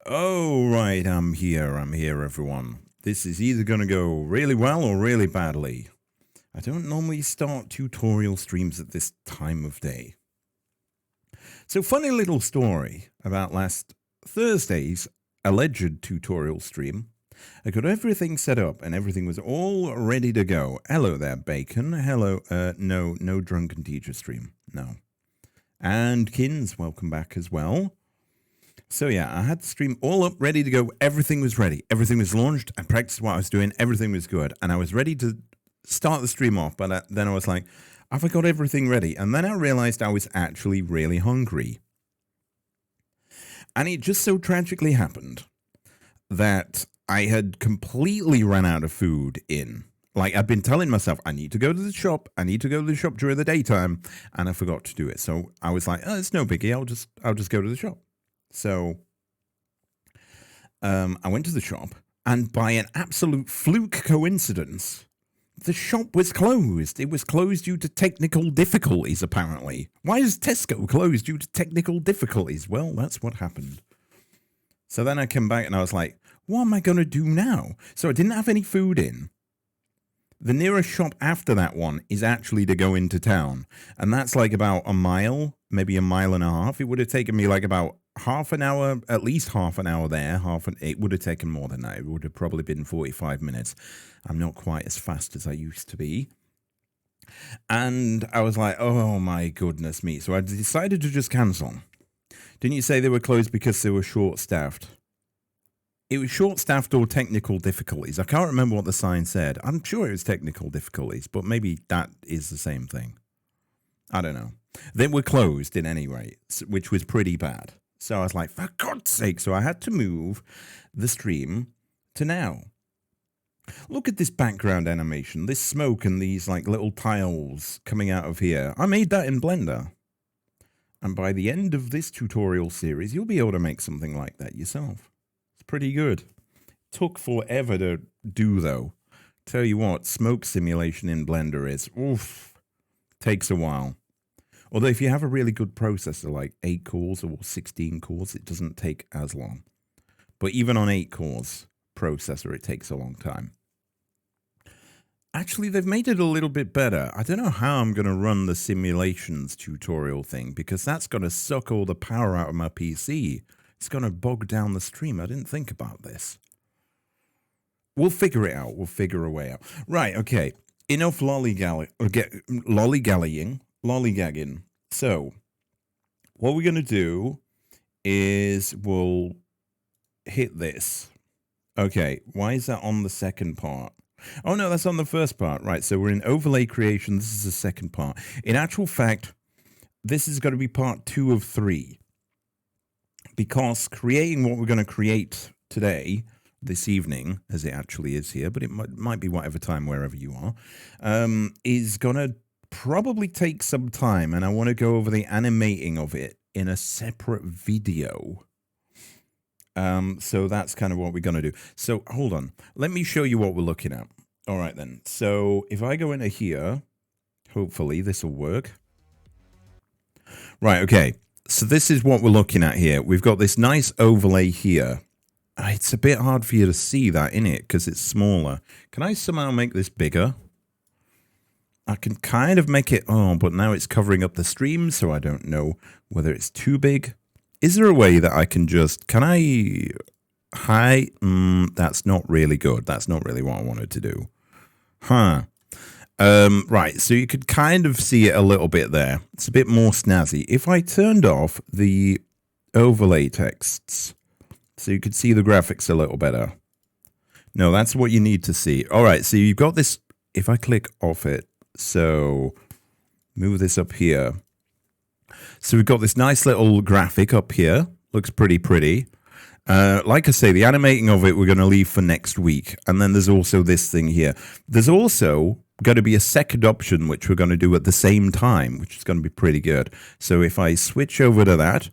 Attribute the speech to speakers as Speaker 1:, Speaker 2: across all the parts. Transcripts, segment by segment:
Speaker 1: Oh, right, I'm here, everyone. This is either going to go really well or really badly. I don't normally start tutorial streams at this time of day. So, funny little story about last Thursday's alleged tutorial stream. I got everything set up and everything was all ready to go. Hello there, Bacon. Hello. No drunken teacher stream. No. And Kins, welcome back as well. So yeah, I had the stream all up, ready to go. Everything was ready. Everything was launched. I practiced what I was doing. Everything was good. And I was ready to start the stream off. But then I was like, have I got everything ready? And then I realized I was actually really hungry. And it just so tragically happened that I had completely run out of food in. Like, I'd been telling myself, I need to go to the shop. I need to go to the shop during the daytime. And I forgot to do it. So I was like, oh, it's no biggie. I'll just go to the shop. So I went to the shop, and by an absolute fluke coincidence, the shop was closed. It was closed due to technical difficulties, apparently. Why is Tesco closed due to technical difficulties? Well, that's what happened. So then I came back, and I was like, what am I going to do now? So I didn't have any food in. The nearest shop after that one is actually to go into town, and that's like about a mile, maybe a mile and a half. It would have taken me like about half an hour, at least half an hour there. It would have taken more than that. It would have probably been 45 minutes. I'm not quite as fast as I used to be. And I was like, oh my goodness me. So I decided to just cancel. Didn't you say they were closed because they were short-staffed? It was short-staffed or technical difficulties. I can't remember what the sign said. I'm sure it was technical difficulties, but maybe that is the same thing. I don't know. They were closed in any rate, which was pretty bad. So I was like, for God's sake. So I had to move the stream to now. Look at this background animation, this smoke and these like little tiles coming out of here. I made that in Blender. And by the end of this tutorial series, you'll be able to make something like that yourself. It's pretty good. Took forever to do though. Tell you what, smoke simulation in Blender is, oof, takes a while. Although if you have a really good processor like 8 cores or 16 cores, it doesn't take as long. But even on 8 cores processor, it takes a long time. Actually, they've made it a little bit better. I don't know how I'm going to run the simulations tutorial thing, because that's going to suck all the power out of my PC. It's going to bog down the stream. I didn't think about this. We'll figure it out. We'll figure a way out. Right, okay. Enough lollygagging. So, what we're going to do is we'll hit this. Okay, why is that on the second part? Oh, no, that's on the first part. Right, so we're in overlay creation. This is the second part. In actual fact, this is going to be part 2 of 3. Because creating what we're going to create today, this evening, as it actually is here, but it might be whatever time, wherever you are, is going to probably take some time, and I want to go over the animating of it in a separate video. So that's kind of what we're going to do. So hold on. Let me show you what we're looking at. All right, then. So if I go into here, hopefully this will work. Right, okay. So this is what we're looking at here. We've got this nice overlay here. It's a bit hard for you to see that, innit? Because it's smaller. Can I somehow make this bigger? I can kind of make it, but now it's covering up the stream, so I don't know whether it's too big. Is there a way that I can just, that's not really good. That's not really what I wanted to do. Right, so you could kind of see it a little bit there. It's a bit more snazzy. If I turned off the overlay texts, so you could see the graphics a little better. No, that's what you need to see. All right, so you've got this, if I click off it, so move this up here. So we've got this nice little graphic up here. Looks pretty pretty. Like I say, the animating of it we're going to leave for next week. And then there's also this thing here. There's also going to be a second option which we're going to do at the same time, which is going to be pretty good. So if I switch over to that,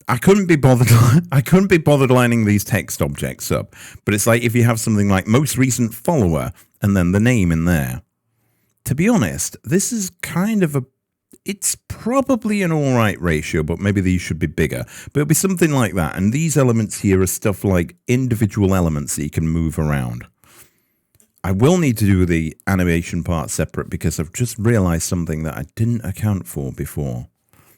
Speaker 1: I couldn't be bothered lining these text objects up. But it's like if you have something like most recent follower and then the name in there. To be honest, this is kind of it's probably an all right ratio, but maybe these should be bigger. But it'll be something like that. And these elements here are stuff like individual elements that you can move around. I will need to do the animation part separate because I've just realized something that I didn't account for before.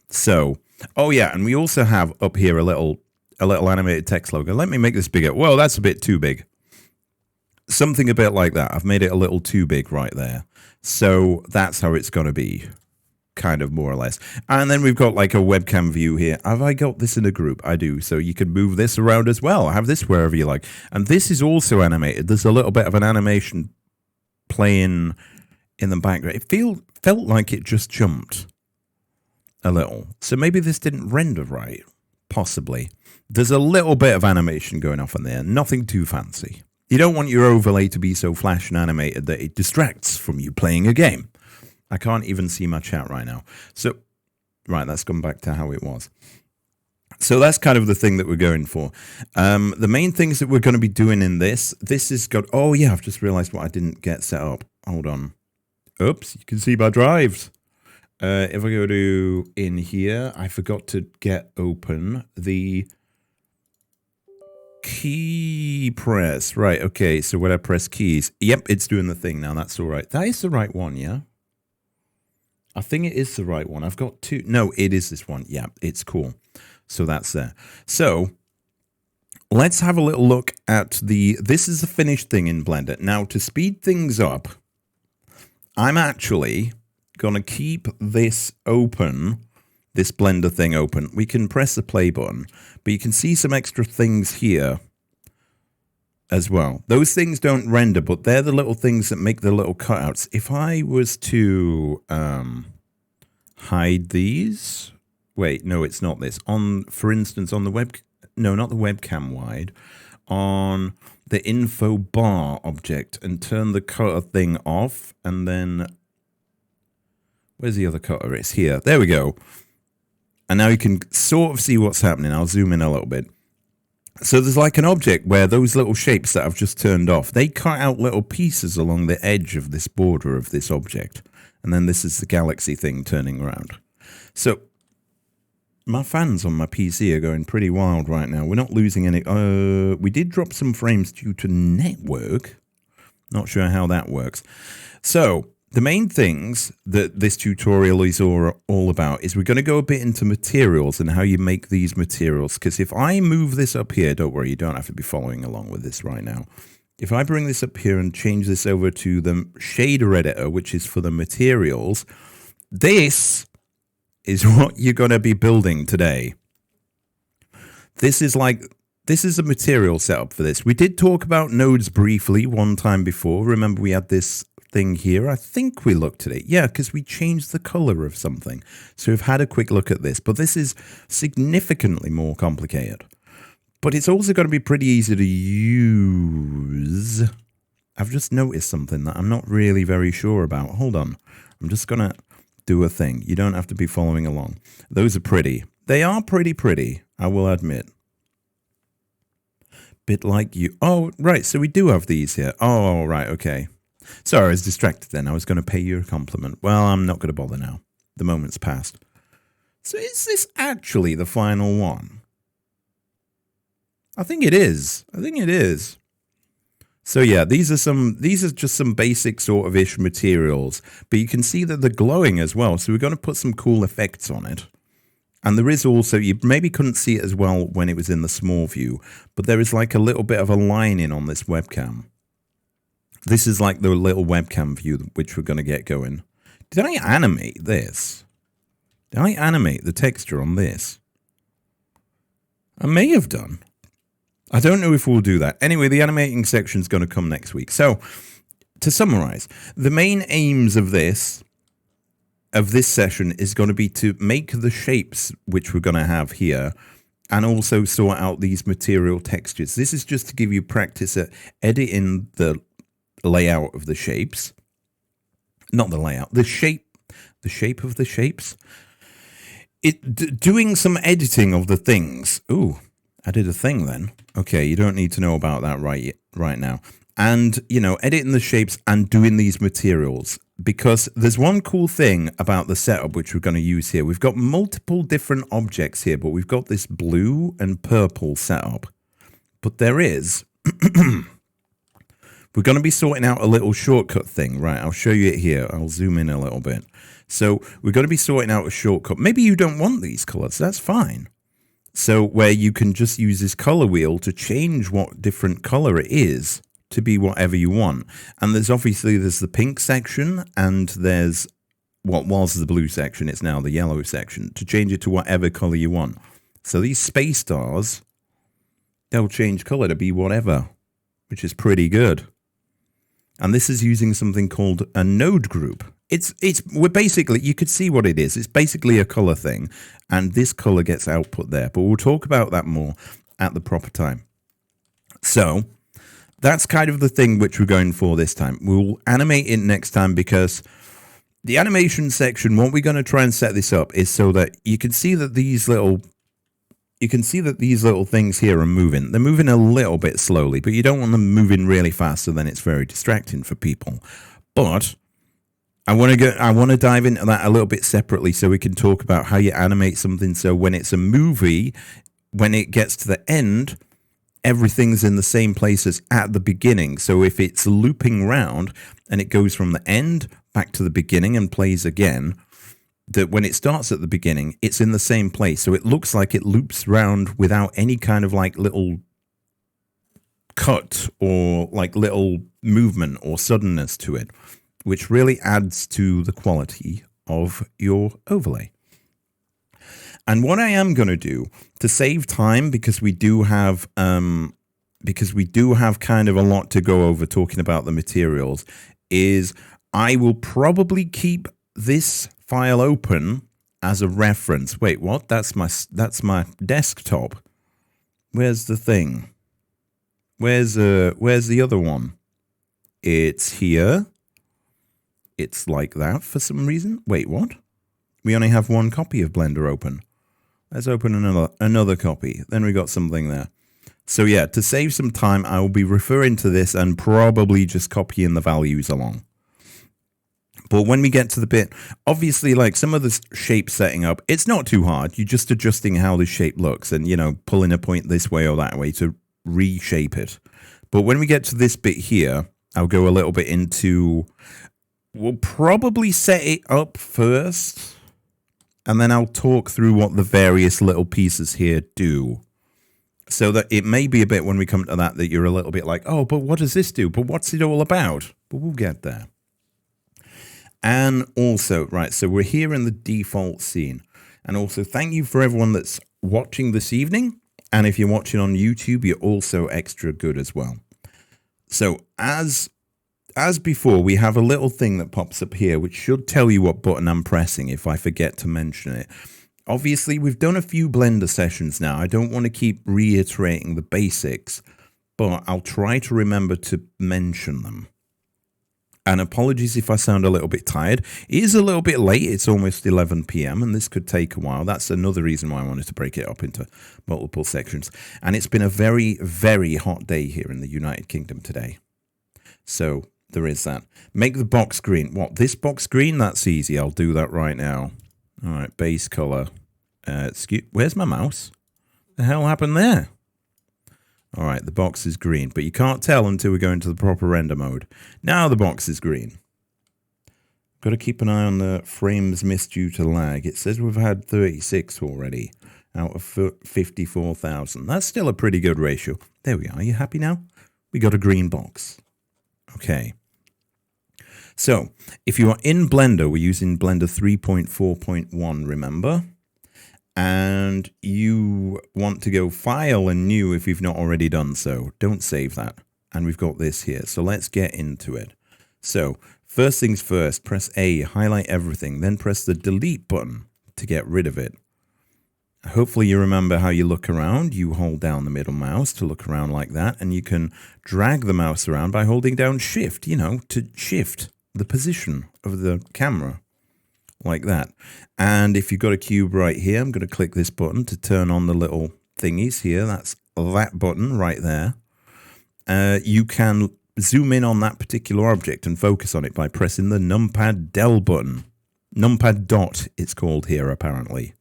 Speaker 1: So, oh yeah, and we also have up here a little animated text logo. Let me make this bigger. Whoa, that's a bit too big. Something a bit like that. I've made it a little too big right there. So that's how it's going to be, kind of more or less. And then we've got like a webcam view here. Have I got this in a group? I do. So you can move this around as well. Have this wherever you like. And this is also animated. There's a little bit of an animation playing in the background. It felt like it just jumped a little. So maybe this didn't render right. Possibly. There's a little bit of animation going off in there. Nothing too fancy. You don't want your overlay to be so flash and animated that it distracts from you playing a game. I can't even see my chat right now. So, right, let's come back to how it was. So that's kind of the thing that we're going for. The main things that we're going to be doing in this has got... Oh, yeah, I've just realized what I didn't get set up. Hold on. Oops, you can see my drives. If I go to in here, I forgot to get open the... key press. Right, okay, so when I press keys, yep, it's doing the thing now. That's all right. That is the right one, yeah? I think it is the right one. I've got two. No, it is this one. Yeah, it's cool. So that's there. So let's have a little look at this is the finished thing in Blender. Now, to speed things up, I'm actually going to keep this open, this Blender thing open. We can press the play button, but you can see some extra things here as well. Those things don't render, but they're the little things that make the little cutouts. If I was to hide these... Wait, no, it's not this. For instance, on the no, not the webcam wide, on the info bar object and turn the cutter thing off, and then... Where's the other cutter? It's here. There we go. And now you can sort of see what's happening. I'll zoom in a little bit. So there's like an object where those little shapes that I've just turned off, they cut out little pieces along the edge of this border of this object. And then this is the galaxy thing turning around. So my fans on my PC are going pretty wild right now. We're not losing any... we did drop some frames due to network. Not sure how that works. So... the main things that this tutorial is all about is we're going to go a bit into materials and how you make these materials. Because if I move this up here, don't worry, you don't have to be following along with this right now. If I bring this up here and change this over to the shader editor, which is for the materials, this is what you're going to be building today. This is a material setup for this. We did talk about nodes briefly one time before. Remember we had this thing here. I think we looked at it. Yeah, because we changed the color of something. So we've had a quick look at this. But this is significantly more complicated. But it's also going to be pretty easy to use. I've just noticed something that I'm not really very sure about. Hold on. I'm just going to do a thing. You don't have to be following along. Those are pretty. They are pretty, I will admit. Bit like you. Oh, right. So we do have these here. Oh, right. Okay. Sorry, I was distracted then. I was going to pay you a compliment. Well, I'm not going to bother now. The moment's passed. So is this actually the final one? I think it is. So yeah, these are just some basic sort of ish materials. But you can see that they're glowing as well. So we're going to put some cool effects on it. And there is also, you maybe couldn't see it as well when it was in the small view, but there is like a little bit of a lining on this webcam. This is like the little webcam view which we're going to get going. Did I animate this? Did I animate the texture on this? I may have done. I don't know if we'll do that. Anyway, the animating section is going to come next week. So, to summarize, the main aims of this session is going to be to make the shapes which we're going to have here and also sort out these material textures. This is just to give you practice at editing the layout of the shapes. Not the layout, the shape of the shapes. Doing some editing of the things. Ooh, I did a thing then. Okay, you don't need to know about that right now. and, you know, editing the shapes and doing these materials. Because there's one cool thing about the setup which we're going to use here. We've got multiple different objects here, but we've got this blue and purple setup. But there is... We're going to be sorting out a little shortcut thing. Right, I'll show you it here. I'll zoom in a little bit. So we're going to be sorting out a shortcut. Maybe you don't want these colors. That's fine. So where you can just use this color wheel to change what different color it is to be whatever you want. And there's the pink section, and there's what was the blue section. It's now the yellow section, to change it to whatever color you want. So these space stars, they'll change color to be whatever, which is pretty good. And this is using something called a node group. We're basically, you could see what it is. It's basically a color thing, and this color gets output there. But we'll talk about that more at the proper time. So that's kind of the thing which we're going for this time. We'll animate it next time, because the animation section, what we're going to try and set this up is so that you can see that these little things here are moving. They're moving a little bit slowly, but you don't want them moving really fast, so then it's very distracting for people. But I want to dive into that a little bit separately, so we can talk about how you animate something. So when it's a movie, when it gets to the end, everything's in the same place as at the beginning. So if it's looping round and it goes from the end back to the beginning and plays again, that when it starts at the beginning, it's in the same place. So it looks like it loops round without any kind of like little cut or like little movement or suddenness to it, which really adds to the quality of your overlay. And what I am going to do to save time, because we do have kind of a lot to go over talking about the materials, is I will probably keep this file open as a reference. Wait, what? That's my desktop. Where's the thing? Where's the other one? It's here. It's like that for some reason. Wait, what? We only have one copy of Blender open. Let's open another copy. Then we got something there. So yeah, to save some time, I will be referring to this and probably just copying the values along. But when we get to the bit, obviously, like some of the shape setting up, it's not too hard. You're just adjusting how the shape looks and, you know, pulling a point this way or that way to reshape it. But when we get to this bit here, I'll go a little bit into, we'll probably set it up first, and then I'll talk through what the various little pieces here do. So that it may be a bit when we come to that you're a little bit like, oh, but what does this do? But what's it all about? But we'll get there. And also, right, so we're here in the default scene. And also, thank you for everyone that's watching this evening. And if you're watching on YouTube, you're also extra good as well. So as before, we have a little thing that pops up here, which should tell you what button I'm pressing if I forget to mention it. Obviously, we've done a few Blender sessions now. I don't want to keep reiterating the basics, but I'll try to remember to mention them. And apologies if I sound a little bit tired. It is a little bit late. It's almost 11 p.m. and this could take a while. That's another reason why I wanted to break it up into multiple sections. And it's been a very, very hot day here in the United Kingdom today. So there is that. Make the box green. What, this box green? That's easy. I'll do that right now. All right, base color. Where's my mouse? The hell happened there? All right, the box is green, but you can't tell until we go into the proper render mode. Now the box is green. Got to keep an eye on the frames missed due to lag. It says we've had 36 already out of 54,000. That's still a pretty good ratio. There we are. Are you happy now? We got a green box. Okay. So, if you are in Blender, we're using Blender 3.4.1, remember? And you want to go File and New if you've not already done so. Don't save that. And we've got this here. So let's get into it. So, first things first, press A, highlight everything, then press the Delete button to get rid of it. Hopefully you remember how you look around. You hold down the middle mouse to look around like that, and you can drag the mouse around by holding down Shift, you know, to shift the position of the camera. Like that. And if you've got a cube right here, I'm going to click this button to turn on the little thingies here. That's that button right there. You can zoom in on that particular object and focus on it by pressing the numpad del button. Numpad dot, it's called here apparently.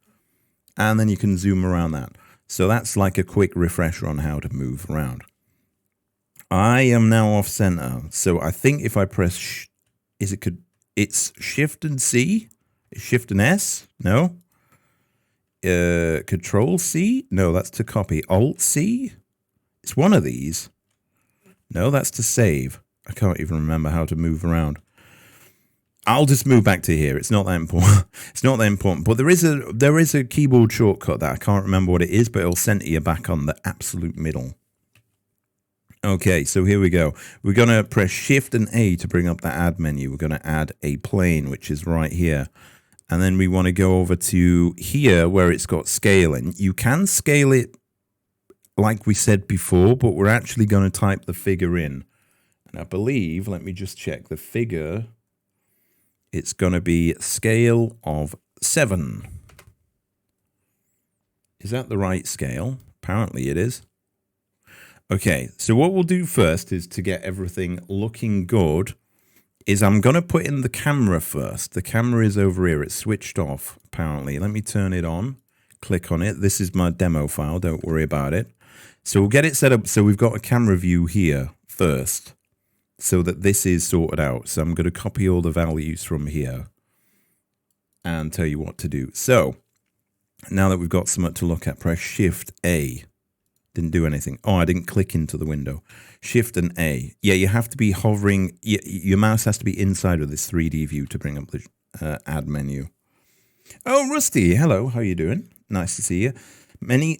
Speaker 1: And then you can zoom around that. So that's like a quick refresher on how to move around. I am now off center. So I think if I press, it's Shift and C? Shift and S? No. Control C? No, that's to copy. Alt C? It's one of these. No, that's to save. I can't even remember how to move around. I'll just move back to here. It's not that important. It's not that important. But there is a keyboard shortcut that I can't remember what it is, but it'll center you back on the absolute middle. Okay, so here we go. We're going to press Shift and A to bring up the add menu. We're going to add a plane, which is right here. And then we want to go over to here where it's got scaling. You can scale it like we said before, but we're actually going to type the figure in. And I believe, let me just check the figure. It's going to be scale of 7. Is that the right scale? Apparently it is. Okay, so what we'll do first is to get everything looking good is I'm going to put in the camera first. The camera is over here. It's switched off, apparently. Let me turn it on. Click on it. This is my demo file. Don't worry about it. So we'll get it set up so we've got a camera view here first so that this is sorted out. So I'm going to copy all the values from here and tell you what to do. So now that we've got something to look at, press Shift A. Didn't do anything. Oh, I didn't click into the window. Shift and A. Yeah, you have to be hovering. Your mouse has to be inside of this 3D view to bring up the add menu. Oh, Rusty. Hello. How you doing? Nice to see you. Many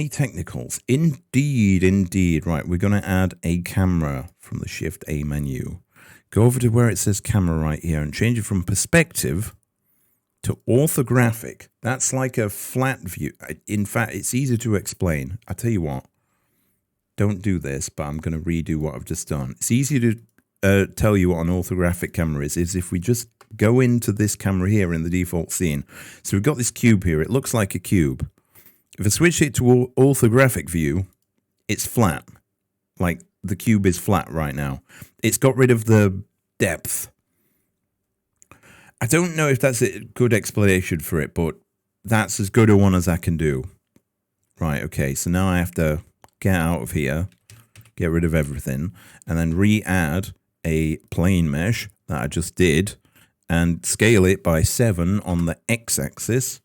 Speaker 1: technicals. Indeed, indeed. Right, we're going to add a camera from the Shift A menu. Go over to where it says camera right here and change it from perspective to orthographic. That's like a flat view. In fact, it's easy to explain. I tell you what, don't do this, but I'm going to redo what I've just done. It's easy to tell you what an orthographic camera is if we just go into this camera here in the default scene. So we've got this cube here. It looks like a cube. If I switch it to orthographic view, it's flat. Like the cube is flat right now. It's got rid of the depth. I don't know if that's a good explanation for it, but that's as good a one as I can do. Right, okay, so now I have to get out of here, get rid of everything, and then re-add a plane mesh that I just did, and scale it by 7 on the x-axis,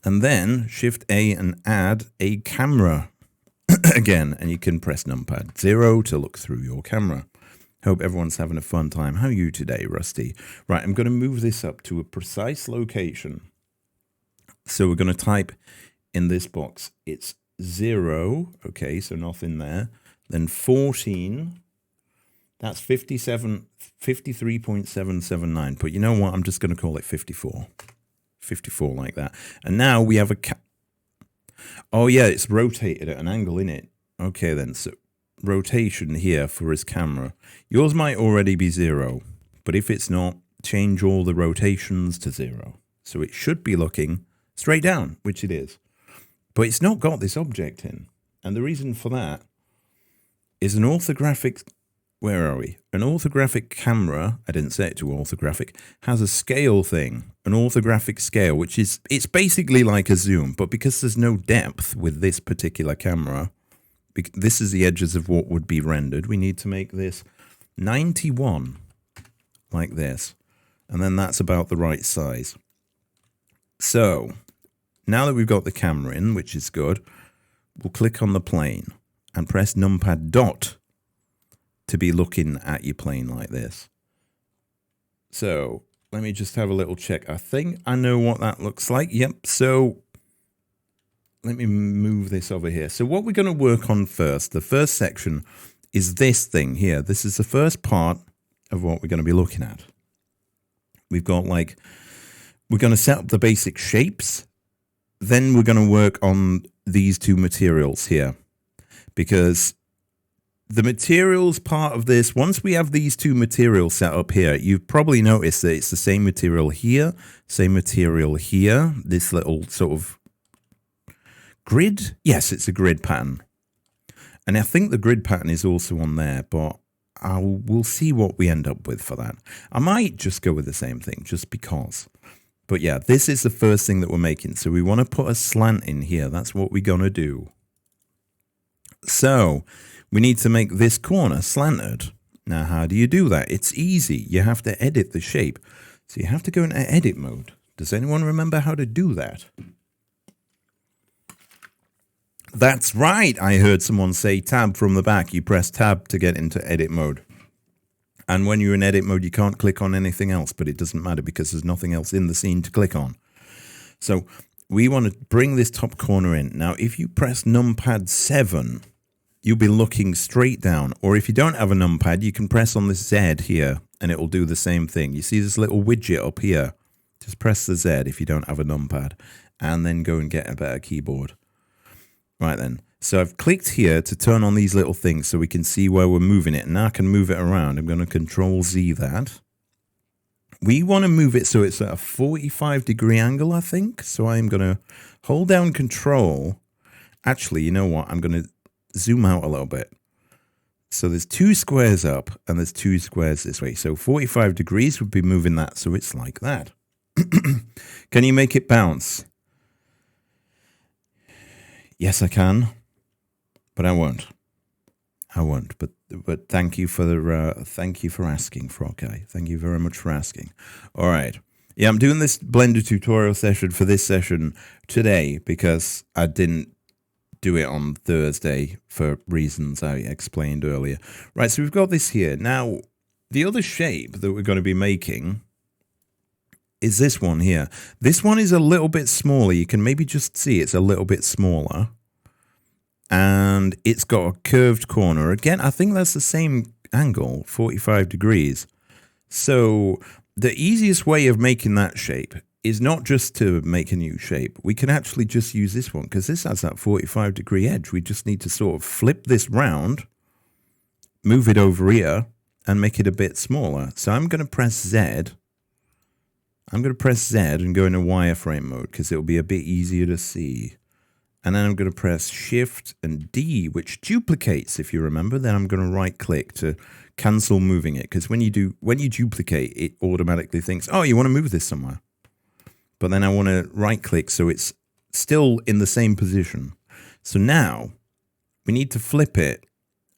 Speaker 1: and then Shift A and add a camera again, and you can press numpad 0 to look through your camera. Hope everyone's having a fun time. How are you today, Rusty? Right, I'm going to move this up to a precise location. So we're going to type in this box. It's 0. Okay, so nothing there. Then 14. That's 53.779. But you know what? I'm just going to call it 54. 54 like that. And now we have a... Oh, yeah, it's rotated at an angle in it. Okay, then. So rotation here for his camera. Yours might already be 0, but if it's not, change all the rotations to 0. So it should be looking straight down, which it is. But it's not got this object in. And the reason for that is an orthographic, where are we? An orthographic camera, I didn't set it to orthographic, has a scale thing, an orthographic scale, which is, it's basically like a zoom, but because there's no depth with this particular camera, this is the edges of what would be rendered. We need to make this 91 like this. And then that's about the right size. So now that we've got the camera in, which is good, we'll click on the plane and press numpad dot to be looking at your plane like this. So let me just have a little check. I think I know what that looks like. Yep. So let me move this over here. So what we're going to work on first, the first section is this thing here. This is the first part of what we're going to be looking at. We've got we're going to set up the basic shapes. Then we're going to work on these two materials here. Because the materials part of this, once we have these two materials set up here, you've probably noticed that it's the same material here, this little sort of grid? Yes, it's a grid pattern. And I think the grid pattern is also on there, but we'll see what we end up with for that. I might just go with the same thing just because. But yeah, this is the first thing that we're making. So we want to put a slant in here. That's what we're going to do. So we need to make this corner slanted. Now, how do you do that? It's easy. You have to edit the shape. So you have to go into edit mode. Does anyone remember how to do that? That's right. I heard someone say tab from the back. You press tab to get into edit mode. And when you're in edit mode, you can't click on anything else, but it doesn't matter because there's nothing else in the scene to click on. So we want to bring this top corner in. Now, if you press numpad 7, you'll be looking straight down. Or if you don't have a numpad, you can press on this Z here, and it will do the same thing. You see this little widget up here? Just press the Z if you don't have a numpad, and then go and get a better keyboard. Right then. So I've clicked here to turn on these little things so we can see where we're moving it. Now I can move it around. I'm going to Control Z that. We want to move it so it's at a 45-degree angle, I think. So I'm going to hold down Control. Actually, you know what? I'm going to zoom out a little bit. So there's 2 squares up and there's 2 squares this way. So 45 degrees would be moving that. So it's like that. Can you make it bounce? Yes, I can. But I won't. I won't. But thank you for asking, Frog Guy. Thank you very much for asking. All right. Yeah, I'm doing this Blender tutorial session for this session today because I didn't do it on Thursday for reasons I explained earlier. Right, so we've got this here. Now, the other shape that we're going to be making is this one here. This one is a little bit smaller. You can maybe just see it's a little bit smaller. And it's got a curved corner. Again, I think that's the same angle, 45 degrees. So the easiest way of making that shape is not just to make a new shape. We can actually just use this one because this has that 45-degree edge. We just need to sort of flip this round, move it over here, and make it a bit smaller. So I'm going to press Z. I'm going to press Z and go into wireframe mode because it'll be a bit easier to see. And then I'm going to press Shift and D, which duplicates, if you remember. Then I'm going to right-click to cancel moving it. Because when you duplicate, it automatically thinks, oh, you want to move this somewhere. But then I want to right-click so it's still in the same position. So now we need to flip it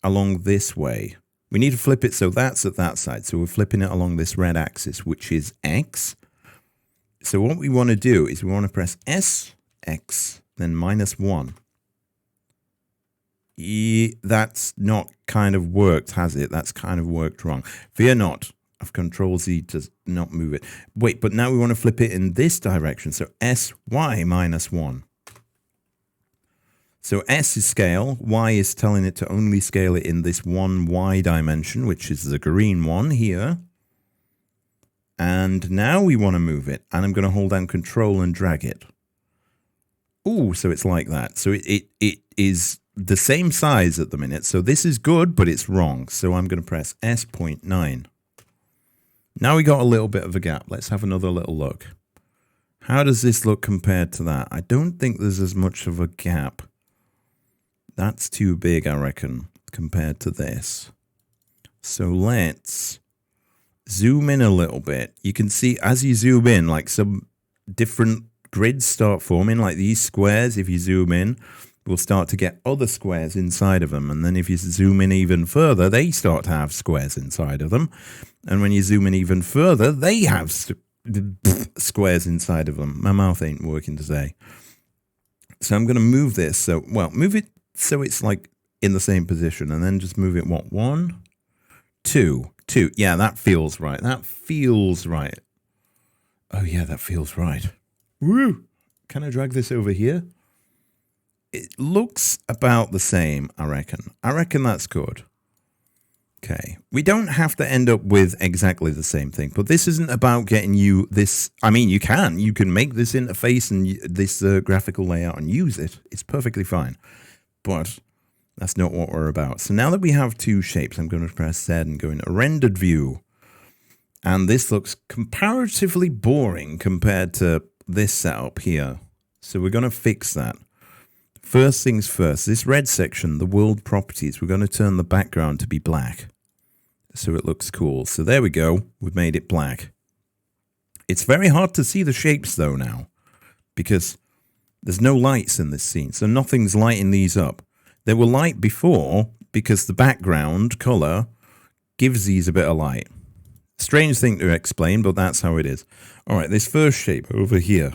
Speaker 1: along this way. We need to flip it so that's at that side. So we're flipping it along this red axis, which is X. So what we want to do is we want to press S, X, then -1. That's not kind of worked, has it? That's kind of worked wrong. Fear not. I've Control Z to not move it. Wait, but now we want to flip it in this direction. So S, Y, -1. So S is scale. Y is telling it to only scale it in this one Y dimension, which is the green one here. And now we want to move it. And I'm going to hold down Control and drag it. Ooh, so it's like that. So it is the same size at the minute. So this is good, but it's wrong. So I'm going to press S.9. Now we got a little bit of a gap. Let's have another little look. How does this look compared to that? I don't think there's as much of a gap. That's too big, I reckon, compared to this. So let's zoom in a little bit. You can see as you zoom in, like some different grids start forming, like these squares. If you zoom in, we'll start to get other squares inside of them. And then if you zoom in even further, they start to have squares inside of them. And when you zoom in even further, they have squares inside of them. My mouth ain't working today. So I'm going to move this. So, well, move it so it's like in the same position. And then just move it, what, 1, 2, 2. Yeah, that feels right. That feels right. Oh, yeah, that feels right. Woo! Can I drag this over here? It looks about the same, I reckon. I reckon that's good. Okay. We don't have to end up with exactly the same thing, but this isn't about getting you this. I mean, you can make this interface and this graphical layout and use it. It's perfectly fine, but that's not what we're about. So now that we have 2 shapes, I'm going to press Z and go into rendered view. And this looks comparatively boring compared to this setup here. So we're going to fix that. First things first, this red section, the world properties, we're going to turn the background to be black. so it looks cool. So there we go. We've made it black. It's very hard to see the shapes though now because there's no lights in this scene. So nothing's lighting these up. They were light before because the background color gives these a bit of light. Strange thing to explain, but that's how it is. All right, this first shape over here,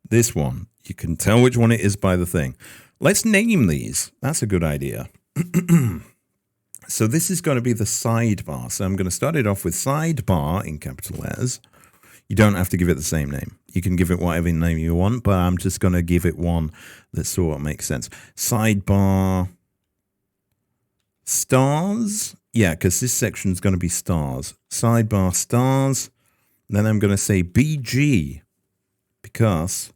Speaker 1: this one, you can tell which one it is by the thing. Let's name these. That's a good idea. So this is going to be the sidebar. So I'm going to start it off with sidebar in capital letters. You don't have to give it the same name. You can give it whatever name you want, but I'm just going to give it one that sort of makes sense. Sidebar stars. Yeah, because this section is going to be stars. Sidebar stars. Then I'm going to say BG because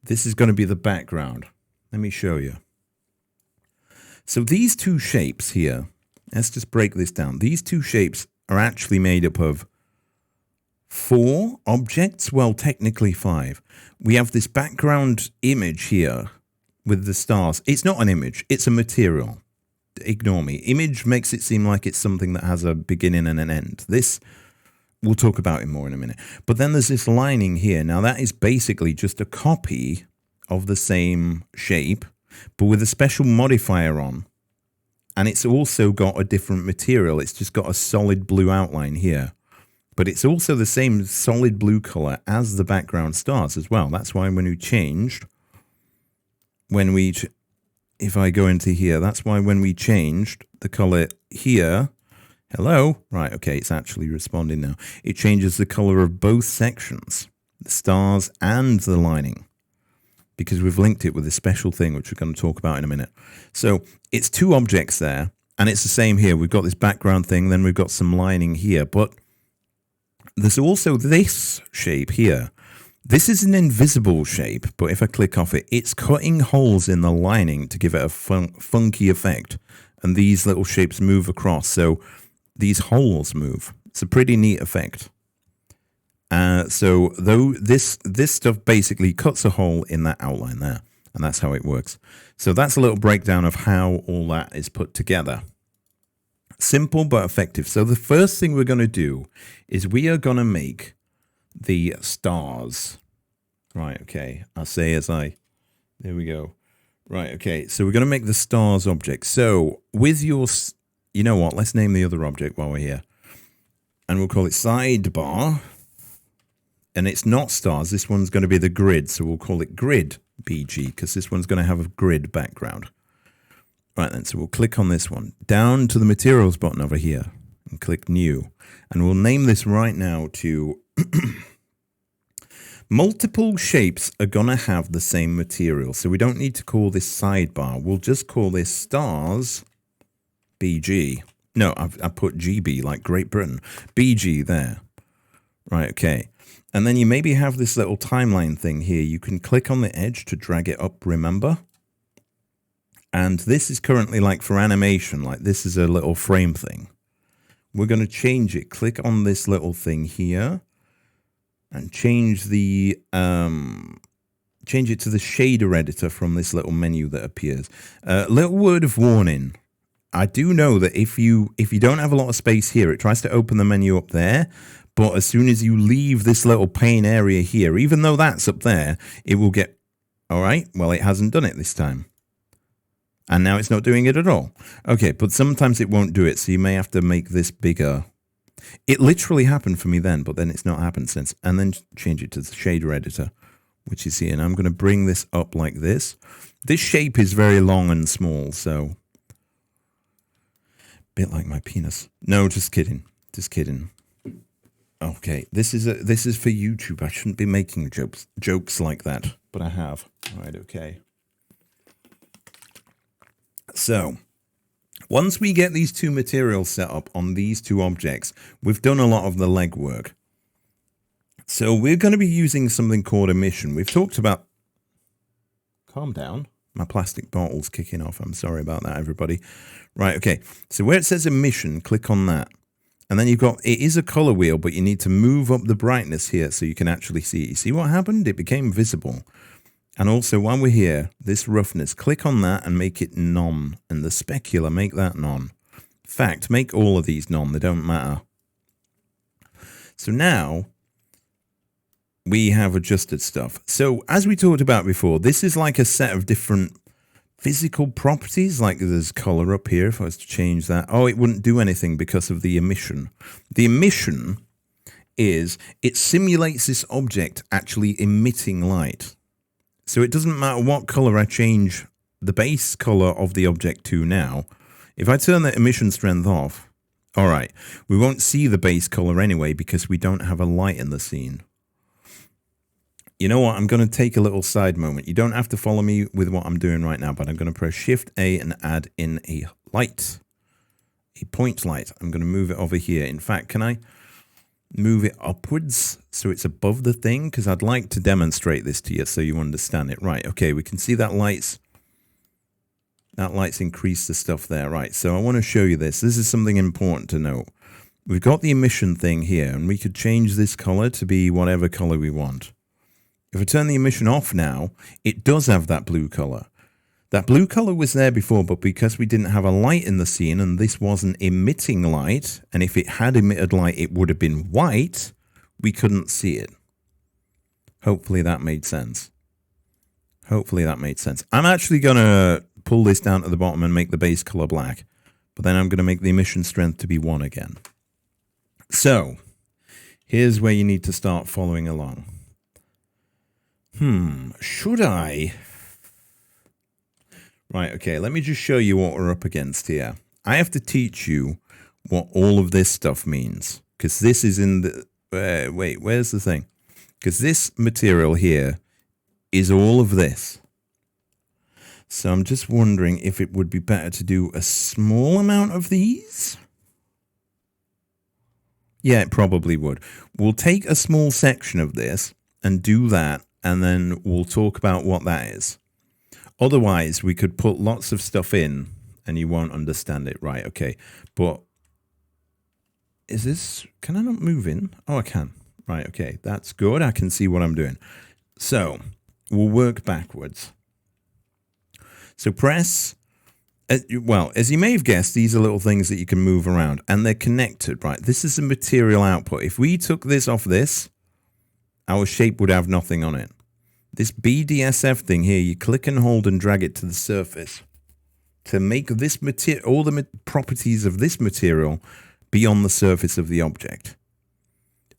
Speaker 1: this is going to be the background. Let me show you. So these two shapes here, let's just break this down. These two shapes are actually made up of 4 objects. Well, technically 5. We have this background image here with the stars. It's not an image. It's a material. Ignore me. Image makes it seem like it's something that has a beginning and an end. This we'll talk about it more in a minute. But then there's this lining here. Now that is basically just a copy of the same shape, but with a special modifier on. And it's also got a different material. It's just got a solid blue outline here. But it's also the same solid blue color as the background stars as well. That's why when we changed, if I go into here, that's why when we changed the color here, hello, right, okay, it's actually responding now. It changes the color of both sections, the stars and the lining, because we've linked it with a special thing, which we're going to talk about in a minute. So it's 2 objects there, and it's the same here. We've got this background thing, then we've got some lining here, but there's also this shape here. This is an invisible shape, but if I click off it, it's cutting holes in the lining to give it a funky effect. And these little shapes move across, so these holes move. It's a pretty neat effect. So though this stuff basically cuts a hole in that outline there, and that's how it works. So that's a little breakdown of how all that is put together. Simple but effective. So the first thing we're going to do is we are going to make the stars. Right, okay. I'll say there we go. Right, okay. So we're going to make the stars object. So with your, you know what? Let's name the other object while we're here. And we'll call it sidebar. And it's not stars. This one's going to be the grid. So we'll call it grid BG because this one's going to have a grid background. Right then, so we'll click on this one. Down to the materials button over here and click new. And we'll name this right now to multiple shapes are going to have the same material. So we don't need to call this sidebar. We'll just call this stars BG. No, I put GB like Great Britain. BG there. Right, okay. And then you maybe have this little timeline thing here. You can click on the edge to drag it up, remember? And this is currently like for animation, like this is a little frame thing. We're going to change it. Click on this little thing here and change it to the shader editor from this little menu that appears. Little word of warning. I do know that if you don't have a lot of space here, it tries to open the menu up there. But as soon as you leave this little pane area here, even though that's up there, it will get, all right, well, it hasn't done it this time. And now it's not doing it at all. Okay, but sometimes it won't do it, so you may have to make this bigger. It literally happened for me then, but then it's not happened since. And then change it to the shader editor, which is here. And I'm going to bring this up like this. This shape is very long and small, so a bit like my penis. No, just kidding. Just kidding. Okay, this is for YouTube. I shouldn't be making jokes like that, but I have. All right, okay. So, once we get these 2 materials set up on these 2 objects, we've done a lot of the legwork. So we're going to be using something called emission. We've talked about... Calm down. My plastic bottle's kicking off. I'm sorry about that, everybody. Right, okay. So where it says emission, click on that. And then you've got... It is a color wheel, but you need to move up the brightness here so you can actually see it. You see what happened? It became visible. And also, while we're here, this roughness, click on that and make it none. And the specular, make that none. fact, make all of these none. They don't matter. So now we have adjusted stuff. So as we talked about before, this is like a set of different physical properties. Like there's color up here. If I was to change that, oh, it wouldn't do anything because of the emission. The emission is it simulates this object actually emitting light. So it doesn't matter what color I change the base color of the object to now. If I turn the emission strength off, all right, we won't see the base color anyway because we don't have a light in the scene. You know what? I'm going to take a little side moment. You don't have to follow me with what I'm doing right now, but I'm going to press Shift A and add in a light, a point light. I'm going to move it over here. In fact, can I move it upwards so it's above the thing? Because I'd like to demonstrate this to you so you understand it. Right, okay, we can see that light's increased the stuff there. Right, so I want to show you this. This is something important to note. We've got the emission thing here, and we could change this color to be whatever color we want. If I turn the emission off now, it does have that blue color. That blue color was there before, but because we didn't have a light in the scene and this wasn't emitting light, and if it had emitted light, it would have been white, we couldn't see it. Hopefully that made sense. Hopefully that made sense. I'm actually going to pull this down to the bottom and make the base color black, but then I'm going to make the emission strength to be 1 again. So, here's where you need to start following along. Should I? Right, okay, let me just show you what we're up against here. I have to teach you what all of this stuff means, because this is in the... wait, where's the thing? Because this material here is all of this. So I'm just wondering if it would be better to do a small amount of these. Yeah, it probably would. We'll take a small section of this and do that, and then we'll talk about what that is. Otherwise, we could put lots of stuff in and you won't understand it. Right, okay. But is this... Can I not move in? Oh, I can. Right, okay. That's good. I can see what I'm doing. So, we'll work backwards. So press... Well, as you may have guessed, these are little things that you can move around. And they're connected, right? This is the material output. If we took this off this, our shape would have nothing on it. This BDSF thing here, you click and hold and drag it to the surface to make this material, all the properties of this material be on the surface of the object.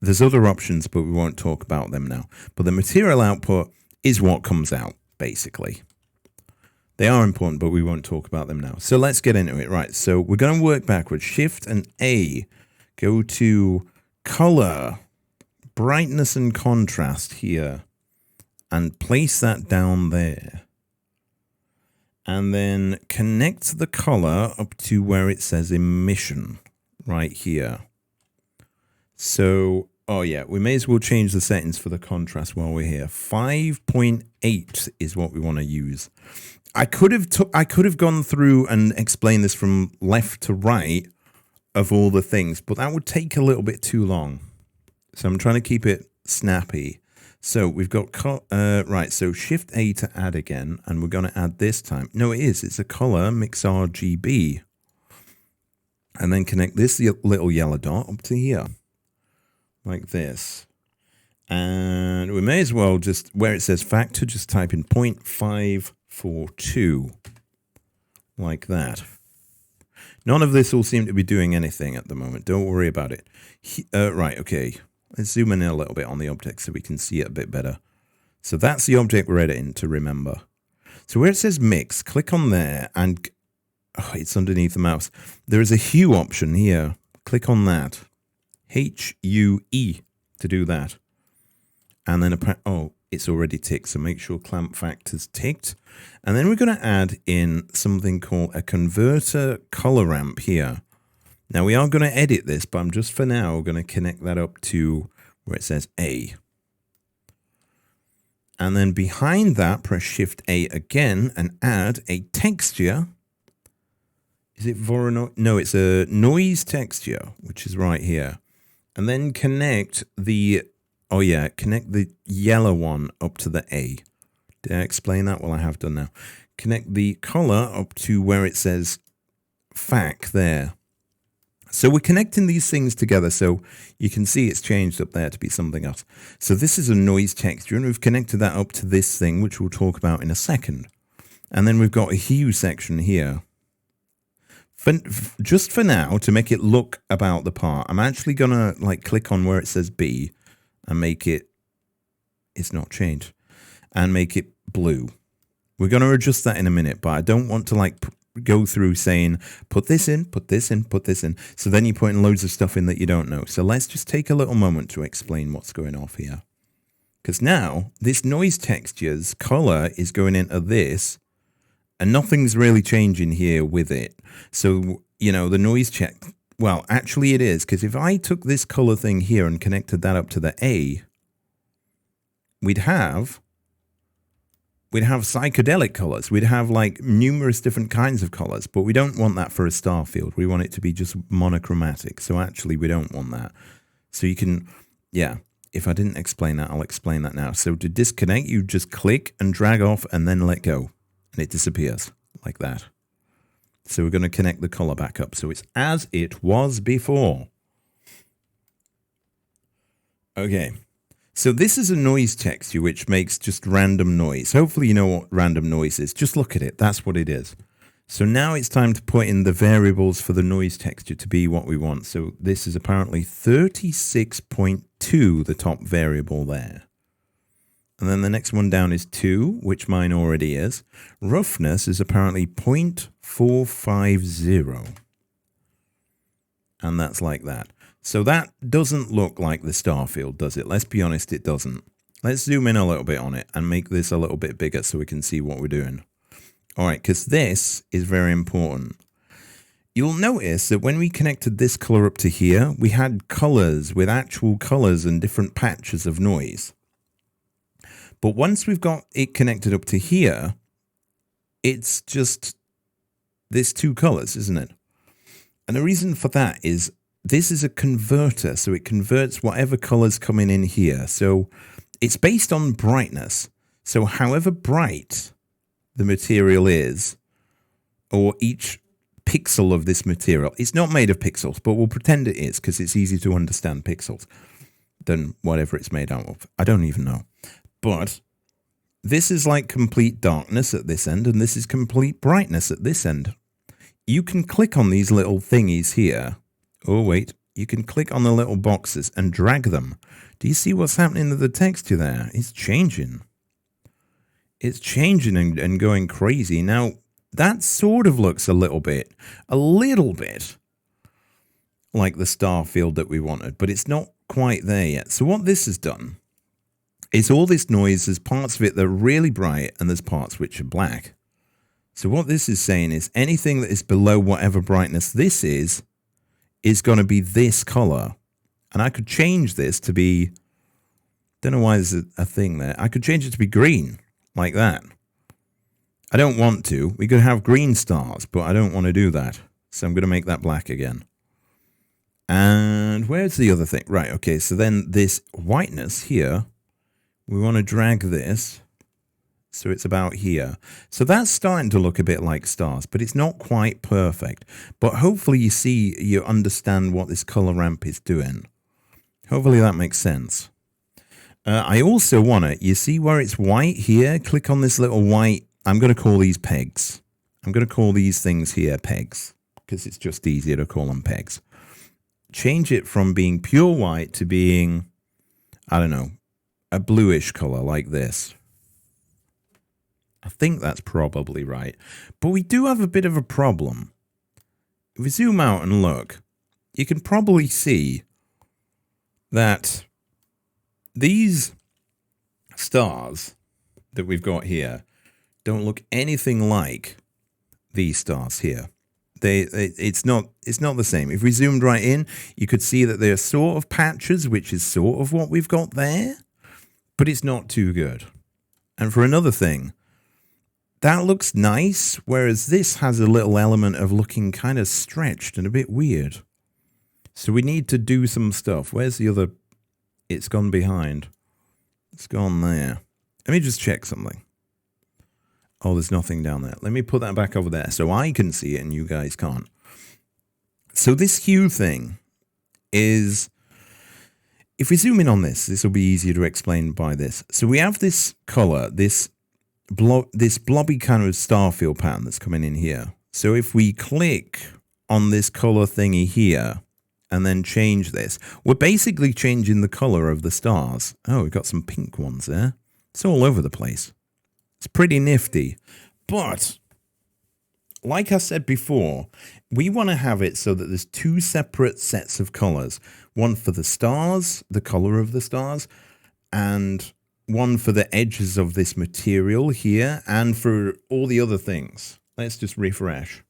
Speaker 1: There's other options, but we won't talk about them now. But the material output is what comes out, basically. They are important, but we won't talk about them now. So let's get into it. Right, so we're going to work backwards. Shift and A. Go to color, brightness and contrast here. And place that down there. And then connect the color up to where it says emission, right here. So, oh yeah, we may as well change the settings for the contrast while we're here. 5.8 is what we want to use. I could have gone through and explained this from left to right of all the things, but that would take a little bit too long. So I'm trying to keep it snappy. So we've got, right, so Shift A to add again, and we're going to add this time. No, it is. It's a color, mix RGB. And then connect this little yellow dot up to here, like this. And we may as well just, where it says factor, just type in 0.542, like that. None of this will seem to be doing anything at the moment. Don't worry about it. Right, okay. Let's zoom in a little bit on the object so we can see it a bit better. So that's the object we're editing, to remember. So where it says mix, click on there and it's underneath the mouse. There is a hue option here. Click on that. H-U-E to do that. And then, it's already ticked, so make sure clamp factor's ticked. And then we're going to add in something called a converter color ramp here. Now, we are going to edit this, but I'm just for now going to connect that up to where it says A. And then behind that, press Shift A again and add a texture. Is it Voronoi? No, it's a noise texture, which is right here. And then connect the, connect the yellow one up to the A. Did I explain that? Well, I have done now. Connect the color up to where it says FAC there. So we're connecting these things together so you can see it's changed up there to be something else. So this is a noise texture, and we've connected that up to this thing, which we'll talk about in a second. And then we've got a hue section here. Just for now, to make it look about the part, I'm actually going to like click on where it says B and make it, it's not changed, and make it blue. We're going to adjust that in a minute, but I don't want to like go through saying, put this in, put this in, put this in. So then you're putting loads of stuff in that you don't know. So let's just take a little moment to explain what's going on here. Because now this noise texture's color is going into this, and nothing's really changing here with it. So, you know, the noise check, well, actually it is, because if I took this color thing here and connected that up to the A, we'd have psychedelic colors. We'd have like numerous different kinds of colors, but we don't want that for a star field. We want it to be just monochromatic. So actually we don't want that. So you can, yeah, if I didn't explain that, I'll explain that now. So to disconnect, you just click and drag off and then let go, and it disappears like that. So we're going to connect the color back up. So it's as it was before. Okay. So this is a noise texture which makes just random noise. Hopefully you know what random noise is. Just look at it. That's what it is. So now it's time to put in the variables for the noise texture to be what we want. So this is apparently 36.2, the top variable there. And then the next one down is 2, which mine already is. Roughness is apparently 0.450. And that's like that. So that doesn't look like the star field, does it? Let's be honest, it doesn't. Let's zoom in a little bit on it and make this a little bit bigger so we can see what we're doing. All right, because this is very important. You'll notice that when we connected this color up to here, we had colors with actual colors and different patches of noise. But once we've got it connected up to here, it's just this two colors, isn't it? And the reason for that is this is a converter, so it converts whatever colors coming in here. So it's based on brightness. So however bright the material is, or each pixel of this material, it's not made of pixels, but we'll pretend it is because it's easy to understand pixels than whatever it's made out of. I don't even know. But this is like complete darkness at this end, and this is complete brightness at this end. You can click on these little thingies here. Oh, wait. You can click on the little boxes and drag them. Do you see what's happening to the texture there? It's changing. It's changing and going crazy. Now, that sort of looks a little bit like the star field that we wanted, but it's not quite there yet. So what this has done is all this noise, there's parts of it that are really bright and there's parts which are black. So what this is saying is anything that is below whatever brightness this is going to be this color. And I could change this to be, don't know why there's a thing there. I could change it to be green, like that. I don't want to. We could have green stars, but I don't want to do that. So I'm going to make that black again. And where's the other thing? Right, okay, so then this whiteness here, we want to drag this. So it's about here. So that's starting to look a bit like stars, but it's not quite perfect. But hopefully you understand what this color ramp is doing. Hopefully that makes sense. I also want to, you see where it's white here? Click on this little white. I'm going to call these pegs. I'm going to call these things here pegs because it's just easier to call them pegs. Change it from being pure white to being, I don't know, a bluish color like this. I think that's probably right. But we do have a bit of a problem. If we zoom out and look, you can probably see that these stars that we've got here don't look anything like these stars here. It's not the same. If we zoomed right in, you could see that they're sort of patches, which is sort of what we've got there, but it's not too good. And for another thing, that looks nice, whereas this has a little element of looking kind of stretched and a bit weird. So we need to do some stuff. Where's the other? It's gone behind. It's gone there. Let me just check something. Oh, there's nothing down there. Let me put that back over there so I can see it and you guys can't. So this hue thing is, if we zoom in on this, this will be easier to explain by this. So we have this color, this blobby kind of star field pattern that's coming in here. So if we click on this color thingy here and then change this, we're basically changing the color of the stars. Oh, we've got some pink ones there. It's all over the place. It's pretty nifty. But like I said before, we want to have it so that there's two separate sets of colors. One for the stars, the color of the stars, and one for the edges of this material here, and for all the other things. Let's just refresh.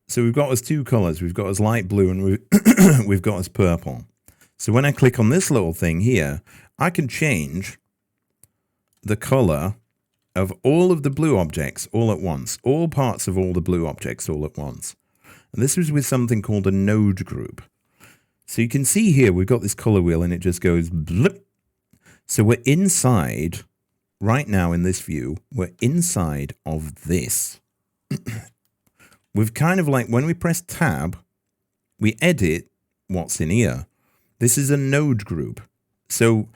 Speaker 1: So we've got us two colors. We've got us light blue and we've got us purple. So when I click on this little thing here, I can change the color of all of the blue objects all at once, all parts of all the blue objects all at once. And this is with something called a node group. So you can see here, we've got this color wheel and it just goes blip. So we're inside, right now in this view, we're inside of this. We've kind of like, when we press tab, we edit what's in here. This is a node group. So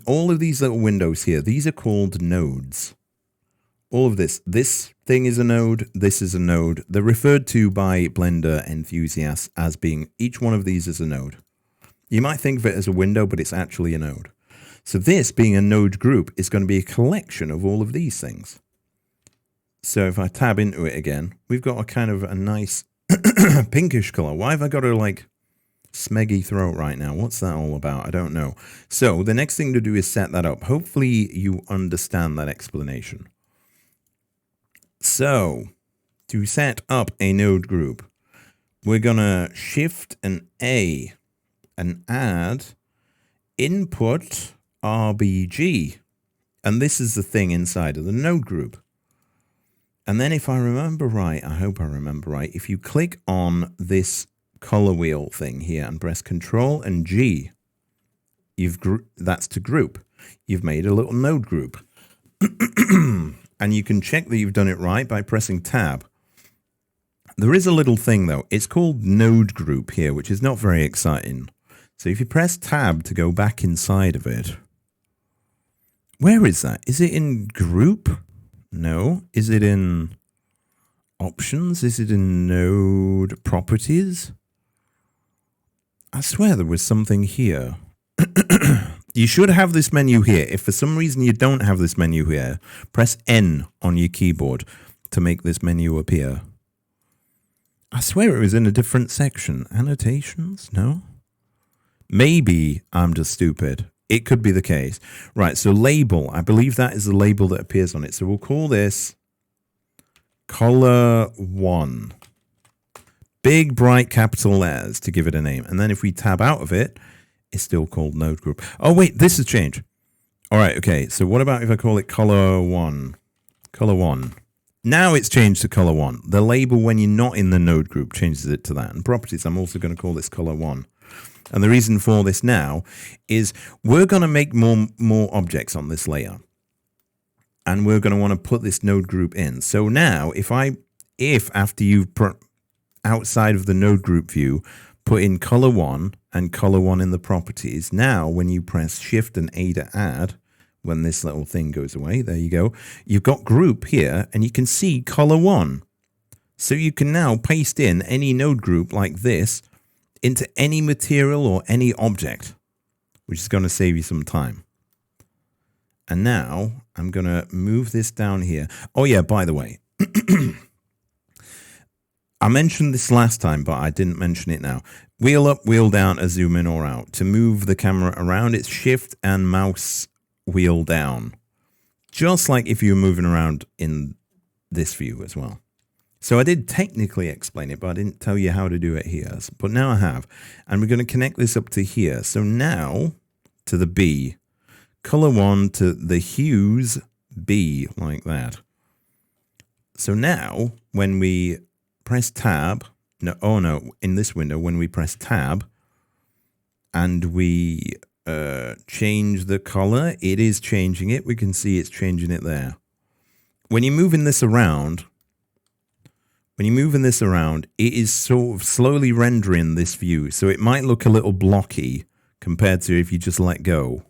Speaker 1: all of these little windows here, these are called nodes. All of this thing is a node, this is a node. They're referred to by Blender enthusiasts as being, each one of these is a node. You might think of it as a window, but it's actually a node. So this, being a node group, is going to be a collection of all of these things. So if I tab into it again, we've got a kind of a nice pinkish color. Why have I got a like smeggy throat right now? What's that all about? I don't know. So the next thing to do is set that up. Hopefully you understand that explanation. So to set up a node group, we're going to shift an A and add input RBG. And this is the thing inside of the node group. And then if I remember right, I hope I remember right, if you click on this color wheel thing here and press Control and G, that's to group. You've made a little node group. And you can check that you've done it right by pressing Tab. There is a little thing though. It's called node group here, which is not very exciting. So if you press Tab to go back inside of it, where is that? Is it in group? No. Is it in options? Is it in node properties? I swear there was something here. You should have this menu here. If for some reason you don't have this menu here, press N on your keyboard to make this menu appear. I swear it was in a different section. Annotations? No? Maybe I'm just stupid. It could be the case. Right, so label. I believe that is the label that appears on it. So we'll call this color 1. Big, bright capital letters to give it a name. And then if we tab out of it, it's still called node group. Oh, wait, this has changed. All right, okay. So what about if I call it color 1? Color 1. Now it's changed to color 1. The label when you're not in the node group changes it to that. And properties, I'm also going to call this color 1. And the reason for this now is we're going to make more objects on this layer. And we're going to want to put this node group in. So now if after you've outside of the node group view, put in color 1 and color 1 in the properties, now when you press Shift and A to add, when this little thing goes away, there you go, you've got group here and you can see color 1. So you can now paste in any node group like this into any material or any object, which is going to save you some time. And now I'm going to move this down here. Oh yeah, by the way, I mentioned this last time, but I didn't mention it now. Wheel up, wheel down, or zoom in or out. To move the camera around, it's Shift and mouse wheel down. Just like if you were moving around in this view as well. So I did technically explain it, but I didn't tell you how to do it here. But now I have. And we're going to connect this up to here. So now to the B. Color 1 to the hues B, like that. So now when we press tab, in this window, when we press tab and we change the color, it is changing it. We can see it's changing it there. When you're moving this around, when you're moving this around, it is sort of slowly rendering this view. So it might look a little blocky compared to if you just let go.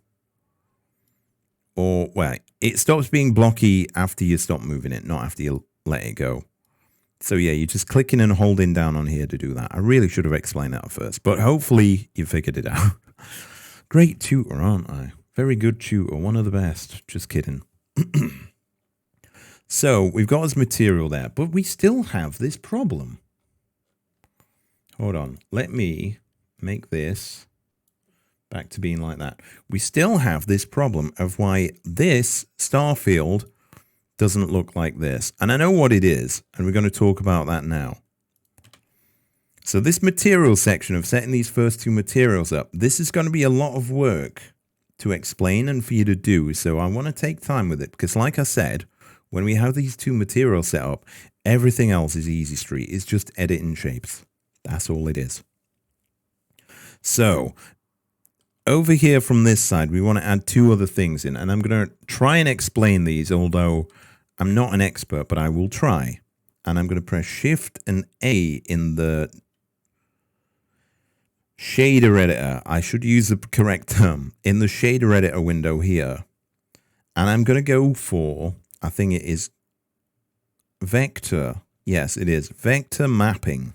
Speaker 1: Or, well, it stops being blocky after you stop moving it, not after you let it go. So yeah, you're just clicking and holding down on here to do that. I really should have explained that at first, but hopefully you figured it out. Great tutor, aren't I? Very good tutor, one of the best. Just kidding. So we've got this material there, but we still have this problem. Hold on, let me make this back to being like that. We still have this problem of why this star field doesn't look like this. And I know what it is, and we're going to talk about that now. So this material section of setting these first two materials up, this is going to be a lot of work to explain and for you to do. So I want to take time with it because like I said, when we have these two materials set up, everything else is easy street. It's just editing shapes. That's all it is. So over here from this side, we want to add two other things in, and I'm going to try and explain these, although I'm not an expert, but I will try. And I'm going to press Shift and A in the shader editor. I should use the correct term. In the shader editor window here. And I'm going to go for, I think it is vector. Yes, it is vector mapping.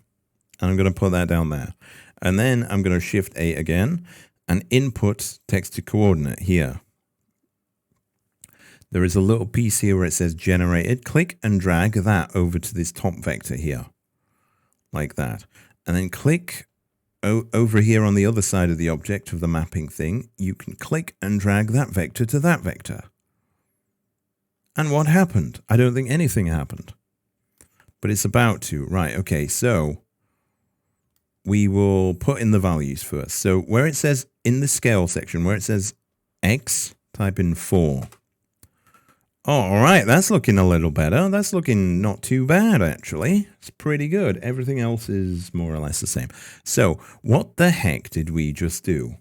Speaker 1: And I'm going to put that down there. And then I'm going to Shift A again and input text to coordinate here. There is a little piece here where it says generated. Click and drag that over to this top vector here, like that. And then click over here on the other side of the object of the mapping thing. You can click and drag that vector to that vector. And what happened? I don't think anything happened. But it's about to. Right, okay, so we will put in the values first. So where it says in the scale section, where it says X, type in 4. Oh, all right, that's looking a little better. That's looking not too bad, actually. It's pretty good. Everything else is more or less the same. So what the heck did we just do?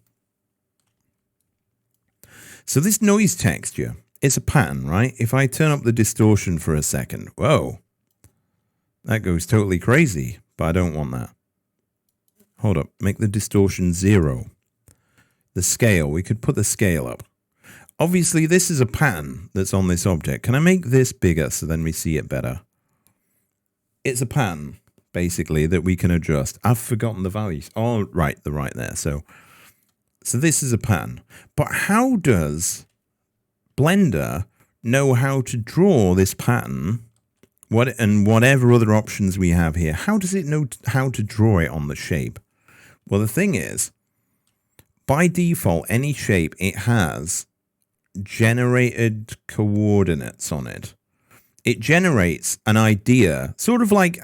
Speaker 1: So this noise texture, it's a pattern, right? If I turn up the distortion for a second, whoa, that goes totally crazy, but I don't want that. Hold up, make the distortion 0. The scale, we could put the scale up. Obviously, this is a pattern that's on this object. Can I make this bigger so then we see it better? It's a pattern, basically, that we can adjust. I've forgotten the values. Oh, right, they're right there. So this is a pattern. But how does Blender know how to draw this pattern? And whatever other options we have here, how does it know how to draw it on the shape? Well, the thing is, by default, any shape, it has generated coordinates on it. It generates an idea, sort of like,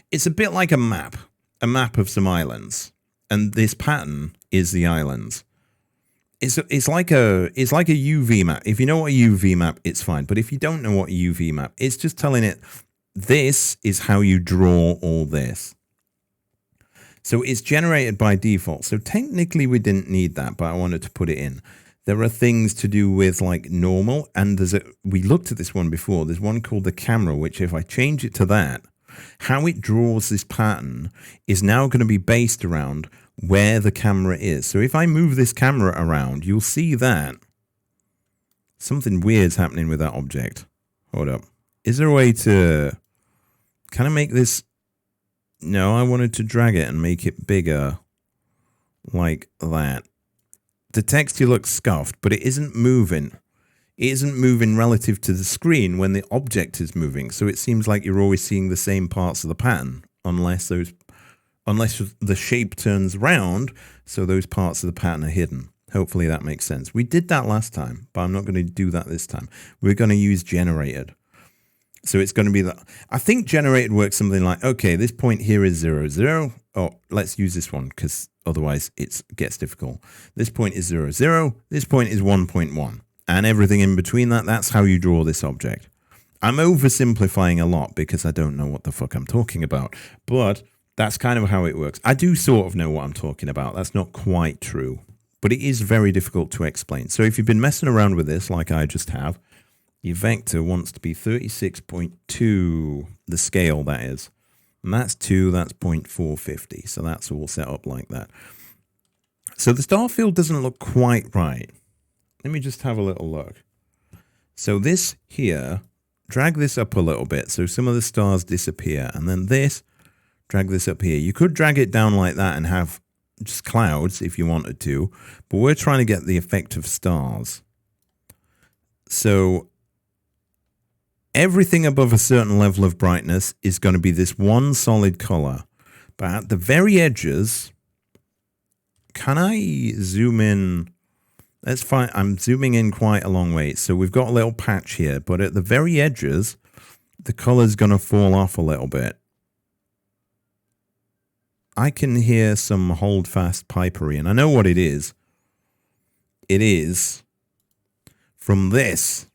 Speaker 1: it's a bit like a map of some islands. And this pattern is the islands. It's like a UV map. If you know what a UV map, it's fine. But if you don't know what a UV map, it's just telling it, this is how you draw all this. So it's generated by default. So technically we didn't need that, but I wanted to put it in. There are things to do with like normal, and we looked at this one before. There's one called the camera, which if I change it to that, how it draws this pattern is now going to be based around where the camera is. So if I move this camera around, you'll see that something weird's happening with that object. Hold up. Is there a way to, can I make this? No, I wanted to drag it and make it bigger like that. The texture looks scuffed, but it isn't moving. It isn't moving relative to the screen when the object is moving. So it seems like you're always seeing the same parts of the pattern, unless the shape turns round, so those parts of the pattern are hidden. Hopefully that makes sense. We did that last time, but I'm not going to do that this time. We're going to use generated. So it's going to be that. I think generated works something like, okay, this point here is 0, 0. Oh, let's use this one because otherwise it gets difficult. This point is 0, 0. This point is 1.1. And everything in between that, that's how you draw this object. I'm oversimplifying a lot because I don't know what the fuck I'm talking about. But that's kind of how it works. I do sort of know what I'm talking about. That's not quite true. But it is very difficult to explain. So if you've been messing around with this like I just have, your vector wants to be 36.2, the scale that is. And that's 2, that's 0.450. So that's all set up like that. So the star field doesn't look quite right. Let me just have a little look. So this here, drag this up a little bit so some of the stars disappear. And then this, drag this up here. You could drag it down like that and have just clouds if you wanted to. But we're trying to get the effect of stars. So everything above a certain level of brightness is going to be this one solid color. But at the very edges, can I zoom in? That's fine. I'm zooming in quite a long way. So we've got a little patch here, but at the very edges, the color's going to fall off a little bit. I can hear some hold-fast pipery, and I know what it is. It is from this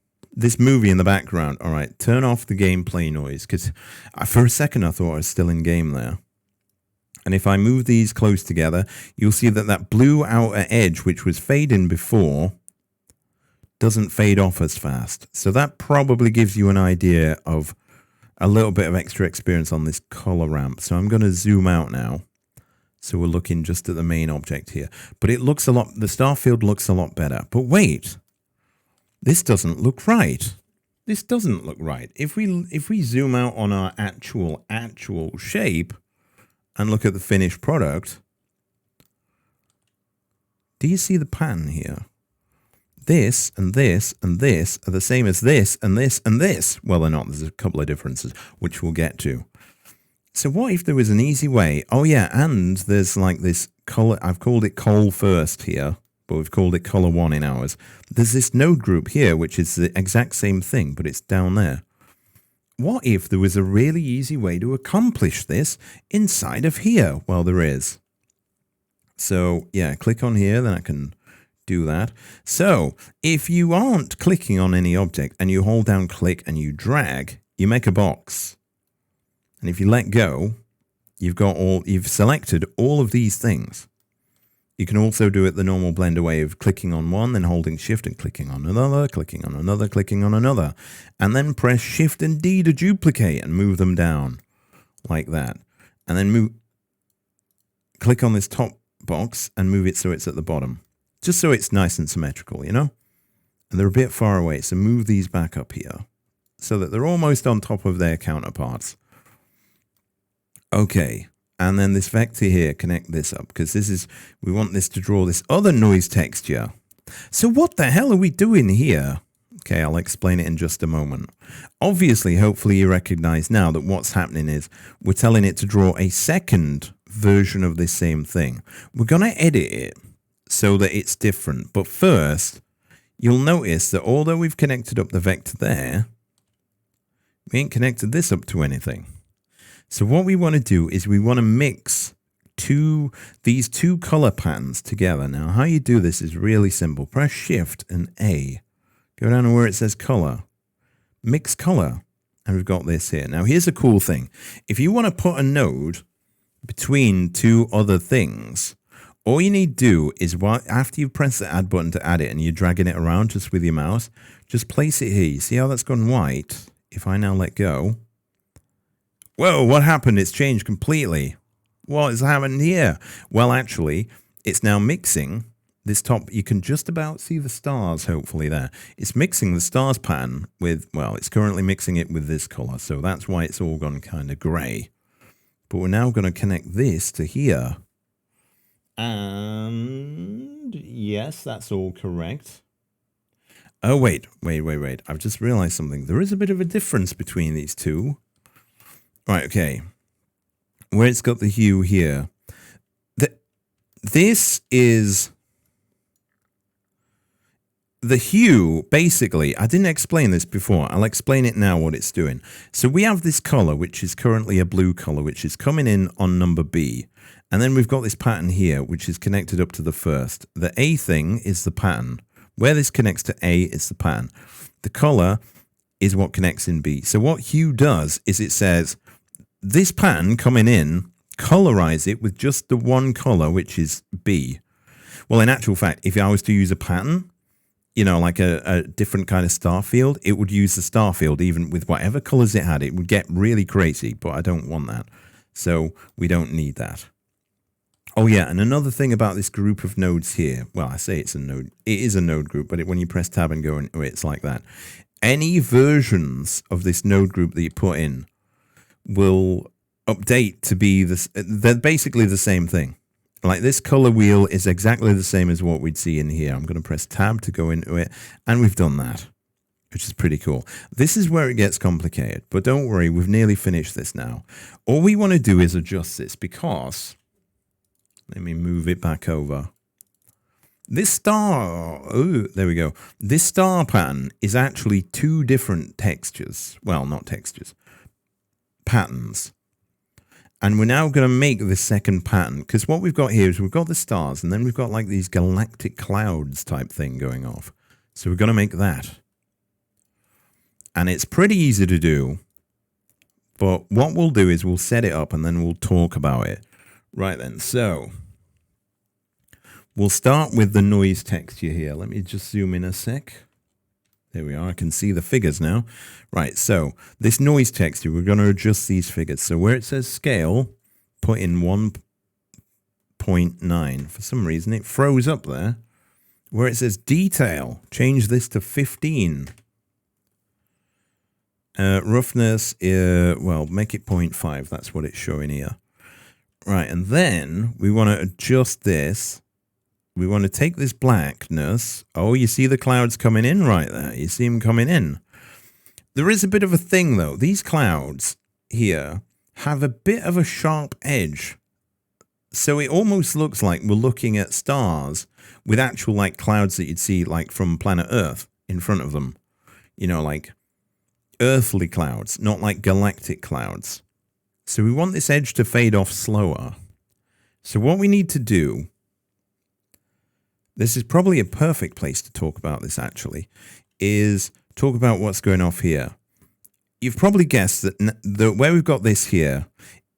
Speaker 1: movie in the background. All right, turn off the gameplay noise, because for a second I thought I was still in game there. And if I move these close together, you'll see that that blue outer edge, which was fading before, doesn't fade off as fast. So that probably gives you an idea of a little bit of extra experience on this color ramp. So I'm going to zoom out now. So we're looking just at the main object here. But it looks a lot, the star field looks a lot better. But wait, this doesn't look right. This doesn't look right. If we zoom out on our actual shape and look at the finished product, do you see the pattern here? This and this and this are the same as this and this and this. Well, they're not. There's a couple of differences, which we'll get to. So what if there was an easy way? Oh yeah, and there's like this color, I've called it Col first here, but we've called it color 1 in ours. There's this node group here, which is the exact same thing, but it's down there. What if there was a really easy way to accomplish this inside of here? Well, there is. So yeah, click on here, then I can do that. So if you aren't clicking on any object and you hold down click and you drag, you make a box. And if you let go, you've selected all of these things. You can also do it the normal Blender way of clicking on one, then holding shift and clicking on another, clicking on another, clicking on another. And then press shift and D to duplicate and move them down like that. And then click on this top box and move it so it's at the bottom. Just so it's nice and symmetrical, you know? And they're a bit far away, so move these back up here so that they're almost on top of their counterparts. Okay, and then this vector here, connect this up, because we want this to draw this other noise texture. So what the hell are we doing here? Okay, I'll explain it in just a moment. Obviously, hopefully you recognize now that what's happening is we're telling it to draw a second version of this same thing. We're going to edit it so that it's different. But first, you'll notice that although we've connected up the vector there, we ain't connected this up to anything. So what we want to do is we want to mix these two color patterns together. Now, how you do this is really simple. Press Shift and A. Go down to where it says color. Mix color. And we've got this here. Now, here's a cool thing. If you want to put a node between two other things, all you need to do is after you press the add button to add it and you're dragging it around just with your mouse, just place it here. You see how that's gone white? If I now let go, whoa, what happened? It's changed completely. What is happening here? Well, actually, it's now mixing this top. You can just about see the stars, hopefully, there. It's mixing the stars pattern with, well, it's currently mixing it with this color. So that's why it's all gone kind of gray. But we're now going to connect this to here. And yes, that's all correct. Oh, wait. I've just realized something. There is a bit of a difference between these two. Right, okay. Where it's got the hue here. This is the hue, basically. I didn't explain this before. I'll explain it now what it's doing. So we have this color, which is currently a blue color, which is coming in on number B. And then we've got this pattern here, which is connected up to the first. The A thing is the pattern. Where this connects to A is the pattern. The color is what connects in B. So what hue does is it says, this pattern coming in, colorize it with just the one color, which is B. Well, in actual fact, if I was to use a pattern, you know, like a different kind of star field, it would use the star field even with whatever colors it had. It would get really crazy, but I don't want that. So we don't need that. Oh yeah, and another thing about this group of nodes here, well, I say it's a node, it is a node group, but when you press tab and go into it, it's like that. Any versions of this node group that you put in will update to be this, they're basically the same thing. Like this color wheel is exactly the same as what we'd see in here. I'm going to press tab to go into it, and we've done that, which is pretty cool. This is where it gets complicated, but don't worry, we've nearly finished this now. All we want to do is adjust this because, let me move it back over. This star, oh, there we go. This star pattern is actually two different textures. Well, not textures, patterns. And we're now going to make the second pattern, because what we've got here is we've got the stars, and then we've got like these galactic clouds type thing going off. So we're going to make that. And it's pretty easy to do. But what we'll do is we'll set it up and then we'll talk about it. Right then, so we'll start with the noise texture here. Let me just zoom in a sec. There we are. I can see the figures now. Right, so this noise texture, we're going to adjust these figures. So where it says scale, put in 1.9. For some reason, it froze up there. Where it says detail, change this to 15. Roughness, well, make it 0.5. That's what it's showing here. Right, and then we want to adjust this. We want to take this blackness. Oh, you see the clouds coming in right there. You see them coming in. There is a bit of a thing, though. These clouds here have a bit of a sharp edge. So it almost looks like we're looking at stars with actual like clouds that you'd see like from planet Earth in front of them. You know, like earthly clouds, not like galactic clouds. So we want this edge to fade off slower. So what we need to do, this is probably a perfect place to talk about this actually, is talk about what's going off here. You've probably guessed that where we've got this here,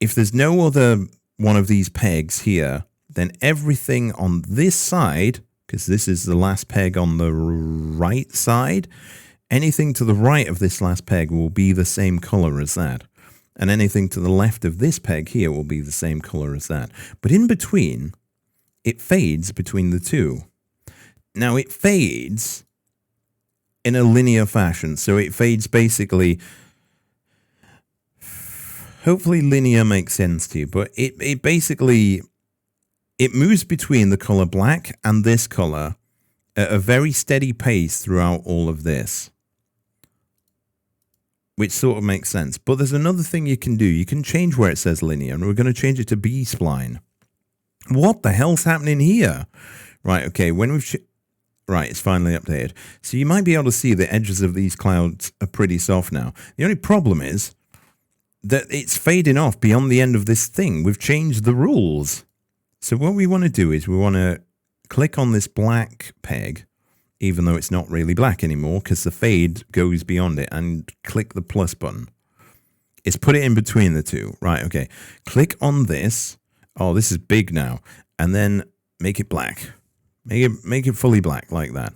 Speaker 1: if there's no other one of these pegs here, then everything on this side, because this is the last peg on the right side, anything to the right of this last peg will be the same color as that. And anything to the left of this peg here will be the same color as that. But in between, it fades between the two. Now it fades in a linear fashion. So it fades basically, hopefully linear makes sense to you, but it basically, it moves between the color black and this color at a very steady pace throughout all of this, which sort of makes sense. But there's another thing you can do. You can change where it says linear, and we're going to change it to B-spline. What the hell's happening here? Right, okay, when we've... Right, it's finally updated. So you might be able to see the edges of these clouds are pretty soft now. The only problem is that it's fading off beyond the end of this thing. We've changed the rules. So what we want to do is we want to click on this black peg, even though it's not really black anymore, because the fade goes beyond it, and click the plus button. It's put it in between the two. Right, okay. Click on this. Oh, this is big now. And then make it black. Make it fully black like that.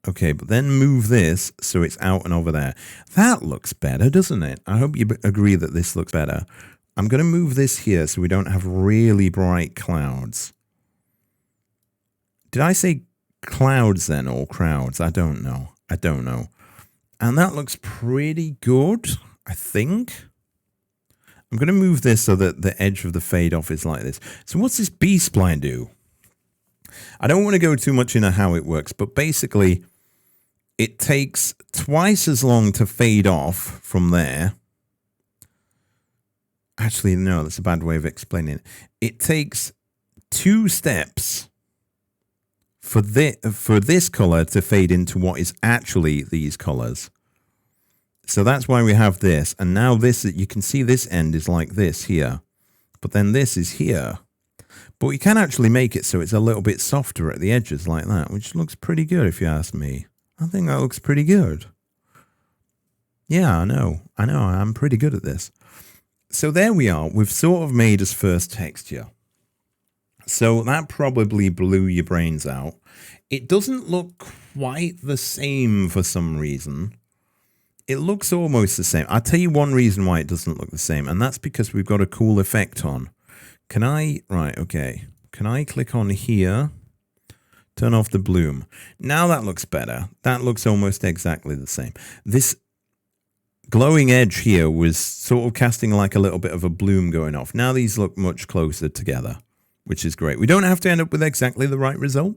Speaker 1: Okay, but then move this so it's out and over there. That looks better, doesn't it? I hope you agree that this looks better. I'm going to move this here so we don't have really bright clouds. Did I say clouds then, or crowds? I don't know. I don't know. And that looks pretty good, I think. I'm going to move this so that the edge of the fade off is like this. So what's this B-spline do? I don't want to go too much into how it works, but basically it takes twice as long to fade off from there. Actually, no, that's a bad way of explaining it. It takes 2 steps for this color to fade into what is actually these colors. So that's why we have this. And now this, you can see this end is like this here, but then this is here. But we can actually make it so it's a little bit softer at the edges like that, which looks pretty good if you ask me. I think that looks pretty good. Yeah, I know, I'm pretty good at this. So there we are. We've sort of made us first texture. So that probably blew your brains out. It doesn't look quite the same for some reason. it looks almost the same. I'll tell you one reason why it doesn't look the same, and that's because we've got a cool effect on. Can I, right, okay. Can I click on here, turn off the bloom? Now that looks better. That looks almost exactly the same. This glowing edge here was sort of casting like a little bit of a bloom going off. Now these look much closer together, which is great. We don't have to end up with exactly the right result,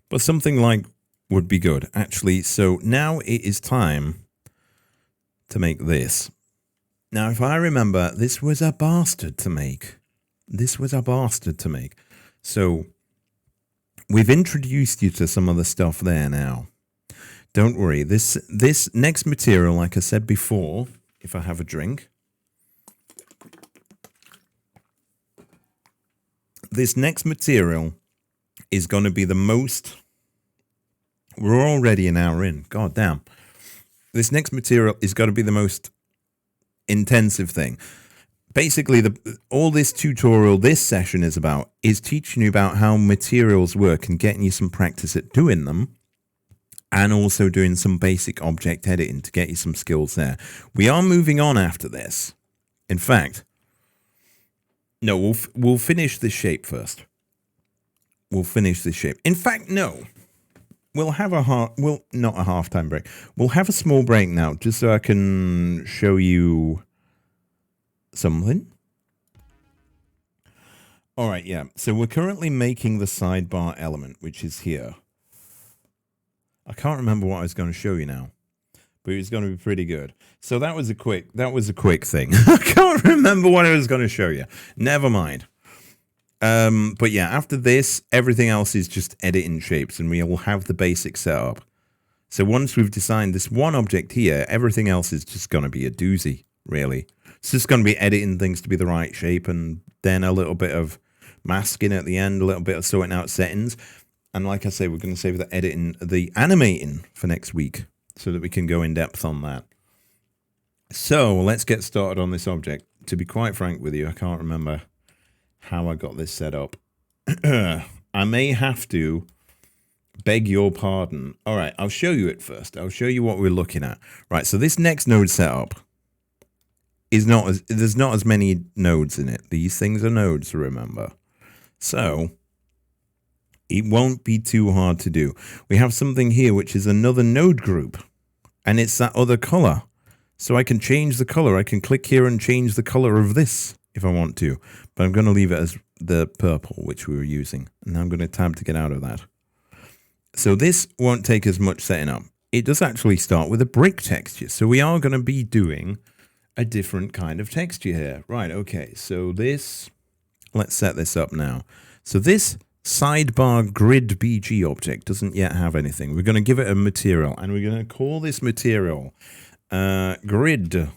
Speaker 1: but something like would be good, actually. So now it is time to make this. Now, if I remember, this was a bastard to make. This was a bastard to make. So we've introduced you to some of the stuff there now. Don't worry. This next material, like I said before, if I have a drink, this next material is going to be the most... We're already an hour in. God damn. This next material is going to be the most intensive thing. Basically, all this tutorial, this session is about, is teaching you about how materials work and getting you some practice at doing them, and also doing some basic object editing to get you some skills there. We are moving on after this. In fact, no, we'll finish this shape first. We'll finish this shape. In fact, no. We'll have not a halftime break. We'll have a small break now, just so I can show you something. All right, yeah. So we're currently making the sidebar element, which is here. I can't remember what I was going to show you now, but it's going to be pretty good. So that was a quick thing. I can't remember what I was going to show you. Never mind. But yeah, after this, everything else is just editing shapes, and we will have the basic setup. So once we've designed this one object here, everything else is just going to be a doozy, really. It's just going to be editing things to be the right shape, and then a little bit of masking at the end, a little bit of sorting out settings. And like I say, we're going to save the editing, the animating for next week, so that we can go in depth on that. So let's get started on this object. To be quite frank with you, I can't remember how I got this set up. I may have to beg your pardon. All right, I'll show you it first. I'll show you what we're looking at. Right, so this next node setup is there's not as many nodes in it. These things are nodes, remember. So it won't be too hard to do. We have something here which is another node group, and it's that other color. So I can change the color. I can click here and change the color of this if I want to, but I'm going to leave it as the purple, which we were using. And now I'm going to tab to get out of that. So this won't take as much setting up. It does actually start with a brick texture. So we are going to be doing a different kind of texture here. Right, okay, so this, let's set this up now. So this sidebar grid BG object doesn't yet have anything. We're going to give it a material, and we're going to call this material grid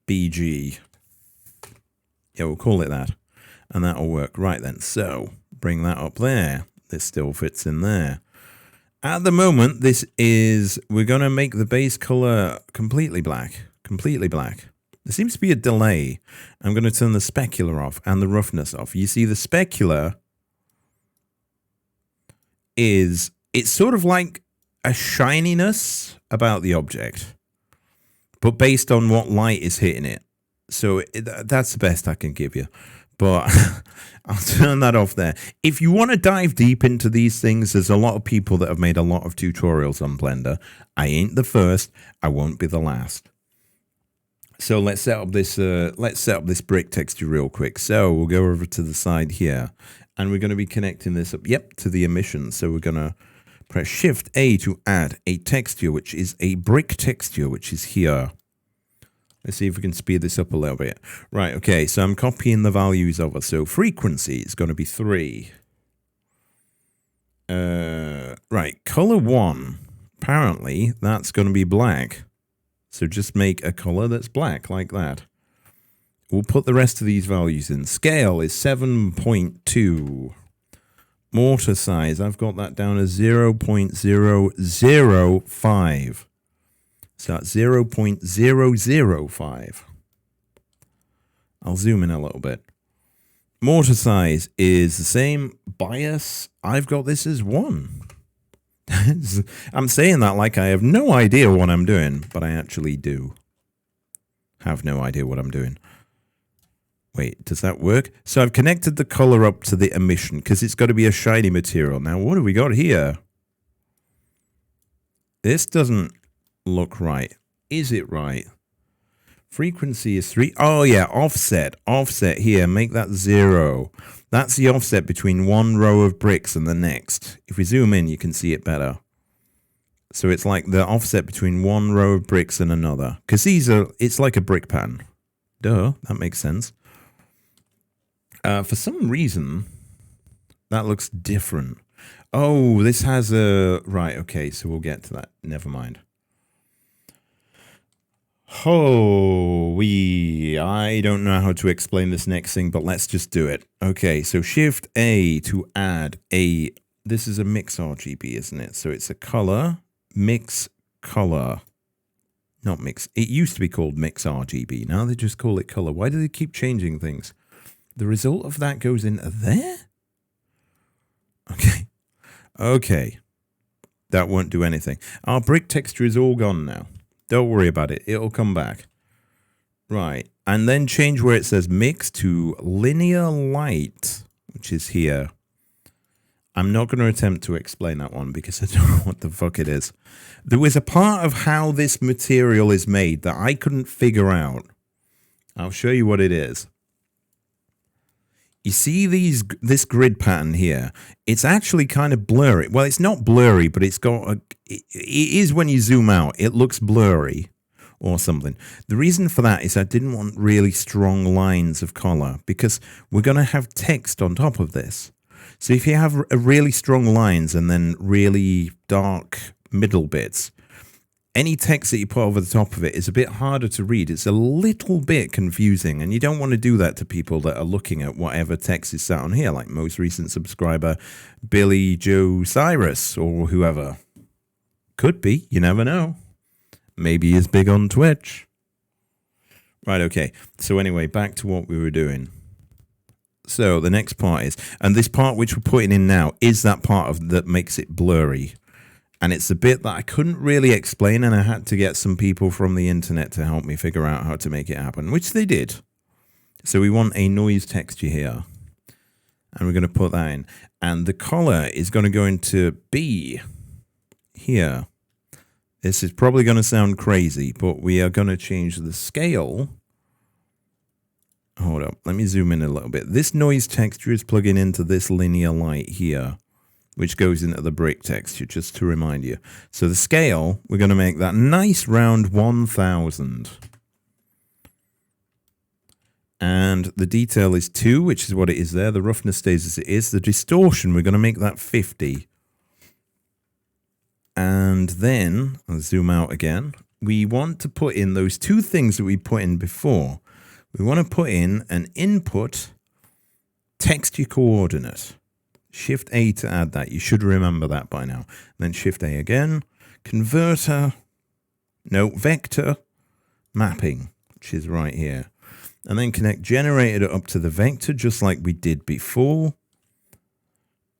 Speaker 1: BG. Yeah, we'll call it that, and that'll work. Right then, so bring that up there. This still fits in there. At the moment, we're going to make the base color completely black. Completely black. There seems to be a delay. I'm going to turn the specular off and the roughness off. You see, the specular it's sort of like a shininess about the object, but based on what light is hitting it. So that's the best I can give you. But I'll turn that off there. If you want to dive deep into these things, there's a lot of people that have made a lot of tutorials on Blender. I ain't the first. I won't be the last. So let's set up this brick texture real quick. So we'll go over to the side here, and we're going to be connecting this up, to the emission. So we're going to press Shift A to add a texture, which is a brick texture, which is here. Let's see if we can speed this up a little bit. Right, okay, so I'm copying the values over. So frequency is going to be 3. Right, color 1. Apparently, that's going to be black. So just make a color that's black, like that. We'll put the rest of these values in. Scale is 7.2. Mortar size, I've got that down as 0.005. So that's 0.005. I'll zoom in a little bit. Mortar size is the same. Bias, I've got this as 1. I'm saying that like I have no idea what I'm doing, but I actually do have no idea what I'm doing. Wait, does that work? So I've connected the color up to the emission because it's got to be a shiny material. Now, what do we got here? This doesn't look right. Is it right? Frequency is 3. Oh, yeah, offset. Offset here. Make that 0. That's the offset between one row of bricks and the next. If we zoom in, you can see it better. So it's like the offset between one row of bricks and another. Because it's like a brick pattern. Duh, that makes sense. For some reason, that looks different. Oh, this has a... Right, okay, so we'll get to that. Never mind. I don't know how to explain this next thing, but let's just do it. Okay, so Shift A to add a... This is a mix RGB, isn't it? So it's a color, mix color. Not mix. It used to be called mix RGB. Now they just call it color. Why do they keep changing things? The result of that goes in there? Okay. Okay. That won't do anything. Our brick texture is all gone now. Don't worry about it. It'll come back. Right. And then change where it says mix to linear light, which is here. I'm not going to attempt to explain that one because I don't know what the fuck it is. There was a part of how this material is made that I couldn't figure out. I'll show you what it is. You see this grid pattern here? It's actually kind of blurry. Well, it's not blurry, but it's got it is when you zoom out, it looks blurry or something. The reason for that is I didn't want really strong lines of color because we're going to have text on top of this. So if you have really strong lines and then really dark middle bits, any text that you put over the top of it is a bit harder to read. It's a little bit confusing, and you don't want to do that to people that are looking at whatever text is sat on here, like most recent subscriber Billy Joe Cyrus or whoever. Could be, you never know. Maybe he's big on Twitch. Right, okay. So anyway, back to what we were doing. So the next part is, and this part which we're putting in now is that part of that makes it blurry. And it's a bit that I couldn't really explain, and I had to get some people from the internet to help me figure out how to make it happen, which they did. So we want a noise texture here, and we're going to put that in. And the color is going to go into B here. This is probably going to sound crazy, but we are going to change the scale. Hold up, let me zoom in a little bit. This noise texture is plugging into this linear light here, which goes into the brick texture, just to remind you. So the scale, we're going to make that nice round 1000. And the detail is 2, which is what it is there. The roughness stays as it is. The distortion, we're going to make that 50. And then, I'll zoom out again. We want to put in those two things that we put in before. We want to put in an input texture coordinate. Shift A to add that. You should remember that by now. Then Shift A again. Converter. No, vector mapping, which is right here. And then connect generator up to the vector, just like we did before.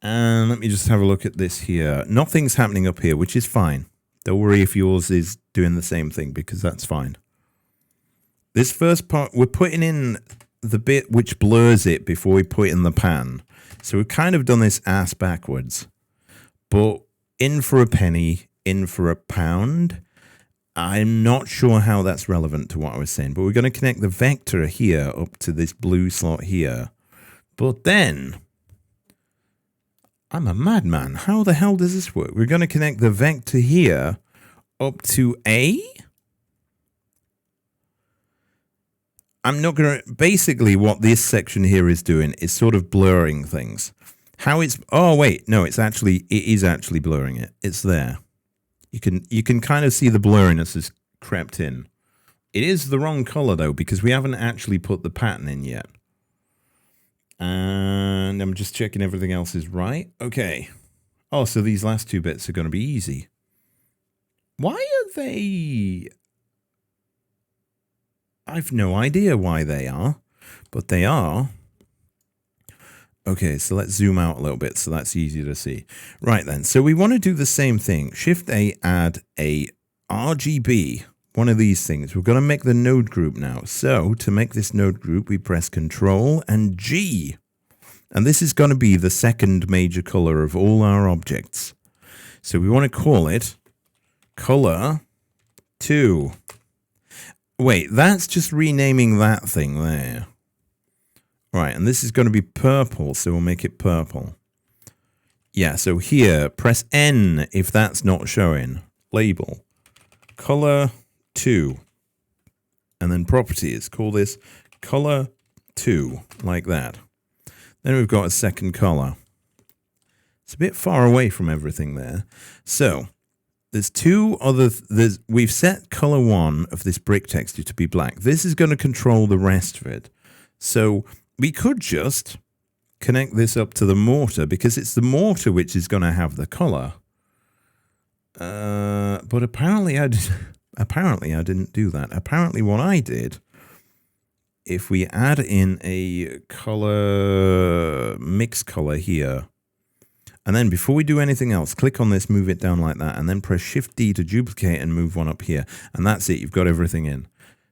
Speaker 1: And let me just have a look at this here. Nothing's happening up here, which is fine. Don't worry if yours is doing the same thing, because that's fine. This first part, we're putting in the bit which blurs it before we put in the pan. So we've kind of done this ass backwards, but in for a penny, in for a pound. I'm not sure how that's relevant to what I was saying, but we're going to connect the vector here up to this blue slot here. But then, I'm a madman. How the hell does this work? We're going to connect the vector here up to A. I'm not going to, basically what this section here is doing is sort of blurring things. How it's, oh wait, no, it is actually blurring it. It's there. You can kind of see the blurriness has crept in. It is the wrong color though, because we haven't actually put the pattern in yet. And I'm just checking everything else is right. Okay. Oh, so these last two bits are going to be easy. Why are they... I've no idea why they are, but they are. Okay, so let's zoom out a little bit so that's easier to see. Right then, so we want to do the same thing. Shift A, add a RGB, one of these things. We're going to make the node group now. So to make this node group, we press Control and G. And this is going to be the second major color of all our objects. So we want to call it color 2. Wait, that's just renaming that thing there. Right, and this is going to be purple, so we'll make it purple. Yeah, so here, press N if that's not showing. Label, color 2. And then properties, call this color 2, like that. Then we've got a second color. It's a bit far away from everything there. So, there's two other, we've set color 1 of this brick texture to be black. This is going to control the rest of it. So, we could just connect this up to the mortar because it's the mortar which is going to have the color. But apparently I didn't do that. Apparently what I did, if we add in a color, mix color here, and then before we do anything else, click on this, move it down like that, and then press Shift D to duplicate and move one up here. And that's it. You've got everything in.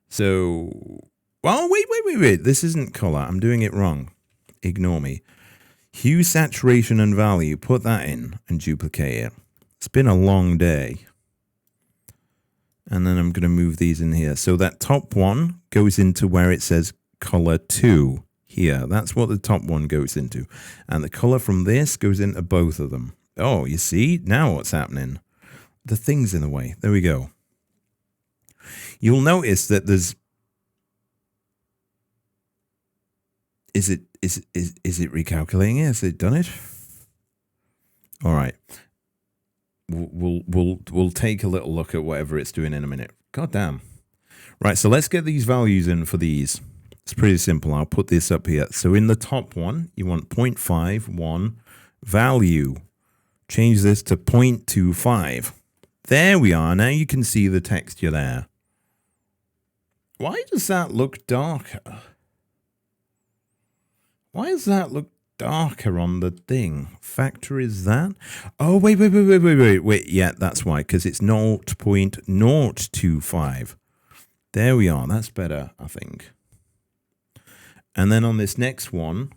Speaker 1: So... oh, wait. This isn't color. I'm doing it wrong. Ignore me. Hue, saturation, and value. Put that in and duplicate it. It's been a long day. And then I'm going to move these in here. So that top one goes into where it says color 2 here. That's what the top one goes into. And the color from this goes into both of them. Oh, you see? Now what's happening? The thing's in the way. There we go. You'll notice that there's... Is it recalculating it? Has it done it? All right. We'll take a little look at whatever it's doing in a minute. God damn. Right, so let's get these values in for these. It's pretty simple. I'll put this up here. So in the top one, you want 0.51 value. Change this to 0.25. There we are. Now you can see the texture there. Why does that look darker? Why does that look darker on the thing? Factor is that? Oh, wait. Yeah, that's why, because it's 0.025. There we are. That's better, I think. And then on this next one,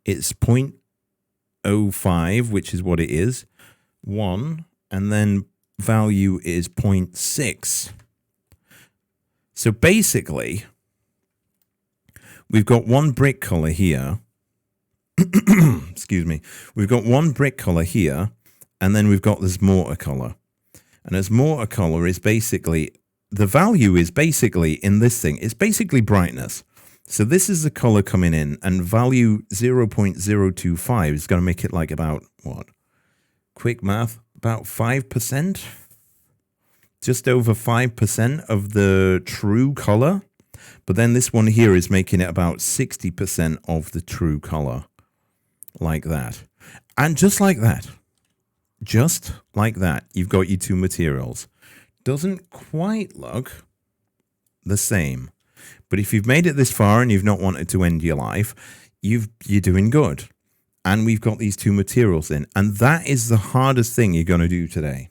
Speaker 1: it's 0.05, which is what it is. 1, and then value is 0.6. So basically, we've got one brick color here. Excuse me. We've got one brick color here, and then we've got this mortar color. And this mortar color is basically, the value is basically in this thing, it's basically brightness. So this is the color coming in, and value 0.025 is going to make it like about, what? Quick math, about 5%? Just over 5% of the true color. But then this one here is making it about 60% of the true color. Like that. And just like that, you've got your two materials. Doesn't quite look the same. But if you've made it this far and you've not wanted to end your life, you're doing good. And we've got these two materials in. And that is the hardest thing you're going to do today.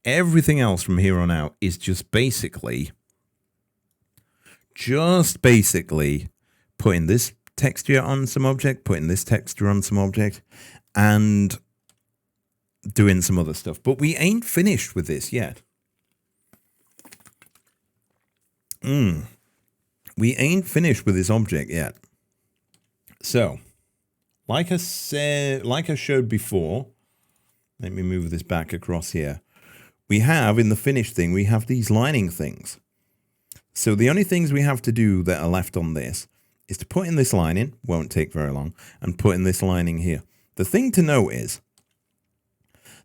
Speaker 1: Everything else from here on out is just basically putting this texture on some object, putting this texture on some object, and doing some other stuff. But we ain't finished with this yet. We ain't finished with this object yet. So, like I showed before, let me move this back across here. We have, in the finished thing, we have these lining things. So the only things we have to do that are left on this is to put in this lining, won't take very long, and put in this lining here. The thing to note is,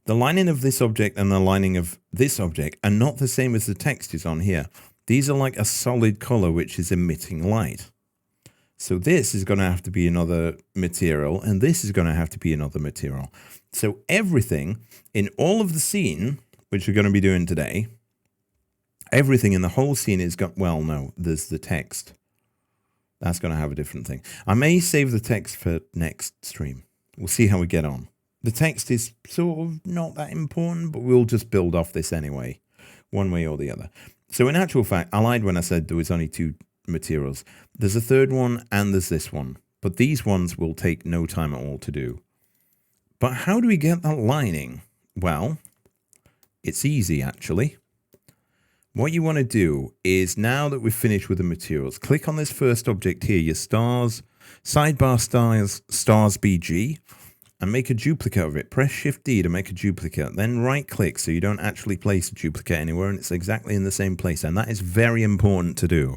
Speaker 1: the lining of this object and the lining of this object are not the same as the textures on here. These are like a solid color which is emitting light. So this is going to have to be another material, and this is going to have to be another material. So everything in all of the scene, which we're going to be doing today, everything in the whole scene is got, well, no, there's the text. That's going to have a different thing. I may save the text for next stream. We'll see how we get on. The text is sort of not that important, but we'll just build off this anyway, one way or the other. So in actual fact, I lied when I said there was only 2 materials. There's a third one and there's this one, but these ones will take no time at all to do. But how do we get that lining? Well, it's easy actually. What you want to do is, now that we've finished with the materials, click on this first object here, your stars, sidebar stars BG, and make a duplicate of it. Press Shift D to make a duplicate, then right click so you don't actually place a duplicate anywhere and it's exactly in the same place. And that is very important to do.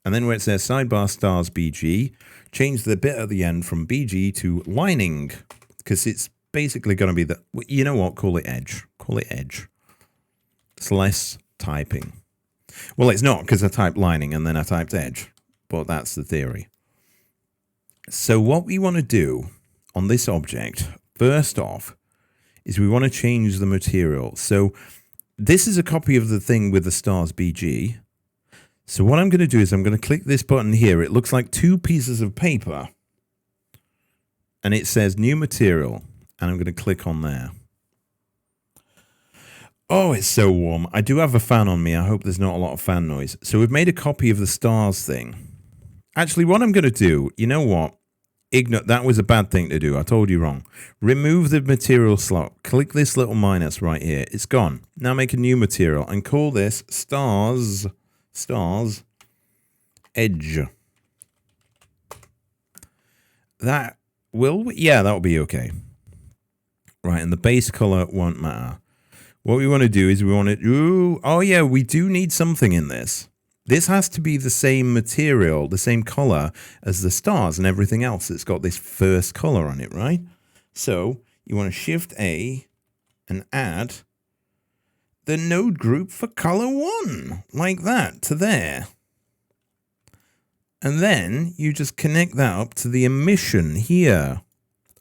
Speaker 1: And then where it says sidebar stars BG, change the bit at the end from BG to lining, because it's basically going to be the, you know what, call it edge. Call it edge. It's less typing. Well, it's not, because I typed lining and then I typed edge, but that's the theory. So what we want to do on this object, first off, is we want to change the material. So this is a copy of the thing with the stars BG. So what I'm going to do is I'm going to click this button here. It looks like 2 pieces of paper and it says new material, and I'm going to click on there. Oh, it's so warm. I do have a fan on me. I hope there's not a lot of fan noise. So we've made a copy of the stars thing. Actually, what I'm going to do, you know what? That was a bad thing to do. I told you wrong. Remove the material slot. Click this little minus right here. It's gone. Now make a new material and call this stars edge. That will, yeah, that'll be okay. Right, and the base color won't matter. What we want to do is we want to, oh yeah, we do need something in this. This has to be the same material, the same color as the stars and everything else that's got this first color on it, right? So you want to Shift A and add the node group for color 1, like that, to there. And then you just connect that up to the emission here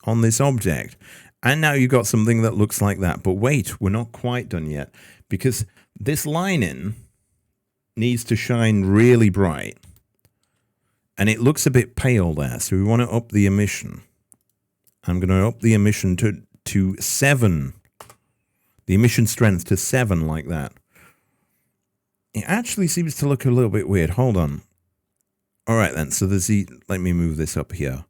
Speaker 1: on this object. And now you've got something that looks like that. But wait, we're not quite done yet, because this lining needs to shine really bright. And it looks a bit pale there, so we want to up the emission. I'm going to up the emission to 7. The emission strength to 7, like that. It actually seems to look a little bit weird. Hold on. All right then, so there's the, let me move this up here.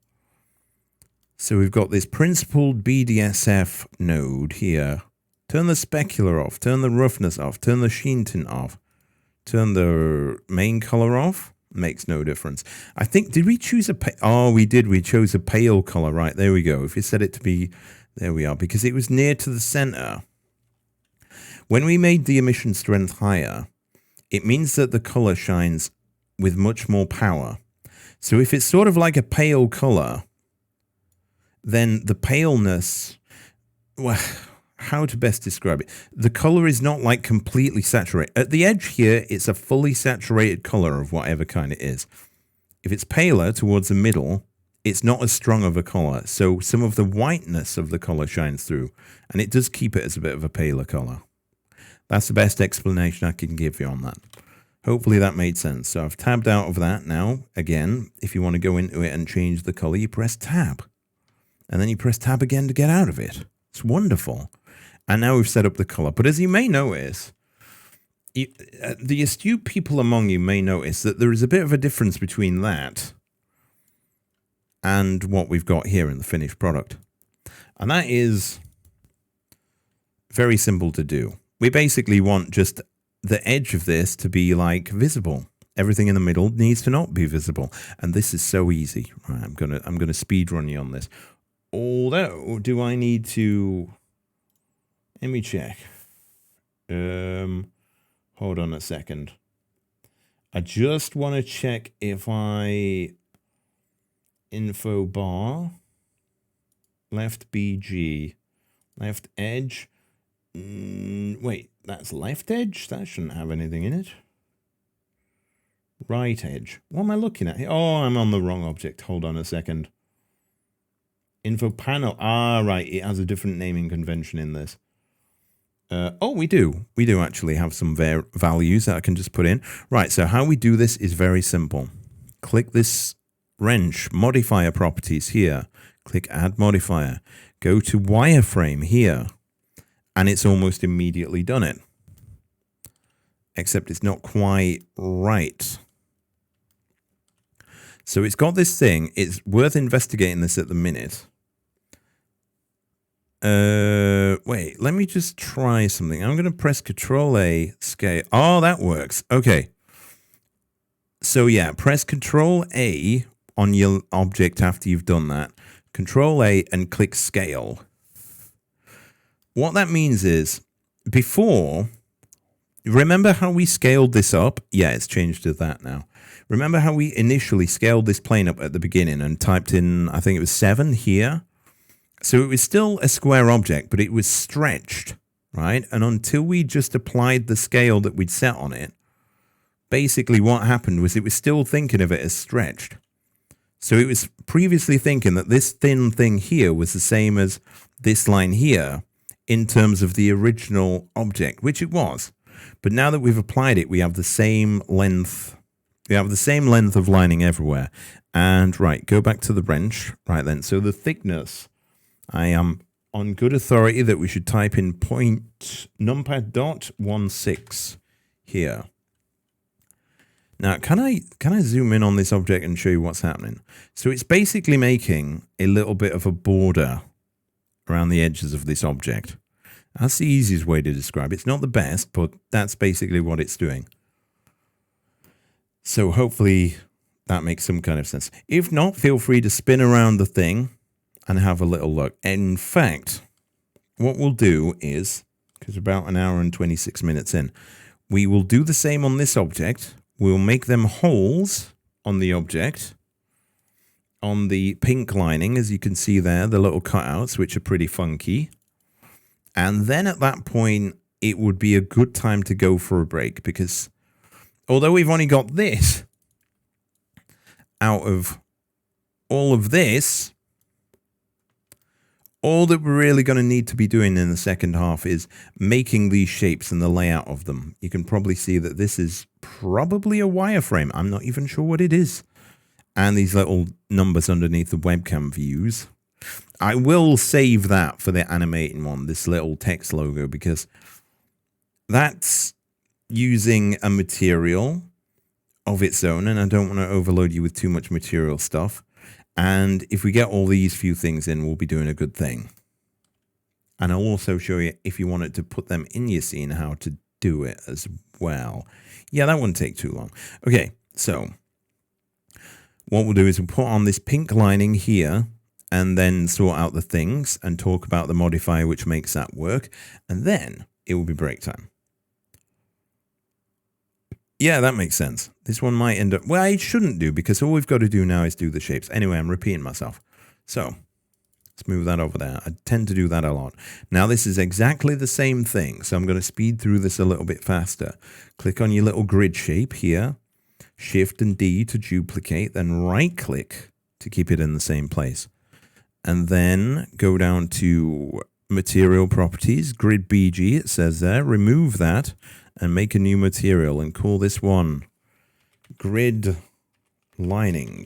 Speaker 1: So we've got this principled BDSF node here. Turn the specular off, turn the roughness off, turn the sheen tint off, turn the main color off. Makes no difference. I think, did we choose a, oh, we did. We chose a pale color, right? There we go. If you set it to be, there we are, because it was near to the center. When we made the emission strength higher, it means that the color shines with much more power. So if it's sort of like a pale color, then the paleness, well, how to best describe it? The color is not like completely saturated. At the edge here, it's a fully saturated color of whatever kind it is. If it's paler towards the middle, it's not as strong of a color. So some of the whiteness of the color shines through, and it does keep it as a bit of a paler color. That's the best explanation I can give you on that. Hopefully that made sense. So I've tabbed out of that now. Again, if you want to go into it and change the color, you press tab. And then you press tab again to get out of it. It's wonderful. And now we've set up the color. But as you may notice, the astute people among you may notice that there is a bit of a difference between that and what we've got here in the finished product. And that is very simple to do. We basically want just the edge of this to be like visible. Everything in the middle needs to not be visible. And this is so easy. Right, I'm gonna speed run you on this. Although, do I need to, let me check. Hold on a second. I just want to check if info bar, left BG, left edge. Wait, that's left edge? That shouldn't have anything in it. Right edge. What am I looking at here? Oh, I'm on the wrong object. Hold on a second. Info panel. Ah, right. It has a different naming convention in this. Oh, we do. We do actually have some values that I can just put in. Right, so how we do this is very simple. click this wrench, modifier properties here, click add modifier, go to wireframe here, and it's almost immediately done it. Except it's not quite right. So it's got this thing. It's worth investigating this at the minute. Wait, let me just try something. I'm going to press Control A, scale. Oh, that works. Okay. So yeah, press Control A on your object after you've done that. Control A and click scale. What that means is, before, remember how we scaled this up? Yeah, it's changed to that now. Remember how we initially scaled this plane up at the beginning and typed in, I think it was 7 here? So it was still a square object, but it was stretched, right? And until we just applied the scale that we'd set on it, basically what happened was it was still thinking of it as stretched. So it was previously thinking that this thin thing here was the same as this line here in terms of the original object, which it was. But now that we've applied it, we have the same length. We have the same length of lining everywhere. And right, go back to the wrench. Right then, so the thickness, I am on good authority that we should type in numpad.16 here. Now, can I zoom in on this object and show you what's happening? So it's basically making a little bit of a border around the edges of this object. That's the easiest way to describe it. It's not the best, but that's basically what it's doing. So hopefully that makes some kind of sense. If not, feel free to spin around the thing and have a little look. In fact, what we'll do is, because we're about an hour and 26 minutes in, we will do the same on this object. We'll make them holes on the object, on the pink lining, as you can see there, the little cutouts, which are pretty funky. And then at that point, it would be a good time to go for a break, because although we've only got this out of all of this, all that we're really going to need to be doing in the second half is making these shapes and the layout of them. You can probably see that this is probably a wireframe. I'm not even sure what it is. And these little numbers underneath the webcam views. I will save that for the animating one, this little text logo, because that's using a material of its own, and I don't want to overload you with too much material stuff. And if we get all these few things in, we'll be doing a good thing. And I'll also show you, if you wanted to put them in your scene, how to do it as well. Yeah, that wouldn't take too long. Okay, so what we'll do is we'll put on this pink lining here and then sort out the things and talk about the modifier which makes that work. And then it will be break time. Yeah, that makes sense. This one might end up... Well, it shouldn't do, because all we've got to do now is do the shapes. Anyway, I'm repeating myself. So, let's move that over there. I tend to do that a lot. Now, this is exactly the same thing, so I'm going to speed through this a little bit faster. Click on your little grid shape here. Shift and D to duplicate, then right-click to keep it in the same place. And then go down to Material Properties, Grid BG, it says there. Remove that. And make a new material and call this one Grid Lining.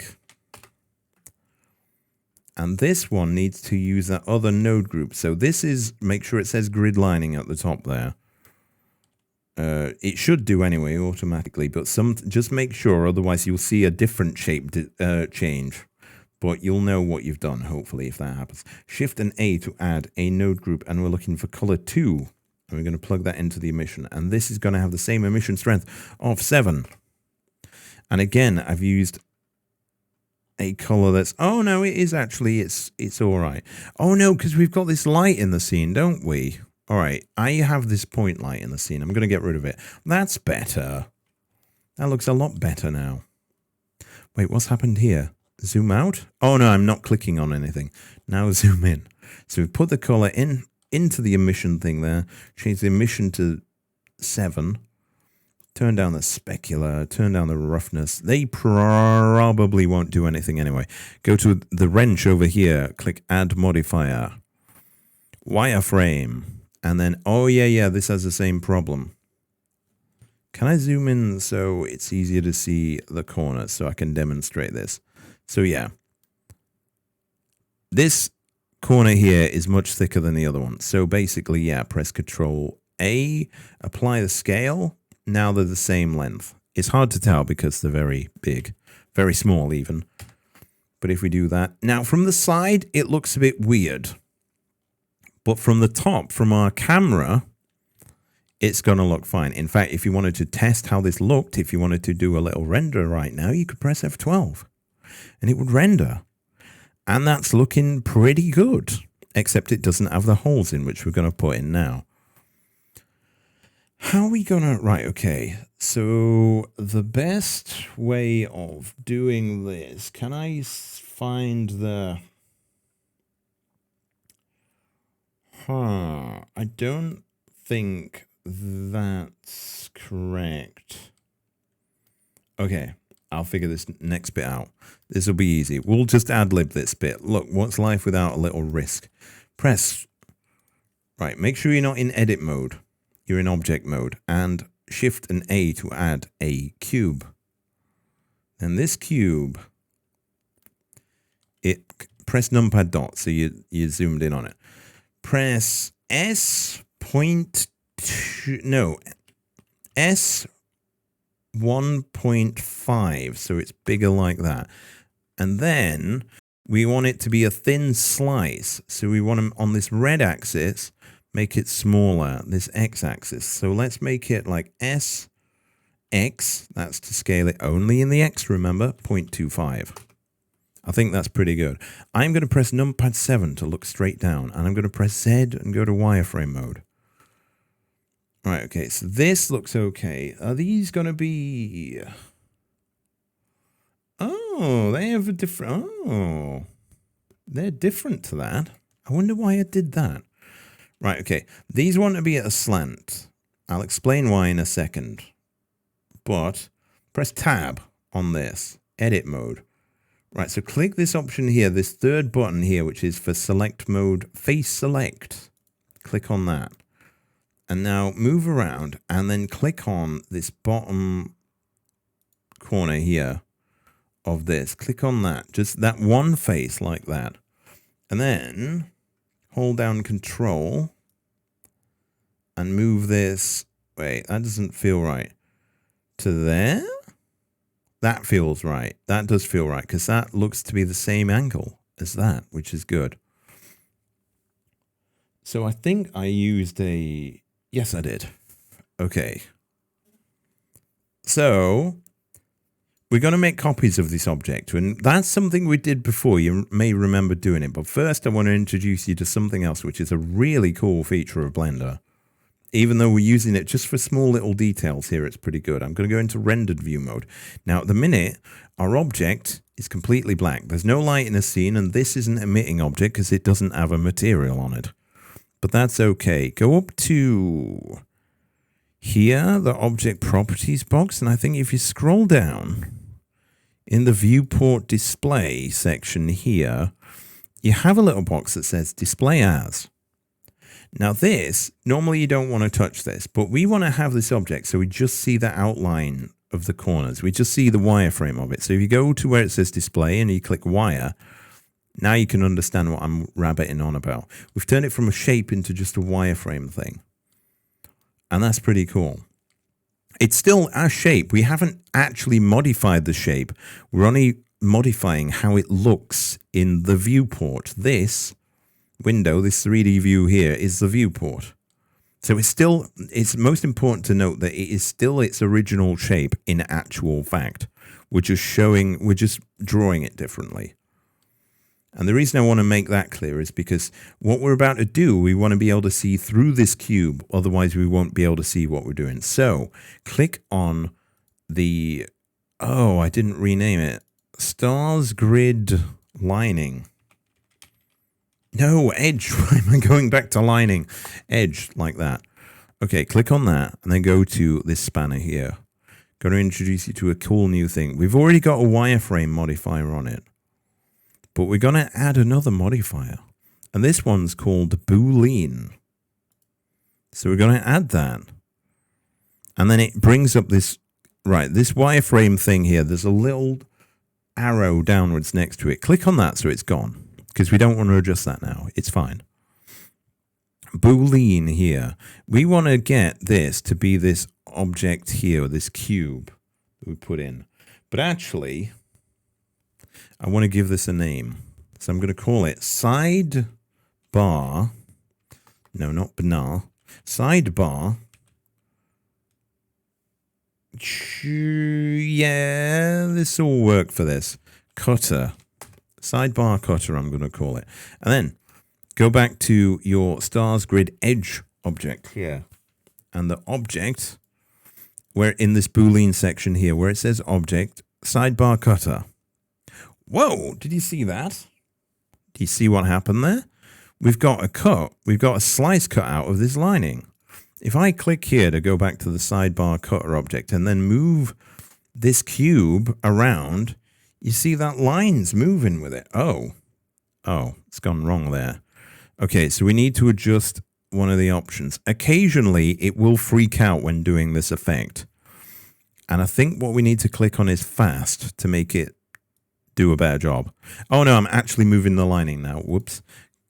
Speaker 1: And this one needs to use that other node group. So this is, make sure it says Grid Lining at the top there. It should do anyway automatically, but just make sure, otherwise you'll see a different shape change. But you'll know what you've done, hopefully, if that happens. Shift and A to add a node group, and we're looking for color 2. And we're going to plug that into the emission. And this is going to have the same emission strength of 7. And again, I've used a color that's... Oh, no, it is actually... It's all right. Oh, no, because we've got this light in the scene, don't we? All right, I have this point light in the scene. I'm going to get rid of it. That's better. That looks a lot better now. Wait, what's happened here? Zoom out? Oh, no, I'm not clicking on anything. Now zoom in. So we've put the color into the emission thing there, change the emission to 7, turn down the specular, turn down the roughness. They probably won't do anything anyway. Go to the wrench over here, click add modifier, wireframe, and then, oh yeah, this has the same problem. Can I zoom in so it's easier to see the corners so I can demonstrate this? So yeah, this corner here is much thicker than the other one. So basically, yeah, press Control A, apply the scale. Now they're the same length. It's hard to tell because they're very big, very small even. But if we do that, now from the side, it looks a bit weird. But from the top, from our camera, it's going to look fine. In fact, if you wanted to test how this looked, if you wanted to do a little render right now, you could press F12 and it would render. And that's looking pretty good, except it doesn't have the holes in, which we're going to put in now. How are we going to... Right, okay. So the best way of doing this, can I find the... I don't think that's correct. Okay, I'll figure this next bit out. This will be easy. We'll just ad-lib this bit. Look, what's life without a little risk? Press... Right, make sure you're not in edit mode. You're in object mode. And Shift and A to add a cube. And this cube... Press numpad dot, so you zoomed in on it. Press S 1.5, so it's bigger like that. And then we want it to be a thin slice. So we want them on this red axis, make it smaller, this x-axis. So let's make it like SX, that's to scale it only in the X, remember, 0.25. I think that's pretty good. I'm going to press numpad 7 to look straight down, and I'm going to press Z and go to wireframe mode. Right, okay, so this looks okay. Are these going to be... Oh, they have a different... Oh, they're different to that. I wonder why I did that. Right, okay, these want to be at a slant. I'll explain why in a second. But press tab on this, edit mode. Right, so click this option here, this third button here, which is for select mode, face select. Click on that. And now move around and then click on this bottom corner here of this. Click on that, just that one face like that. And then hold down Control and move this, wait, that doesn't feel right, to there. That feels right. That does feel right because that looks to be the same angle as that, which is good. So I think I used a... Yes, I did. Okay. So we're going to make copies of this object. And that's something we did before. You may remember doing it. But first, I want to introduce you to something else, which is a really cool feature of Blender. Even though we're using it just for small little details here, it's pretty good. I'm going to go into rendered view mode. Now, at the minute, our object is completely black. There's no light in the scene, and this is an emitting object because it doesn't have a material on it. But that's okay. Go up to here, the object properties box, and I think if you scroll down in the viewport display section here, you have a little box that says display as. Now this, normally you don't want to touch this, but we want to have this object so we just see the outline of the corners. We just see the wireframe of it. So if you go to where it says display and you click wire, now you can understand what I'm rabbiting on about. We've turned it from a shape into just a wireframe thing. And that's pretty cool. It's still our shape. We haven't actually modified the shape. We're only modifying how it looks in the viewport. This window, this 3D view here, is the viewport. So it's most important to note that it is still its original shape in actual fact. We're just drawing it differently. And the reason I want to make that clear is because what we're about to do, we want to be able to see through this cube, otherwise we won't be able to see what we're doing. So click on the, oh, I didn't rename it, Stars Grid Lining. No, edge. Why am I going back to lining? Edge, like that. Okay, click on that, and then go to this spanner here. Going to introduce you to a cool new thing. We've already got a wireframe modifier on it, but we're going to add another modifier, and this one's called Boolean. So we're going to add that. And then it brings up this, right, this wireframe thing here. There's a little arrow downwards next to it. Click on that so it's gone, because we don't want to adjust that now. It's fine. Boolean here. We want to get this to be this object here, this cube that we put in. But actually, I want to give this a name. So I'm going to call it sidebar. No, not banar. Sidebar. Yeah, this will work for this. Cutter. Sidebar cutter, I'm going to call it. And then go back to your stars grid edge object here. And the object, where in this Boolean section here, where it says object, sidebar cutter. Whoa, did you see that? Do you see what happened there? We've got a cut. We've got a slice cut out of this lining. If I click here to go back to the sidebar cutter object and then move this cube around, you see that line's moving with it. Oh, it's gone wrong there. Okay, so we need to adjust one of the options. Occasionally, it will freak out when doing this effect. And I think what we need to click on is fast to make it do a better job. Oh no, I'm actually moving the lining now. Whoops.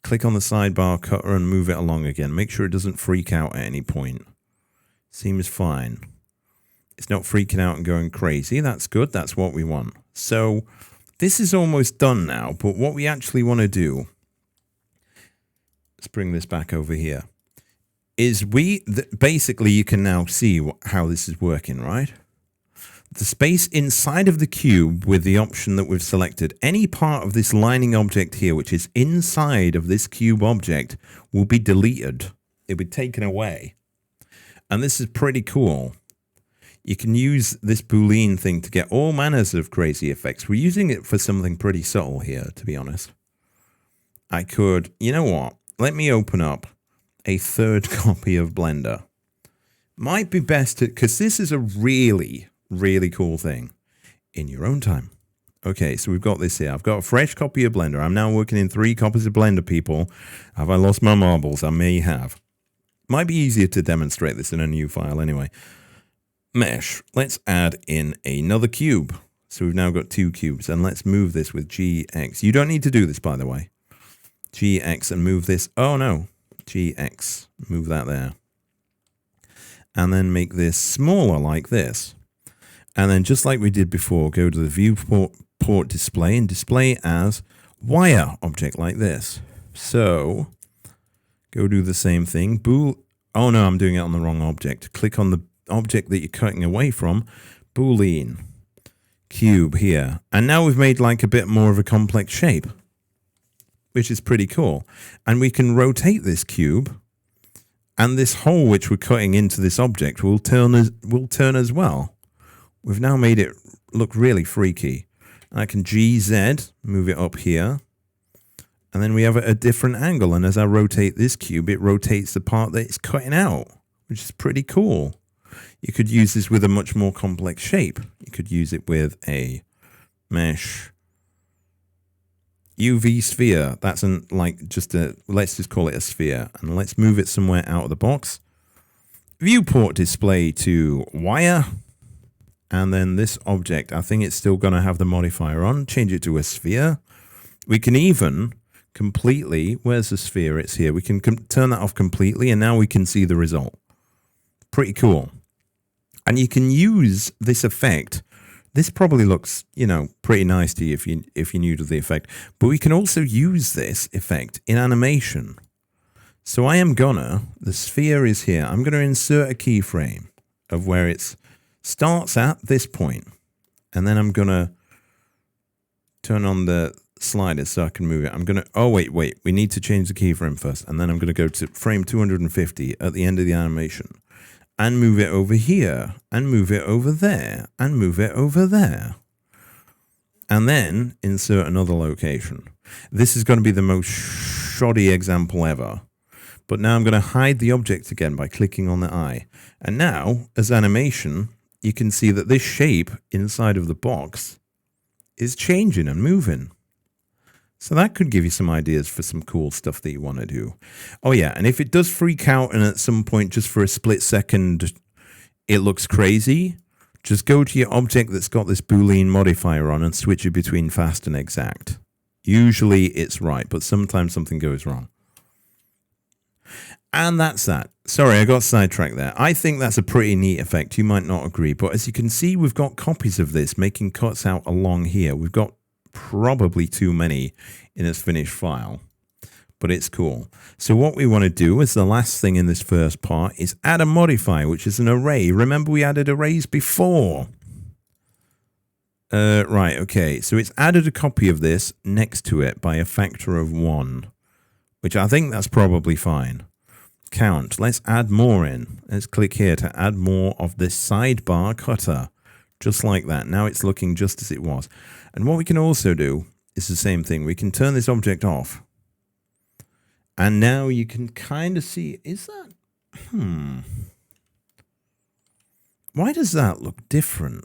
Speaker 1: Click on the sidebar cutter and move it along again. Make sure it doesn't freak out at any point. Seems fine. It's not freaking out and going crazy. That's good. That's what we want. So this is almost done now, but what we actually want to do, let's bring this back over here, is basically you can now see how this is working, right? The space inside of the cube with the option that we've selected, any part of this lining object here, which is inside of this cube object, will be deleted. It'll be taken away. And this is pretty cool. You can use this Boolean thing to get all manners of crazy effects. We're using it for something pretty subtle here, to be honest. I could, you know what? Let me open up a third copy of Blender. Might be best to, because this is a really cool thing in your own time. Okay, so we've got this here. I've got a fresh copy of Blender. I'm now working in 3 copies of Blender, people. Have I lost my marbles? I may have. Might be easier to demonstrate this in a new file anyway. Mesh. Let's add in another cube. So we've now got 2 cubes, and let's move this with GX. You don't need to do this, by the way. GX and move this. Oh no, GX. Move that there. And then make this smaller like this. And then just like we did before, go to the viewport display and display as wire object like this. So go do the same thing. Oh no, I'm doing it on the wrong object. Click on the object that you're cutting away from. Boolean cube here. And now we've made like a bit more of a complex shape, which is pretty cool. And we can rotate this cube, and this hole which we're cutting into this object will turn as well. We've now made it look really freaky. I can GZ, move it up here, and then we have a different angle. And as I rotate this cube, it rotates the part that it's cutting out, which is pretty cool. You could use this with a much more complex shape. You could use it with a mesh UV sphere. That's let's just call it a sphere, and let's move it somewhere out of the box. Viewport display to wire. And then this object, I think it's still going to have the modifier on. Change it to a sphere. We can even completely, where's the sphere? It's here. We can turn that off completely, and now we can see the result. Pretty cool. And you can use this effect. This probably looks, pretty nice to you if you're new to the effect. But we can also use this effect in animation. So the sphere is here. I'm going to insert a keyframe of where it's starts at this point, and then I'm gonna turn on the slider so I can move it. I'm gonna, oh wait, we need to change the keyframe first, and then I'm gonna go to frame 250 at the end of the animation, and move it over here, and move it over there, and move it over there, and then insert another location. This is going to be the most shoddy example ever. But now I'm going to hide the object again by clicking on the eye. And now, as animation, you can see that this shape inside of the box is changing and moving. So that could give you some ideas for some cool stuff that you want to do. Oh yeah, and if it does freak out and at some point just for a split second it looks crazy, just go to your object that's got this Boolean modifier on and switch it between fast and exact. Usually it's right, but sometimes something goes wrong. And that's that. Sorry, I got sidetracked there. I think that's a pretty neat effect. You might not agree, but as you can see, we've got copies of this making cuts out along here. We've got probably too many in its finished file, but it's cool. So what we want to do as the last thing in this first part is add a modifier, which is an array. Remember we added arrays before. Right, okay. So it's added a copy of this next to it by a factor of 1, which I think that's probably fine. Count. Let's add more in. Let's click here to add more of this sidebar cutter. Just like that. Now it's looking just as it was. And what we can also do is the same thing. We can turn this object off. And now you can kind of see, is that, why does that look different?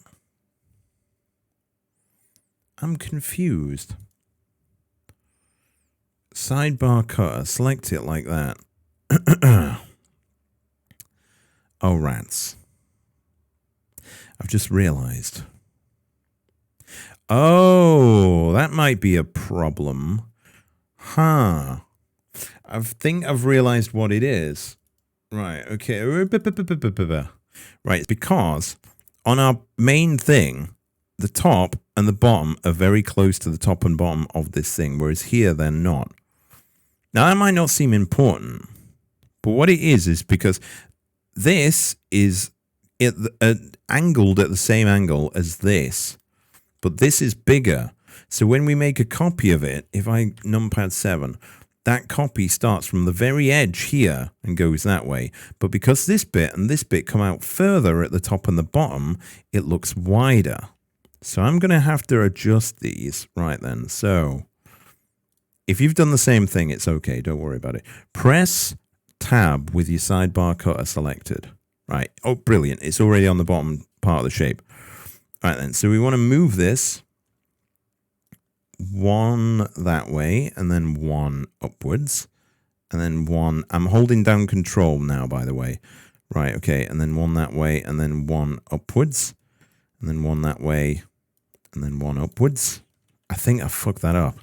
Speaker 1: I'm confused. Sidebar cutter, select it like that. Oh, rats. I've just realized. Oh, that might be a problem. Huh. I think I've realized what it is. Right, okay. Right, it's because on our main thing, the top and the bottom are very close to the top and bottom of this thing, whereas here they're not. Now, that might not seem important, but what it is because this is angled at the same angle as this, but this is bigger. So when we make a copy of it, if I numpad 7, that copy starts from the very edge here and goes that way. But because this bit and this bit come out further at the top and the bottom, it looks wider. So I'm going to have to adjust these. Right then. So if you've done the same thing, it's okay. Don't worry about it. Press Tab with your sidebar cutter selected. Right. Oh, brilliant. It's already on the bottom part of the shape. Right then. So we want to move this 1 that way and then 1 upwards and then 1. I'm holding down control now, by the way. Right. Okay. And then 1 that way and then 1 upwards and then 1 that way and then 1 upwards. I think I fucked that up.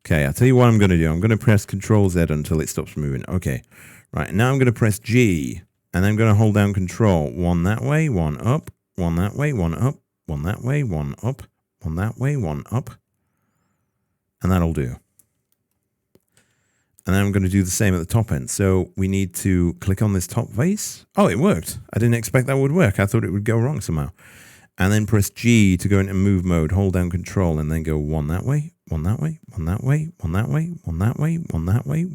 Speaker 1: Okay. I'll tell you what I'm going to do. I'm going to press Control Z until it stops moving. Okay. Right. Now I'm going to press G and then I'm going to hold down Control. 1 that way, 1 up, 1 that way, 1 up, 1 that way, 1 up, 1 that way, 1 up. And that'll do. And then I'm going to do the same at the top end. So we need to click on this top face. Oh, it worked. I didn't expect that would work. I thought it would go wrong somehow. And then press G to go into move mode. Hold down Control and then go 1 that way, 1 that way, 1 that way, 1 that way, 1 that way, 1 that way.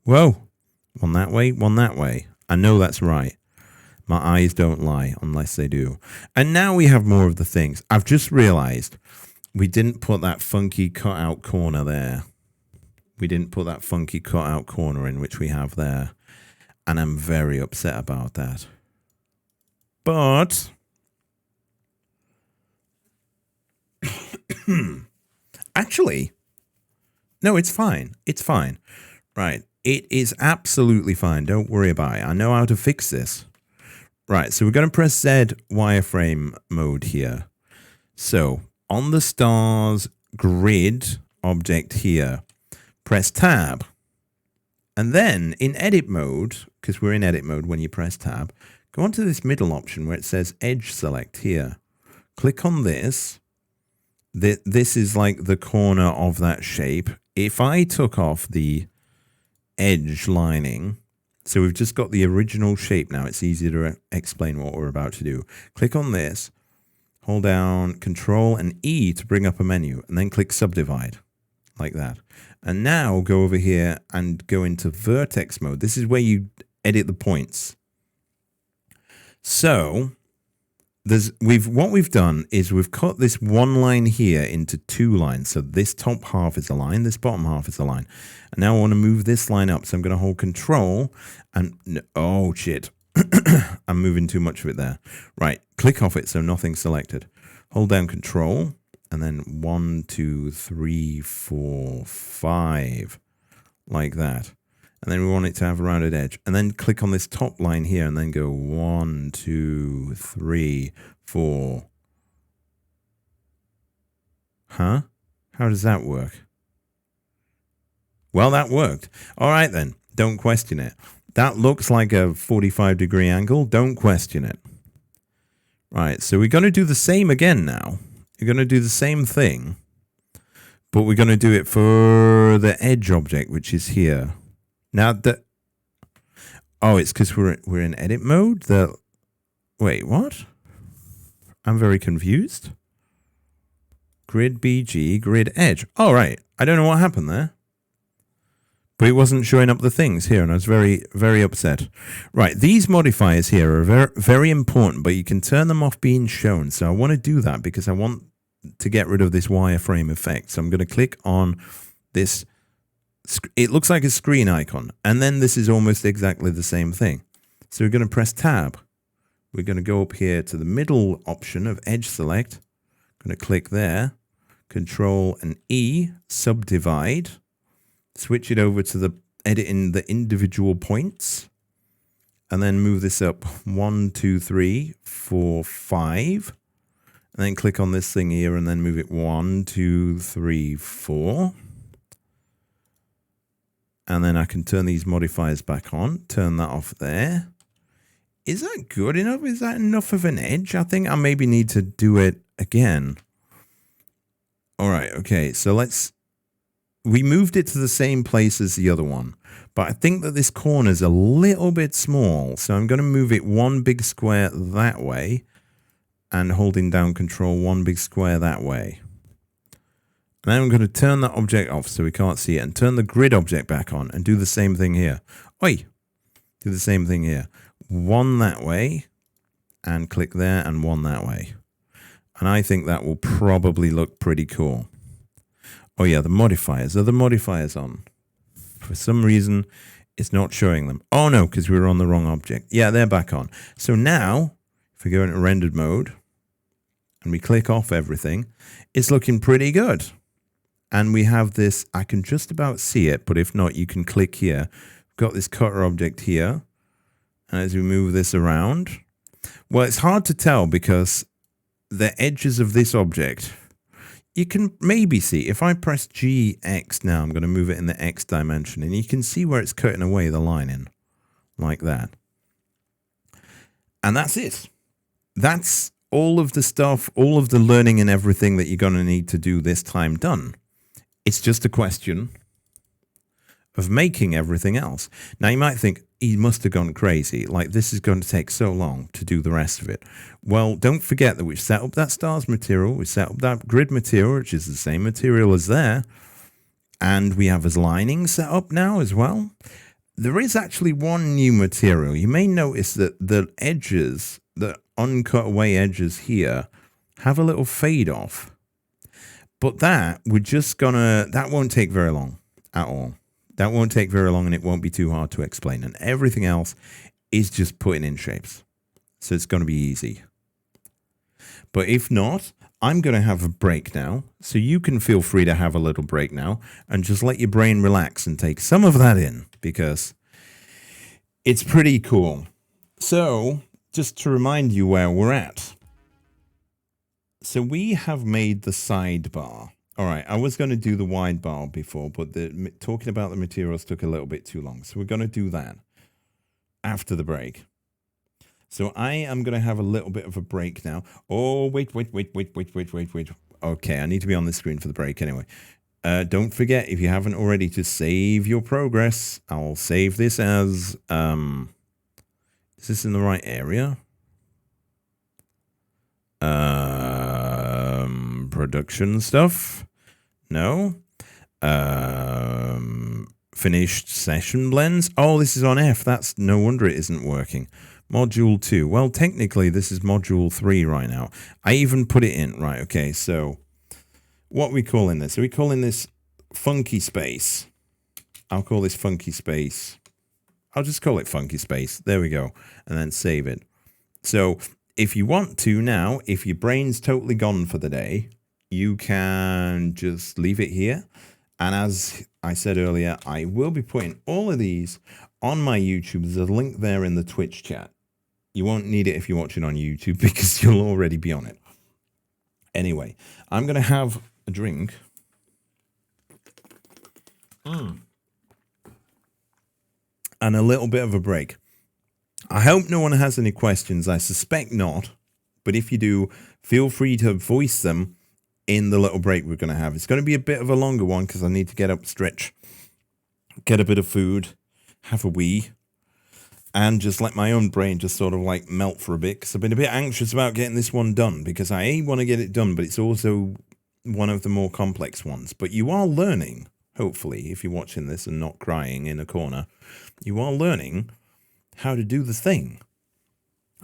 Speaker 1: Whoa. 1 that way, 1 that way. I know that's right. My eyes don't lie unless they do. And now we have more of the things. I've just realized we didn't put that funky cutout corner there. We didn't put that funky cutout corner in, which we have there. And I'm very upset about that. But actually, no, it's fine. It's fine. Right. It is absolutely fine. Don't worry about it. I know how to fix this. Right. So we're going to press Z wireframe mode here. So on the stars grid object here, press Tab. And then in edit mode, because we're in edit mode when you press Tab, go onto this middle option where it says Edge Select here. Click on this. This is like the corner of that shape. If I took off the edge lining, so we've just got the original shape now, it's easier to explain what we're about to do. Click on this, hold down Control and E to bring up a menu, and then click Subdivide, like that. And now go over here and go into vertex mode. This is where you edit the points. So what we've done is we've cut this one line here into 2 lines. So this top half is a line, this bottom half is a line. And now I want to move this line up. So I'm going to hold Control and, oh shit, I'm moving too much of it there. Right, click off it so nothing's selected. Hold down Control and then 1, 2, 3, 4, 5, like that. And then we want it to have a rounded edge. And then click on this top line here and then go 1, 2, 3, 4. Huh? How does that work? Well, that worked. All right, then. Don't question it. That looks like a 45-degree angle. Don't question it. Right, so we're going to do the same again now. We're going to do the same thing, but we're going to do it for the edge object, which is here. Now, it's because we're in edit mode. Wait, what? I'm very confused. Grid BG, grid edge. All right, I don't know what happened there. But it wasn't showing up the things here, and I was very, very upset. Right, these modifiers here are very, very important, but you can turn them off being shown. So I want to do that because I want to get rid of this wireframe effect. So I'm going to click on this. It looks like a screen icon, and then this is almost exactly the same thing. So we're going to press Tab. We're going to go up here to the middle option of Edge Select. I'm going to click there. Control and E, subdivide. Switch it over to the editing the individual points, and then move this up 1, 2, 3, 4, 5, and then click on this thing here and then move it 1, 2, 3, 4. And then I can turn these modifiers back on, turn that off there. Is that good enough? Is that enough of an edge? I think I maybe need to do it again. All right, okay, so we moved it to the same place as the other one, but I think that this corner is a little bit small, so I'm going to move it one big square that way, and holding down Control, one big square that way. And then I'm going to turn that object off so we can't see it, and turn the grid object back on, and do the same thing here. Oi! Do the same thing here. One that way, and click there, and one that way. And I think that will probably look pretty cool. Oh yeah, the modifiers. Are the modifiers on? For some reason, it's not showing them. Oh no, because we were on the wrong object. Yeah, they're back on. So now, if we go into rendered mode, and we click off everything, it's looking pretty good. And we have this, I can just about see it, but if not, you can click here. We've got this cutter object here. And as we move this around, well, it's hard to tell because the edges of this object, you can maybe see, if I press GX now, I'm going to move it in the X dimension, and you can see where it's cutting away the line in, like that. And that's it. That's all of the stuff, all of the learning and everything that you're going to need to do this time done. It's just a question of making everything else. Now, you might think, he must have gone crazy. Like, this is going to take so long to do the rest of it. Well, don't forget that we've set up that stars material. We set up that grid material, which is the same material as there. And we have his lining set up now as well. There is actually one new material. You may notice that the edges, the uncut away edges here, have a little fade off. But that, that won't take very long at all. That won't take very long, and it won't be too hard to explain. And everything else is just putting in shapes. So it's going to be easy. But if not, I'm going to have a break now. So you can feel free to have a little break now and just let your brain relax and take some of that in, because it's pretty cool. So just to remind you where we're at. So we have made the sidebar. All right, I was going to do the wide bar before, but talking about the materials took a little bit too long. So we're going to do that after the break. So I am going to have a little bit of a break now. Oh, wait. Okay, I need to be on the screen for the break anyway. Don't forget, if you haven't already, to save your progress. I'll save this as... is this in the right area? Production stuff. No. Finished session blends. Oh, this is on F. That's no wonder it isn't working. Module 2. Well, technically, this is module 3 right now. I even put it in. Right, okay, so what are we calling this? Are we calling this funky space? I'll call this funky space. I'll just call it funky space. There we go. And then save it. So if you want to now, if your brain's totally gone for the day, you can just leave it here And as I said earlier, I will be putting all of these on my YouTube. There's a link there in the Twitch chat. You won't need it if you're watching on YouTube because you'll already be on it. Anyway, I'm going to have a drink. And a little bit of a break. I hope no one has any questions. I suspect not. But if you do, feel free to voice them in the little break we're going to have. It's going to be a bit of a longer one because I need to get up, stretch, get a bit of food, have a wee, and just let my own brain just sort of like melt for a bit because I've been a bit anxious about getting this one done because I want to get it done, but it's also one of the more complex ones. But you are learning, hopefully, if you're watching this and not crying in a corner, you are learning how to do the thing.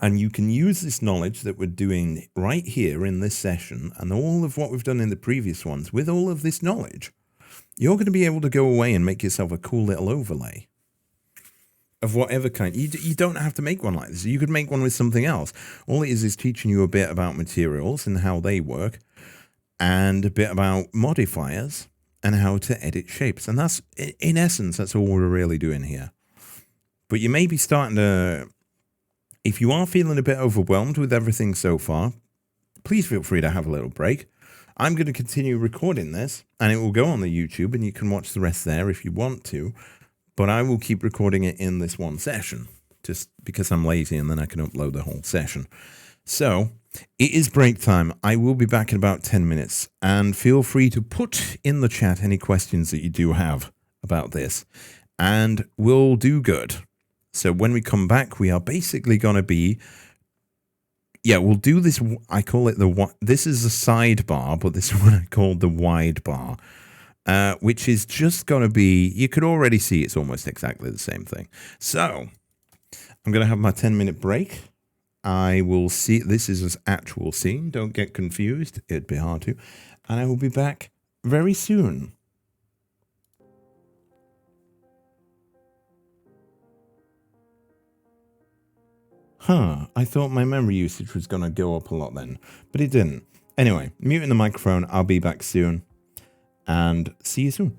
Speaker 1: And you can use this knowledge that we're doing right here in this session and all of what we've done in the previous ones with all of this knowledge. You're going to be able to go away and make yourself a cool little overlay of whatever kind. You don't have to make one like this. You could make one with something else. All it is teaching you a bit about materials and how they work and a bit about modifiers and how to edit shapes. And that's, in essence, that's all we're really doing here. But you may be starting to... If you are feeling a bit overwhelmed with everything so far, please feel free to have a little break. I'm going to continue recording this, and it will go on the YouTube, and you can watch the rest there if you want to. But I will keep recording it in this one session, just because I'm lazy, and then I can upload the whole session. So, it is break time. I will be back in about 10 minutes, and feel free to put in the chat any questions that you do have about this, and we'll do good. So when we come back, we are basically going to be, we'll do this. I call it this is a sidebar, but this is what I call the wide bar, which is just going to be, you could already see it's almost exactly the same thing. So I'm going to have my 10-minute break. I will see, this is an actual scene. Don't get confused. It'd be hard to. And I will be back very soon. I thought my memory usage was going to go up a lot then, but it didn't. Anyway, muting the microphone, I'll be back soon, and see you soon.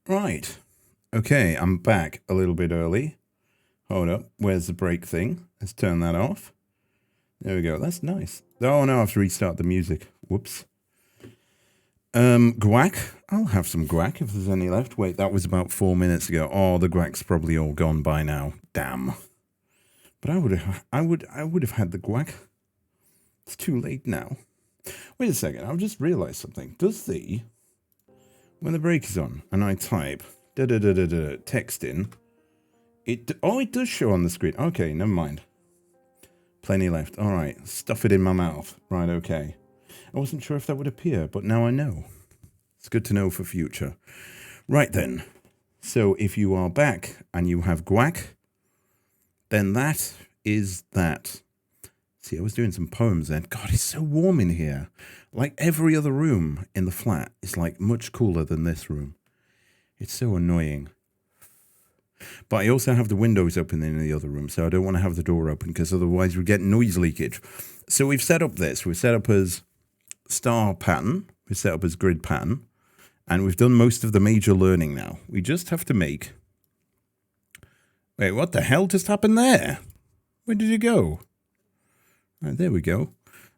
Speaker 1: Right. Okay, I'm back a little bit early. Hold up. Where's the break thing? Let's turn that off. There we go. That's nice. Oh, no, I have to restart the music. Whoops. Guac. I'll have some guac if there's any left. Wait, that was about 4 minutes ago. Oh, the guac's probably all gone by now. Damn. But I would have had the guac. It's too late now. Wait a second. I've just realized something. When the break is on and I type text in, it does show on the screen. Okay, never mind. Plenty left. All right, stuff it in my mouth. Right, okay. I wasn't sure if that would appear, but now I know. It's good to know for future. Right then. So if you are back and you have guac, then that is that. See, I was doing some poems then. God, it's so warm in here. Like every other room in the flat is like much cooler than this room. It's so annoying. But I also have the windows open in the other room, so I don't want to have the door open because otherwise we get noise leakage. So we've set up this. We've set up as star pattern. We've set up as grid pattern. And we've done most of the major learning now. We just have to make... Wait, what the hell just happened there? Where did it go? Right, there we go.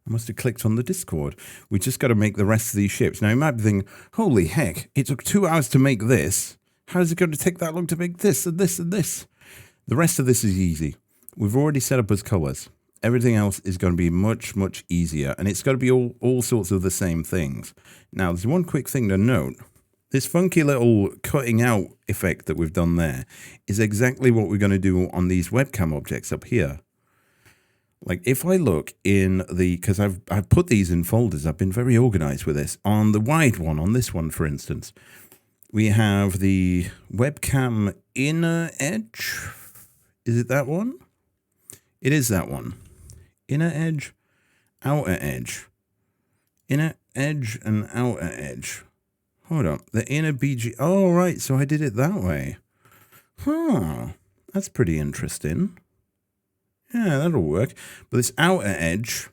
Speaker 1: I must have clicked on the Discord. We just got to make the rest of these ships. Now, you might be thinking, holy heck, it took 2 hours to make this. How is it going to take that long to make this and this and this? The rest of this is easy. We've already set up as colors. Everything else is going to be much, much easier. And it's got to be all sorts of the same things. Now, there's one quick thing to note. This funky little cutting out effect that we've done there is exactly what we're going to do on these webcam objects up here. Like if I look in the, because I've put these in folders, I've been very organized with this. On the wide one, on this one, for instance, we have the webcam inner edge. Is it that one? It is that one. Inner edge, outer edge. Inner edge and outer edge. Hold on. The inner BG. Oh, right. So I did it that way. Huh. That's pretty interesting. Yeah, that'll work. But this outer edge,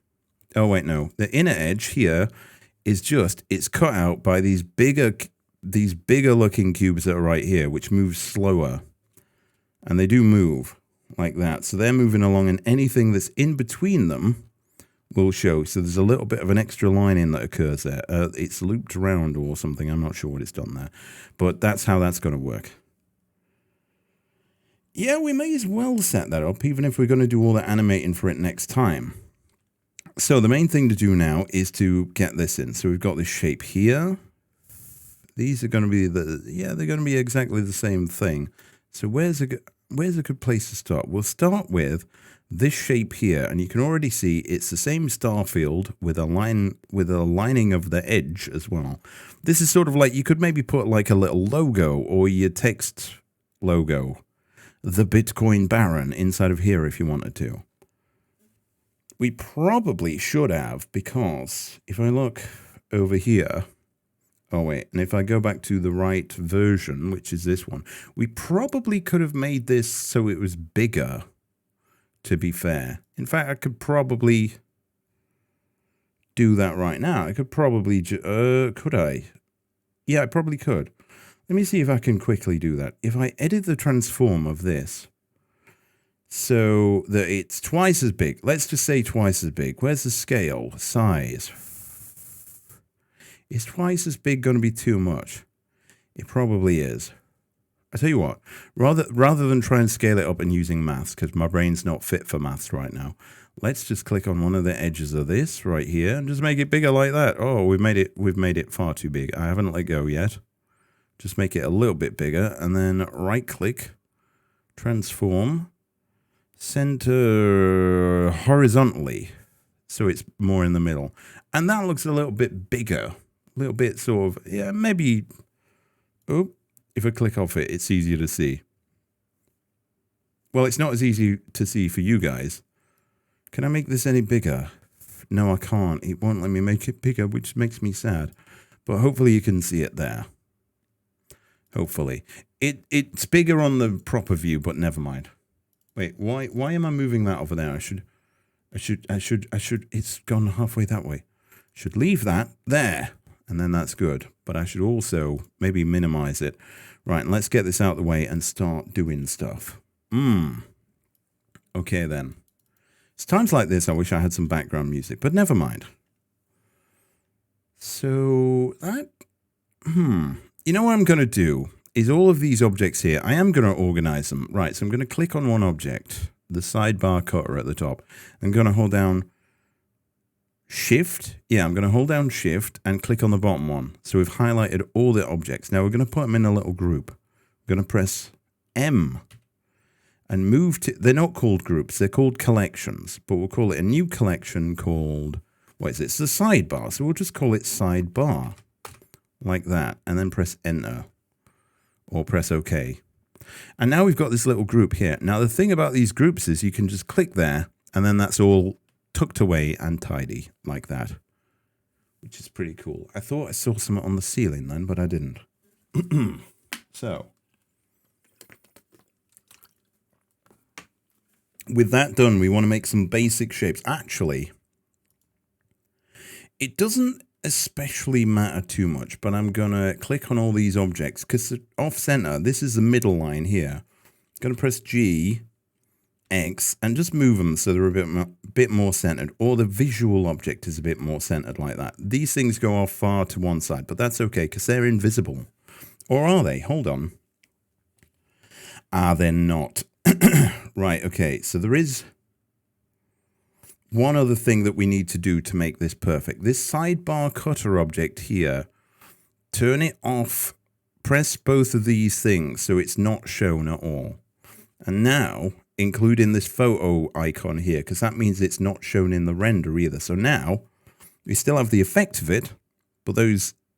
Speaker 1: oh wait, no. The inner edge here is just, it's cut out by these bigger looking cubes that are right here, which move slower. And they do move like that. So they're moving along and anything that's in between them will show. So there's a little bit of an extra line in that occurs there. It's looped around or something. I'm not sure what it's done there. But that's how that's going to work. Yeah, we may as well set that up, even if we're going to do all the animating for it next time. So the main thing to do now is to get this in. So we've got this shape here. These are going to be they're going to be exactly the same thing. So where's a good place to start? We'll start with this shape here, and you can already see it's the same star field with a line, with a lining of the edge as well. This is sort of like, you could maybe put like a little logo or your text logo. The Bitcoin Baron inside of here if you wanted to. We probably should have, because if I look over here, oh wait, and if I go back to the right version, which is this one, we probably could have made this so it was bigger, to be fair. In fact, I could probably do that right now. I could probably, could I? Yeah, I probably could. Let me see if I can quickly do that. If I edit the transform of this so that it's twice as big, let's just say twice as big. Where's the scale? Size. Is twice as big going to be too much? It probably is. I tell you what, rather than try and scale it up and using maths, because my brain's not fit for maths right now, let's just click on one of the edges of this right here and just make it bigger like that. Oh, we've made it far too big. I haven't let go yet. Just make it a little bit bigger and then right click, transform, center horizontally so it's more in the middle. And that looks a little bit bigger, a little bit sort of, yeah, maybe, oh, if I click off it, it's easier to see. Well, it's not as easy to see for you guys. Can I make this any bigger? No, I can't. It won't let me make it bigger, which makes me sad. But hopefully you can see it there. Hopefully. It's bigger on the proper view, but never mind. Wait, why am I moving that over there? I should, it's gone halfway that way. Should leave that there. and then that's good. But I should also maybe minimize it. Right, and let's get this out of the way and start doing stuff. Okay then. It's times like this I wish I had some background music, but never mind. So that, you know what I'm going to do is all of these objects here, I am going to organize them. Right, so I'm going to click on one object, the sidebar cutter at the top. I'm going to hold down Shift. Yeah, I'm going to hold down Shift and click on the bottom one. So we've highlighted all the objects. Now we're going to put them in a little group. I'm going to press M and move to, they're not called groups, they're called collections, but we'll call it a new collection called, what is it? It's the sidebar. So we'll just call it sidebar like that, and then press Enter or press OK. And now we've got this little group here. Now the thing about these groups is you can just click there and then that's all tucked away and tidy like that, which is pretty cool. I thought I saw something on the ceiling then, but I didn't. So with that done, we want to make some basic shapes. Actually, it doesn't especially matter too much, but I'm going to click on all these objects because off center, this is the middle line here. I'm going to press G, X, and just move them so they're a bit more centered, or the visual object is a bit more centered like that. These things go off far to one side, but that's okay because they're invisible. Or are they? Hold on. Are they not? Right, okay, so there is one other thing that we need to do to make this perfect. This sidebar cutter object here, turn it off, press both of these things so it's not shown at all. And now, including this photo icon here, because that means it's not shown in the render either. So now, we still have the effect of it, but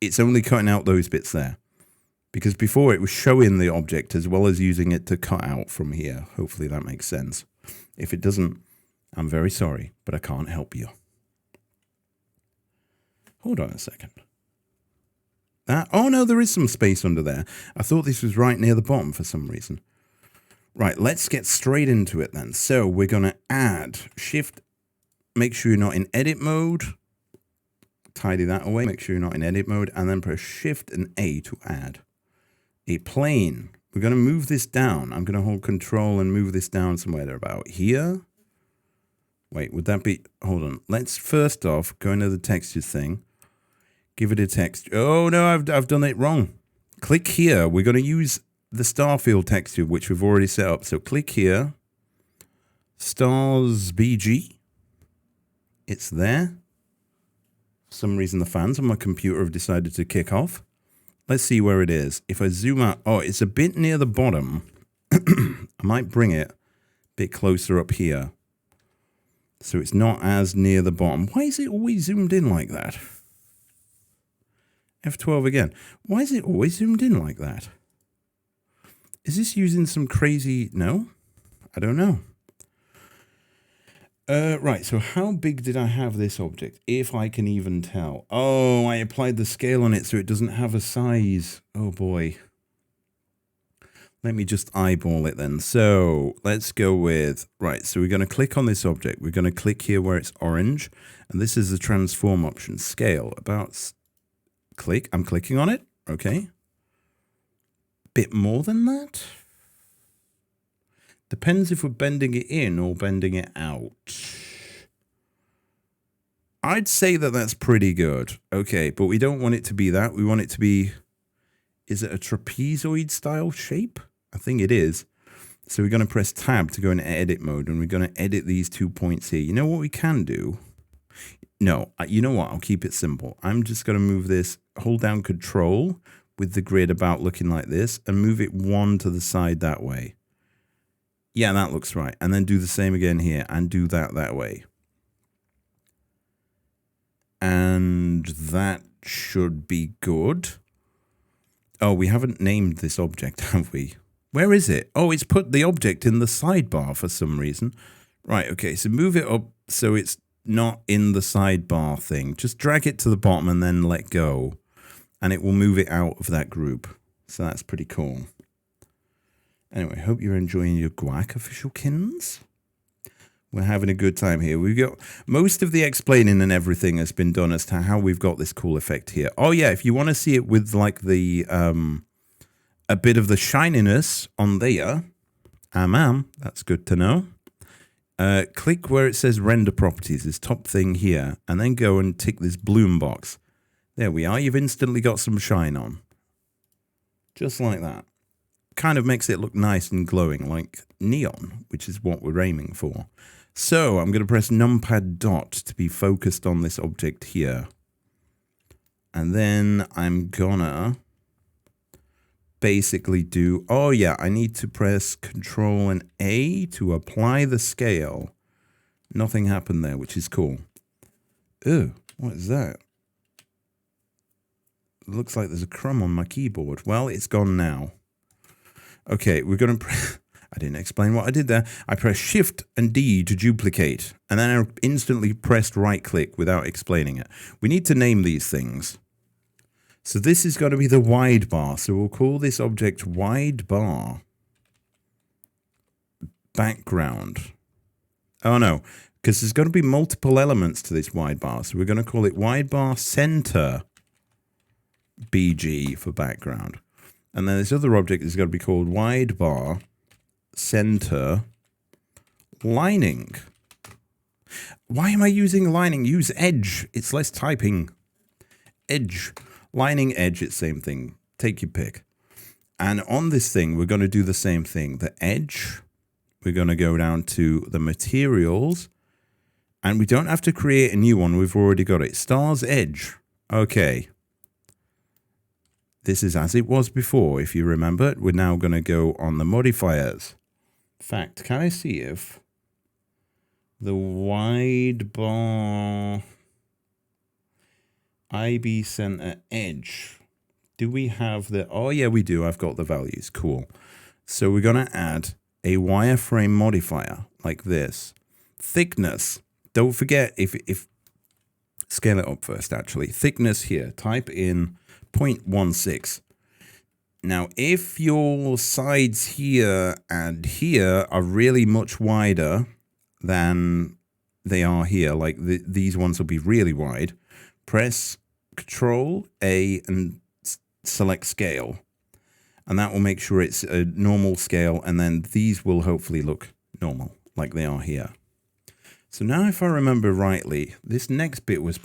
Speaker 1: it's only cutting out those bits there. Because before it was showing the object as well as using it to cut out from here. Hopefully that makes sense. If it doesn't, I'm very sorry, but I can't help you. Hold on a second. Oh no, there is some space under there. I thought this was right near the bottom for some reason. Right, let's get straight into it then. So we're going to add Shift, make sure you're not in edit mode. Tidy that away, make sure you're not in edit mode, and then press Shift and A to add a plane. We're going to move this down. I'm going to hold Control and move this down somewhere about here. Wait, would that be... Hold on. Let's first off go into the textures thing. Give it a texture. Oh, no, I've done it wrong. Click here. We're going to use the Starfield texture, which we've already set up. So click here. Stars BG. It's there. For some reason, the fans on my computer have decided to kick off. Let's see where it is. If I zoom out, oh, it's a bit near the bottom. I might bring it a bit closer up here. So it's not as near the bottom. Why is it always zoomed in like that? F12 again. Why is it always zoomed in like that? Is this using some crazy... No? I don't know. Right, so how big did I have this object, if I can even tell? Oh, I applied the scale on it so it doesn't have a size. Oh, boy. Let me just eyeball it then. So let's go with, right, so we're going to click on this object. We're going to click here where it's orange. And this is the transform option, scale. Click, I'm clicking on it. Okay. Bit more than that. Depends if we're bending it in or bending it out. I'd say that that's pretty good. Okay, but we don't want it to be that. We want it to be, is it a trapezoid style shape? I think it is. So we're going to press tab to go into edit mode, and we're going to edit these 2 points here. You know what we can do? No, you know what? I'll keep it simple. I'm just going to move this, hold down Control with the grid about looking like this, and move it one to the side that way. Yeah, that looks right. And then do the same again here and do that way. And that should be good. Oh, we haven't named this object, have we? Where is it? Oh, it's put the object in the sidebar for some reason. Right, okay, so move it up so it's not in the sidebar thing. Just drag it to the bottom and then let go. And it will move it out of that group. So that's pretty cool. Anyway, hope you're enjoying your guac, official kins. We're having a good time here. We've got most of the explaining and everything has been done as to how we've got this cool effect here. Oh yeah, if you want to see it with like the a bit of the shininess on there, that's good to know. Click where it says render properties, this top thing here, and then go and tick this bloom box. There we are. You've instantly got some shine on. Just like that. Kind of makes it look nice and glowing like neon, which is what we're aiming for. So I'm going to press numpad dot to be focused on this object here. And then I'm gonna basically do, oh yeah, I need to press Control and A to apply the scale. Nothing happened there, which is cool. Ew, what is that? It looks like there's a crumb on my keyboard. Well, it's gone now. Okay, we're going to... I didn't explain what I did there. I pressed Shift and D to duplicate, and then I instantly pressed right-click without explaining it. We need to name these things. So this is going to be the wide bar. So we'll call this object wide bar background. Oh, no, because there's going to be multiple elements to this wide bar. So we're going to call it wide bar center BG for background. And then this other object is going to be called wide bar center lining. Why am I using lining? Use edge. It's less typing. Edge. Lining, edge, it's the same thing. Take your pick. And on this thing, we're going to do the same thing. The edge, we're going to go down to the materials. And we don't have to create a new one. We've already got it. Stars edge. Okay. This is as it was before, if you remember. We're now going to go on the modifiers. In fact, can I see if the wide bar IB center edge, do we have the, oh yeah, we do. I've got the values. Cool. So we're going to add a wireframe modifier like this. Thickness. Don't forget, if scale it up first, actually. Thickness here. Type in 0.16. Now, if your sides here and here are really much wider than they are here, like these ones will be really wide, press Control A and select scale. And that will make sure it's a normal scale, and then these will hopefully look normal, like they are here. So now if I remember rightly, this next bit was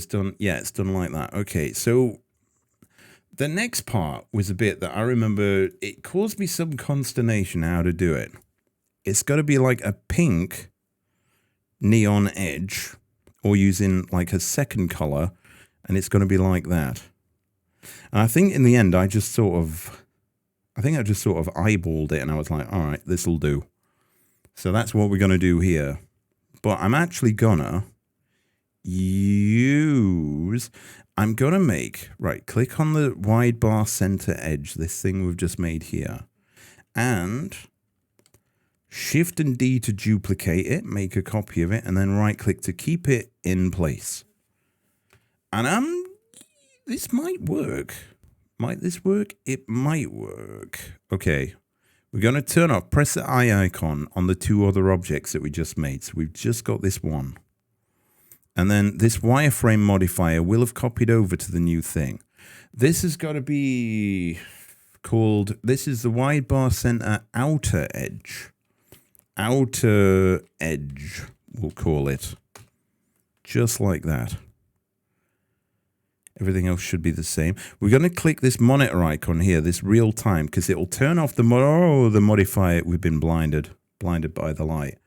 Speaker 1: done, yeah, it's done like that. Okay, so the next part was a bit that I remember, it caused me some consternation how to do it. It's got to be like a pink neon edge, or using like a second color, and it's going to be like that. And I think in the end, I just sort of eyeballed it, and I was like, all right, this will do. So that's what we're going to do here. But I'm actually gonna I'm going to make, right, click on the wide bar center edge, this thing we've just made here, and Shift and D to duplicate it, make a copy of it, and then right click to keep it in place. And this might work. Might this work? It might work. Okay, we're going to turn off, press the eye icon on the two other objects that we just made. So we've just got this one. And then this wireframe modifier will have copied over to the new thing. This has got to be called, this is the wide bar center outer edge. Outer edge, we'll call it. Just like that. Everything else should be the same. We're going to click this monitor icon here, this real time, because it will turn off the modifier. We've been blinded by the light.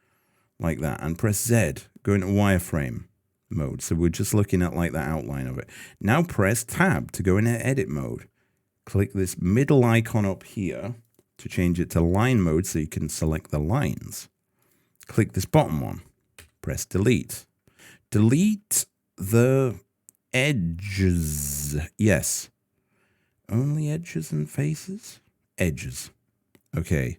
Speaker 1: Like that. And press Z, go into wireframe mode. So we're just looking at like the outline of it. Now press tab to go into edit mode. Click this middle icon up here to change it to line mode so you can select the lines. Click this bottom one. Press delete. Delete the edges. Yes. Only edges and faces? Edges. Okay.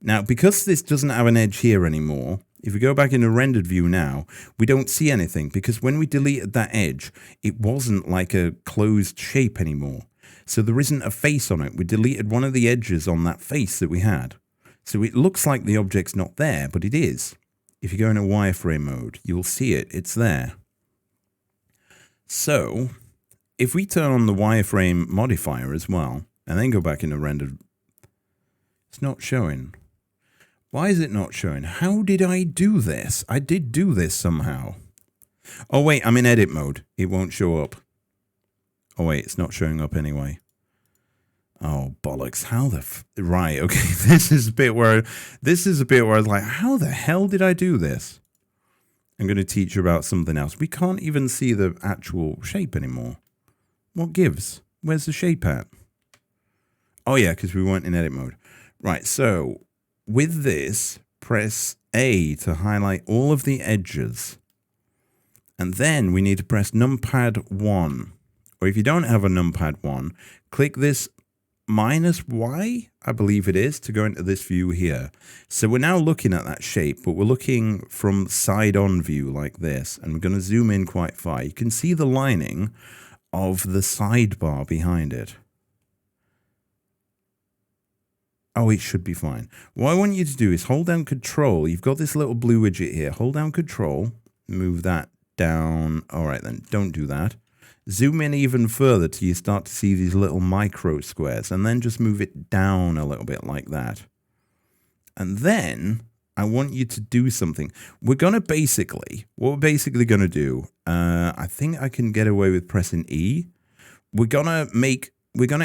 Speaker 1: Now, because this doesn't have an edge here anymore, if we go back into rendered view now, we don't see anything because when we deleted that edge, it wasn't like a closed shape anymore. So there isn't a face on it. We deleted one of the edges on that face that we had. So it looks like the object's not there, but it is. If you go into wireframe mode, you'll see it. It's there. So if we turn on the wireframe modifier as well, and then go back into rendered, it's not showing. Why is it not showing? How did I do this? I did do this somehow. Oh, wait, I'm in edit mode. It won't show up. Oh, wait, it's not showing up anyway. Oh, bollocks. How the... Right, okay. This is a bit where I was like, how the hell did I do this? I'm going to teach you about something else. We can't even see the actual shape anymore. What gives? Where's the shape at? Oh, yeah, because we weren't in edit mode. Right, so with this, press A to highlight all of the edges. And then we need to press numpad 1. Or if you don't have a numpad 1, click this -Y, I believe it is, to go into this view here. So we're now looking at that shape, but we're looking from side-on view like this. And we're going to zoom in quite far. You can see the lining of the sidebar behind it. Oh, it should be fine. What I want you to do is hold down Control. You've got this little blue widget here. Hold down Control. Move that down. All right, then. Don't do that. Zoom in even further till you start to see these little micro squares. And then just move it down a little bit like that. And then I want you to do something. What we're basically going to do, I think I can get away with pressing E. We're going to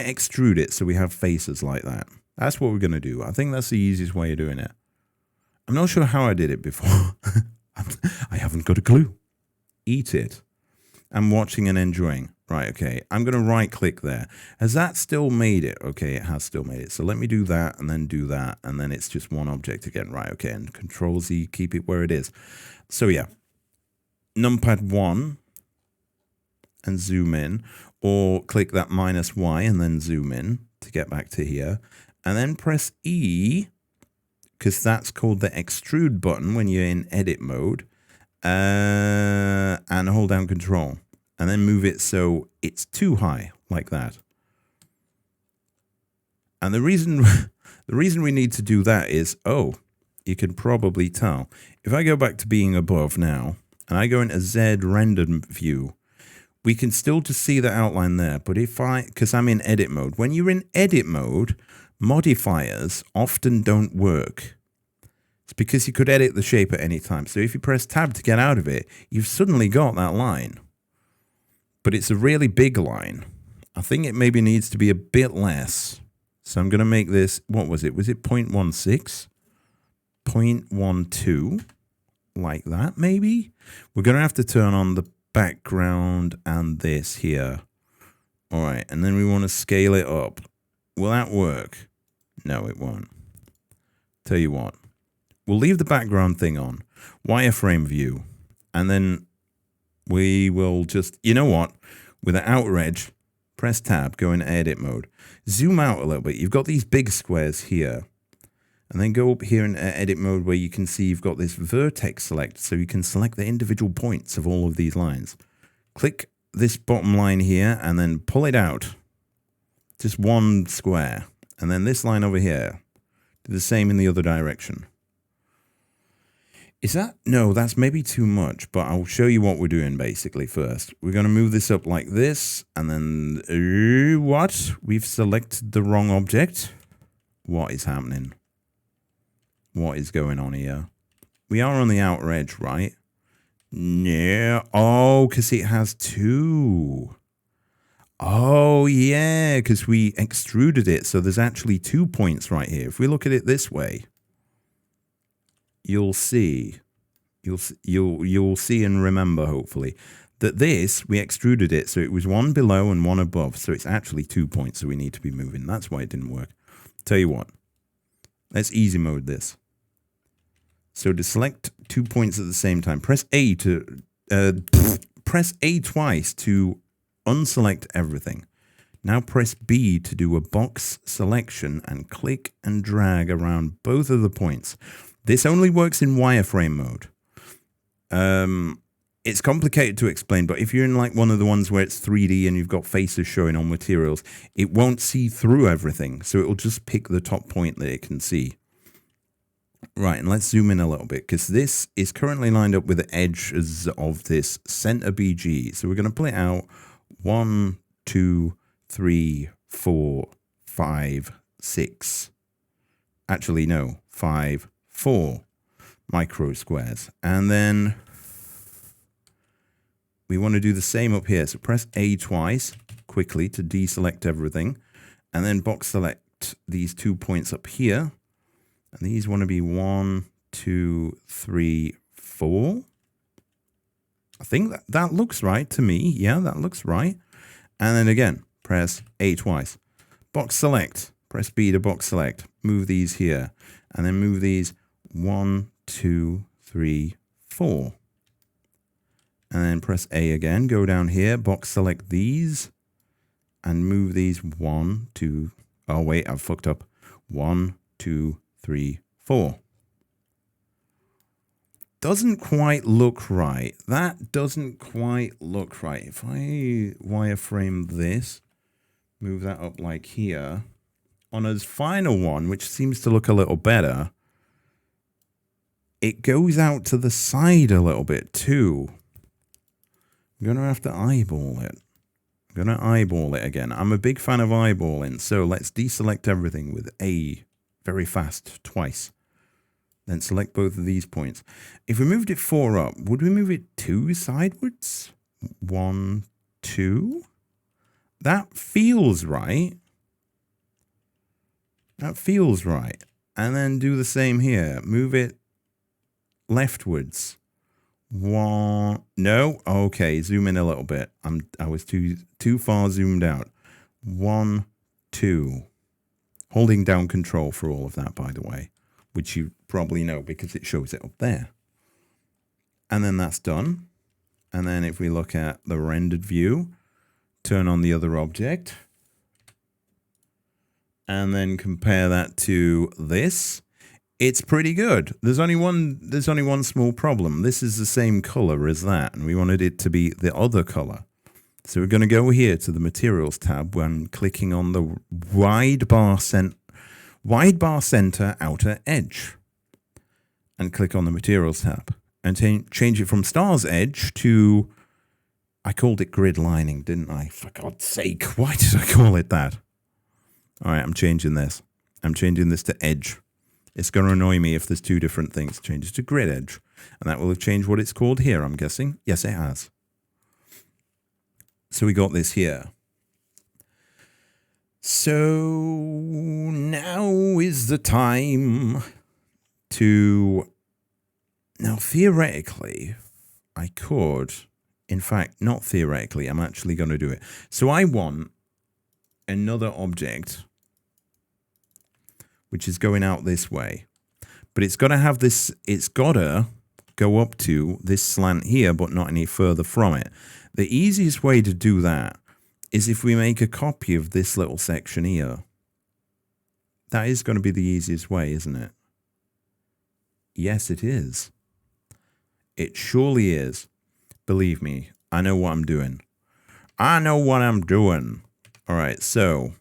Speaker 1: extrude it so we have faces like that. That's what we're going to do. I think that's the easiest way of doing it. I'm not sure how I did it before. I haven't got a clue. Eat it. I'm watching and enjoying. Right, okay. I'm going to right-click there. Has that still made it? Okay, it has still made it. So let me do that and then do that. And then it's just one object again. Right, okay. And Control-Z, keep it where it is. So, yeah. Numpad 1 and zoom in. Or click that -Y and then zoom in to get back to here. And then press E, because that's called the extrude button when you're in edit mode. And hold down Control. And then move it so it's too high, like that. And the reason we need to do that is, oh, you can probably tell. If I go back to being above now, and I go into Z rendered view, we can still just see the outline there. But because I'm in edit mode, when you're in edit mode, modifiers often don't work. It's because you could edit the shape at any time. So if you press tab to get out of it, you've suddenly got that line. But it's a really big line. I think it maybe needs to be a bit less. So I'm going to make this, what was it? Was it 0.16? 0.12? Like that, maybe? We're going to have to turn on the background and this here. All right, and then we want to scale it up. Will that work? No, it won't. Tell you what. We'll leave the background thing on. Wireframe view. And then we will just, you know what? With the outer edge, press tab, go into edit mode. Zoom out a little bit. You've got these big squares here. And then go up here in edit mode where you can see you've got this vertex select. So you can select the individual points of all of these lines. Click this bottom line here and then pull it out. Just one square. And then this line over here. Do the same in the other direction. Is that? No, that's maybe too much, but I'll show you what we're doing basically first. We're going to move this up like this, and then, what? We've selected the wrong object. What is happening? What is going on here? We are on the outer edge, right? Yeah. Oh, because it has two. Oh, yeah, because we extruded it, so there's actually 2 points right here. If we look at it this way, you'll see and remember, hopefully, that this, we extruded it, so it was one below and one above, so it's actually 2 points, so we need to be moving. That's why it didn't work. Tell you what, let's easy mode this. So to select 2 points at the same time, press A twice to unselect everything. Now press B to do a box selection and click and drag around both of the points. This only works in wireframe mode. It's complicated to explain, but if you're in like one of the ones where it's 3D and you've got faces showing on materials, it won't see through everything. So it will just pick the top point that it can see. Right, and let's zoom in a little bit, because this is currently lined up with the edges of this center BG. So we're going to play out 1, 2, 3, 4, 5, 6. Actually, no, 5, 4 micro squares. And then we want to do the same up here. So press A twice quickly to deselect everything, and then box select these 2 points up here. And these want to be 1, 2, 3, 4. I think that looks right to me. Yeah, that looks right. And then again, press A twice. Box select. Press B to box select. Move these here. And then move these 1, 2, 3, 4. And then press A again. Go down here. Box select these. And move these 1, 2. Oh, wait, I've fucked up. 1, 2, 3, 4. Doesn't quite look right. That doesn't quite look right. If I wireframe this, move that up like here, on his final one, which seems to look a little better, it goes out to the side a little bit too. I'm going to have to eyeball it. I'm going to eyeball it again. I'm a big fan of eyeballing, so let's deselect everything with A very fast, twice. Then select both of these points. If we moved it 4 up, would we move it 2 sidewards? 1, 2? That feels right. That feels right. And then do the same here. Move it leftwards. 1. No. Okay, zoom in a little bit. I was too far zoomed out. 1, 2. Holding down control for all of that, by the way, which you probably know because it shows it up there. And then that's done. And then if we look at the rendered view, turn on the other object, and then compare that to this, it's pretty good. There's only one small problem. This is the same color as that, and we wanted it to be the other color. So we're going to go here to the Materials tab when clicking on the wide bar center outer edge, and click on the Materials tab and change it from Star's Edge to, I called it Grid Lining, didn't I? For God's sake, why did I call it that? All right, I'm changing this. I'm changing this to Edge. It's going to annoy me if there's 2 different things. Change it to Grid Edge, and that will have changed what it's called here, I'm guessing. Yes, it has. So we got this here. So now is the time to... Now, theoretically, I could... In fact, not theoretically, I'm actually going to do it. So I want another object, which is going out this way. But it's got to have this... It's got to go up to this slant here, but not any further from it. The easiest way to do that is if we make a copy of this little section here. That is going to be the easiest way, isn't it? Yes, it is. It surely is. Believe me, I know what I'm doing. I know what I'm doing. All right, so...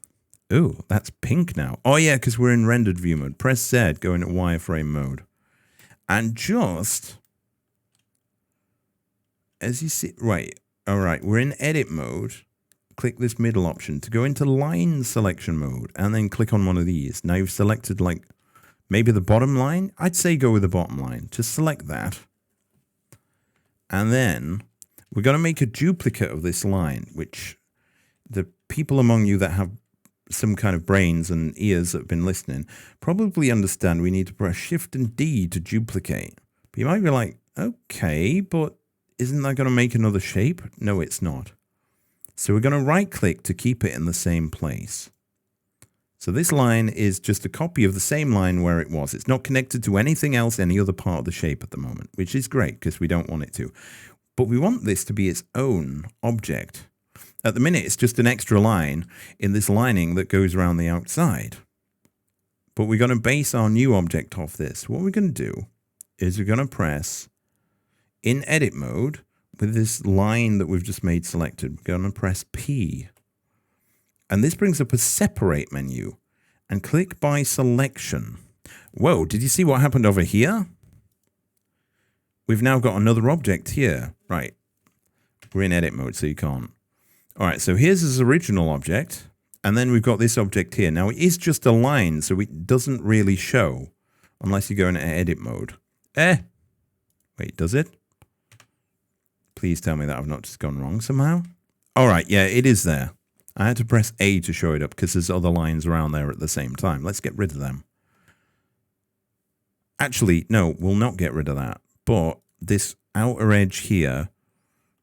Speaker 1: Ooh, that's pink now. Oh, yeah, because we're in rendered view mode. Press Z, go into wireframe mode. And just... As you see... Right. All right, we're in edit mode. Click this middle option to go into line selection mode, and then click on one of these. Now you've selected, like, maybe the bottom line. I'd say go with the bottom line. Just select that. And then we're going to make a duplicate of this line, which the people among you that have some kind of brains and ears that have been listening probably understand we need to press Shift and D to duplicate. But you might be like, okay, but isn't that going to make another shape? No, it's not. So we're going to right click to keep it in the same place. So this line is just a copy of the same line where it was. It's not connected to anything else, any other part of the shape at the moment, which is great because we don't want it to. But we want this to be its own object. At the minute, it's just an extra line in this lining that goes around the outside. But we're going to base our new object off this. What we're going to do is we're going to press in edit mode with this line that we've just made selected. We're going to press P. And this brings up a separate menu. And click by selection. Whoa, did you see what happened over here? We've now got another object here. Right. We're in edit mode, so you can't. All right, so here's his original object. And then we've got this object here. Now, it is just a line, so it doesn't really show. Unless you go into edit mode. Wait, does it? Please tell me that I've not just gone wrong somehow. All right, yeah, it is there. I had to press A to show it up because there's other lines around there at the same time. Let's get rid of them. Actually, no, we'll not get rid of that. But this outer edge here,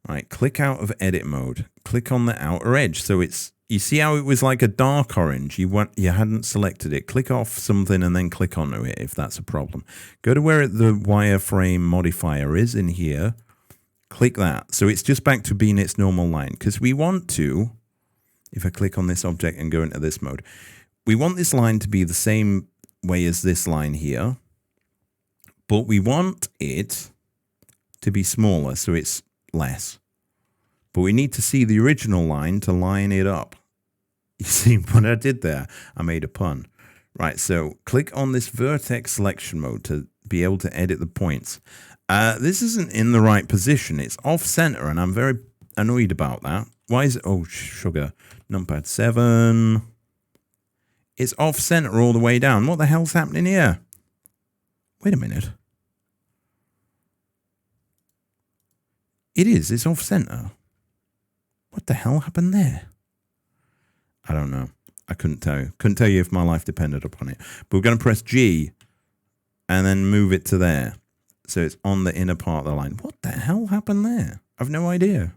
Speaker 1: right, click out of edit mode. Click on the outer edge. So it's, you see how it was like a dark orange? You hadn't selected it. Click off something and then click onto it if that's a problem. Go to where the wireframe modifier is in here. Click that. So it's just back to being its normal line. Because we want to, if I click on this object and go into this mode, we want this line to be the same way as this line here. But we want it to be smaller, so it's less. But we need to see the original line to line it up. You see what I did there? I made a pun. Right, so click on this vertex selection mode to be able to edit the points. This isn't in the right position. It's off center, and I'm very annoyed about that. Why is it? Oh, sugar. Numpad 7. It's off center all the way down. What the hell's happening here? Wait a minute. It's off center. What the hell happened there? I don't know. I couldn't tell you. Couldn't tell you if my life depended upon it. But we're going to press G and then move it to there. So it's on the inner part of the line. What the hell happened there? I've no idea.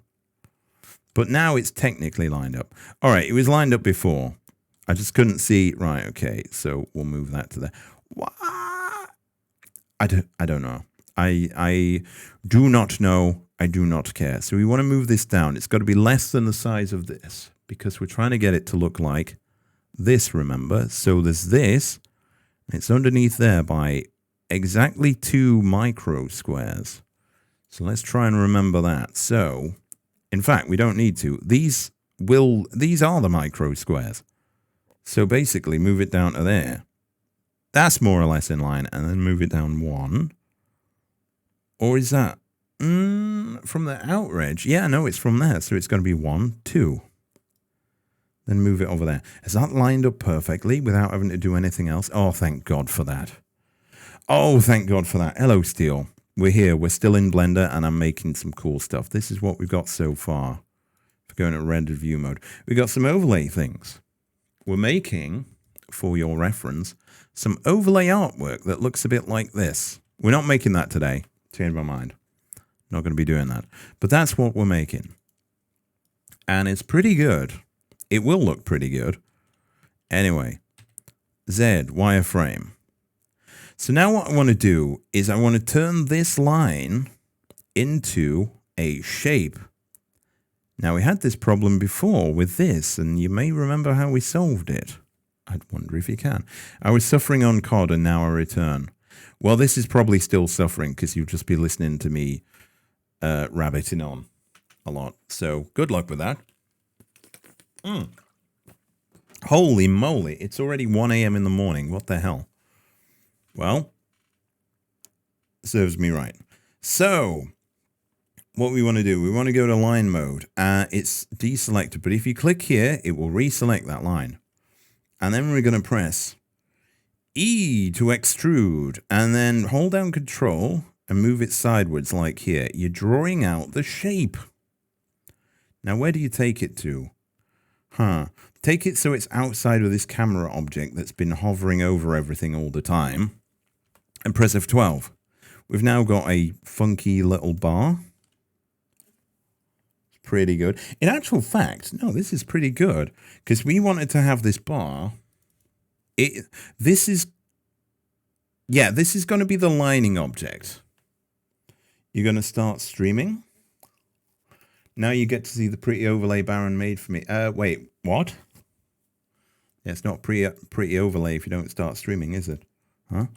Speaker 1: But now it's technically lined up. All right, it was lined up before. I just couldn't see. Right, okay. So we'll move that to there. What? I don't know. I do not know. I do not care. So we want to move this down. It's got to be less than the size of this because we're trying to get it to look like this, remember? So there's this. It's underneath there by exactly 2 micro squares. So let's try and remember that. So, in fact, we don't need to. These are the micro squares. So basically move it down to there. That's more or less in line, and then move it down 1. Or is that from the outer edge? Yeah, no, it's from there. So it's going to be 1, 2. Then move it over there. Is that lined up perfectly without having to do anything else? Oh, thank God for that. Oh, thank God for that. Hello, Steel. We're here. We're still in Blender, and I'm making some cool stuff. This is what we've got so far. If we go into rendered view mode, we've got some overlay things. We're making, for your reference, some overlay artwork that looks a bit like this. We're not making that today. Change my mind. Not going to be doing that. But that's what we're making. And it's pretty good. It will look pretty good. Anyway, Z, wireframe. So now what I want to do is I want to turn this line into a shape. Now we had this problem before with this, and you may remember how we solved it. I wonder if you can. I was suffering on COD and now I return. Well, this is probably still suffering because you'll just be listening to me rabbiting on a lot. So good luck with that. Holy moly, it's already 1 a.m. in the morning. What the hell? Well, serves me right. So, what we want to do, we want to go to line mode. It's deselected, but if you click here, it will reselect that line. And then we're going to press E to extrude, and then hold down Control and move it sideways like here. You're drawing out the shape. Now, where do you take it to? Take it so it's outside of this camera object that's been hovering over everything all the time. And press F12. We've now got a funky little bar. It's pretty good. In actual fact, no, this is pretty good. Because we wanted to have this bar. This is going to be the lining object. You're going to start streaming. Now you get to see the pretty overlay Baron made for me. Wait, what? Yeah, it's not pretty overlay if you don't start streaming, is it? Huh?